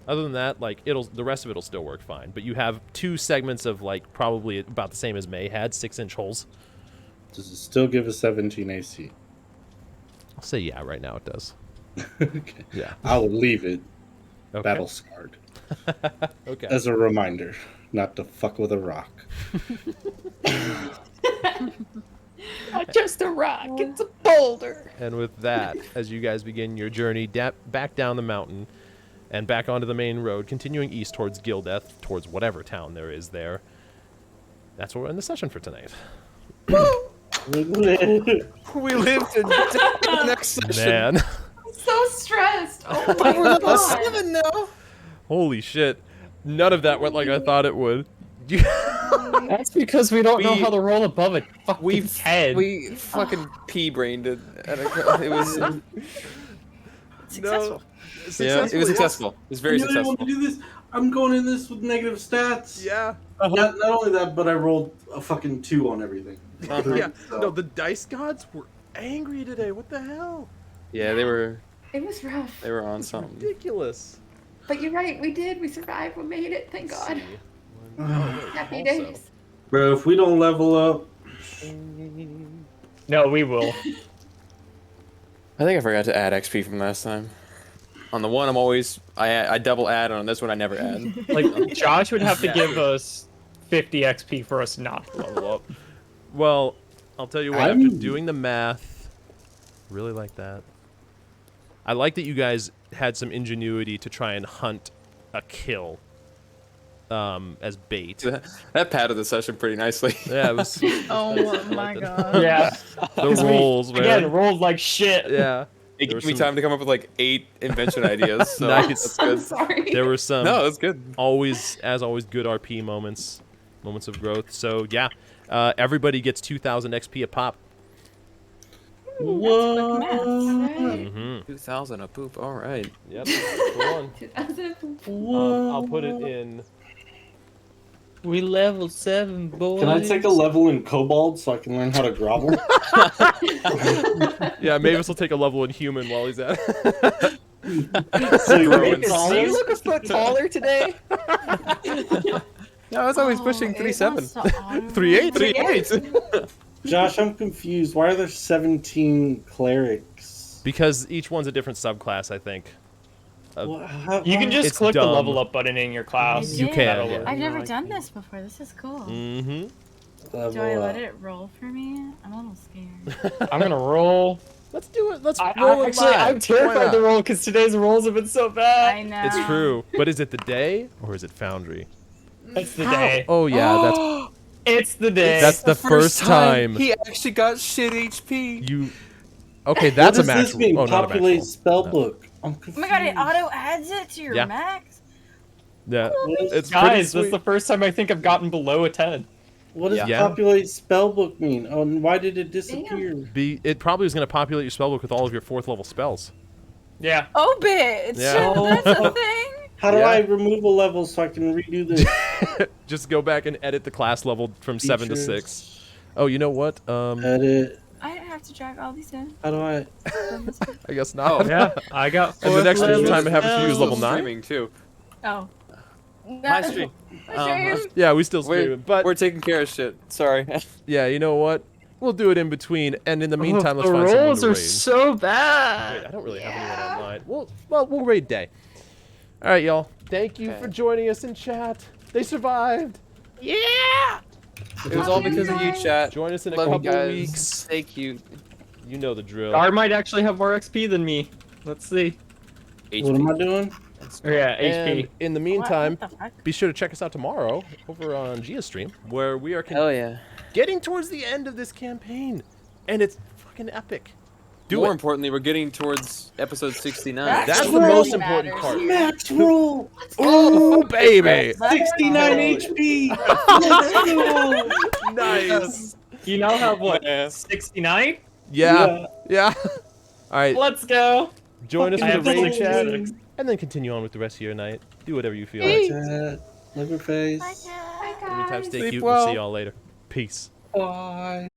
Other than that, like the rest of it'll still work fine. But you have 2 segments of like probably about the same as May had, 6-inch holes. Does it still give a 17 AC? I'll say yeah. Right now it does. Okay. Yeah. I will leave it Okay. battle scarred Okay. as a reminder not to fuck with a rock. Not just a rock, it's a boulder. And with that, as you guys begin your journey back down the mountain and back onto the main road, continuing east towards Gildeth, towards whatever town there is there, that's where we're in the session for tonight. We lived to the next session. Man. I'm so stressed. Oh my We're level god. 7 now. Holy shit. None of that went like I thought it would. You- That's because we don't know We- how to roll above a fucking We 10. we fucking pea-brained it. It was Successful. yeah, it was successful. It was very I really want successful. to do this. I'm going in this with negative stats. Yeah. Not only that, but I rolled a fucking 2 on everything. Yeah. So- No, the dice gods were angry today. What the hell? Yeah, they were It was rough. on something. Ridiculous. But you're right, we did. We survived. We made it. Thank Let's God. see. Happy Also- days. Bro, if we don't level up, No, we will. I think I forgot to add XP from last time. On the one, I double add, and on this one, I never add. Like, Josh would have to give us 50 XP for us not to level up. Well, I'll tell you what. I'm- After doing the math, really like that. I like that you guys had some ingenuity to try and hunt a kill as bait. That padded the session pretty nicely. Yeah, it was. Oh my like god. Yeah. The rolls, man. Again, rolled like shit. Yeah. It There gave were me some- time to come up with like 8 invention ideas. So Nice. that's I'm good. sorry. There were some. No, that's good. Always, as always, good RP moments of growth. So yeah, everybody gets 2,000 XP a pop. what? Mm-hmm. 2,000 a poop. All right. Yep. Go on. 2000. I'll put it in. We level 7, boys. Can I take a level in Kobold so I can learn how to grovel? Yeah, Mavis will take a level in human while he's at. So you Ruins. Do you look a foot taller today? No, I was always pushing 3.7. 3.8. 3.8. Josh, I'm confused. Why are there 17 clerics? Because each one's a different subclass, I think. You can just It's click the dumb. level up button in your class. You can, That'll yeah. work. I've never done this before. This is cool. Mm-hmm. Do I let it roll for me? I'm a little scared. I'm gonna roll. Let's do it. Let's I, roll it actually, live. I'm Why terrified not? to roll because today's rolls have been so I bad. know. It's true. But is it the day or is it Foundry? It's the day. Oh yeah, that's It's the day. that's the first time he actually got shit HP. you. Okay, that's what a does max. this mean? Oh, not a Populate max spellbook. I'm Oh confused. my god, it auto adds it to your Yeah. max? Yeah, it's Guys, pretty that's sweet. the first time I think I've gotten below a 10. What does Yeah. populate spellbook mean? Oh, and why did it disappear? It probably was going to populate your spellbook with all of your 4th level spells. Yeah. Oh, bitch! Yeah. That's a thing? How do Yeah. I remove a level so I can redo this? Just go back and edit the class level from 7 to 6. Features. Oh, you know what? Edit. I didn't have to drag all these in. How do I? I guess not. Yeah, I got And the next level time it happens to you is spells. level 9. Streaming too. Oh. Hi, stream. Yeah, we still stream it, but We're taking care of shit. Sorry. yeah, you know what? We'll do it in between, and in the meantime, let's the find someone rolls to are raid. so Wait, bad. I don't really have anyone online. We'll raid day. All right, y'all. Thank you for joining us in chat. They survived. Yeah. It was all because of you, chat. Join us in a Love you couple guys. weeks. Stay cute. You know the drill. Gar might actually have more XP than me. Let's see. What am I doing? Or yeah, And HP. in the meantime, What the fuck? be sure to check us out tomorrow over on GeoStream, where we are Hell yeah. getting towards the end of this campaign, and it's fucking epic. Do More it. importantly, we're getting towards episode 69. That's the what most really important matters part. here. Max roll! Oh, baby! 69 HP! Let's go! Nice. You now have what? Yeah. 69? Yeah. Yeah. All right. Let's go. Join us I for have the raid 66. chat, and then continue on with the rest of your night. Do whatever you feel Bye, like. chat. Love your face. Bye, Anytime, guys. stay Sleep cute. well. We'll see y'all later. Peace. Bye.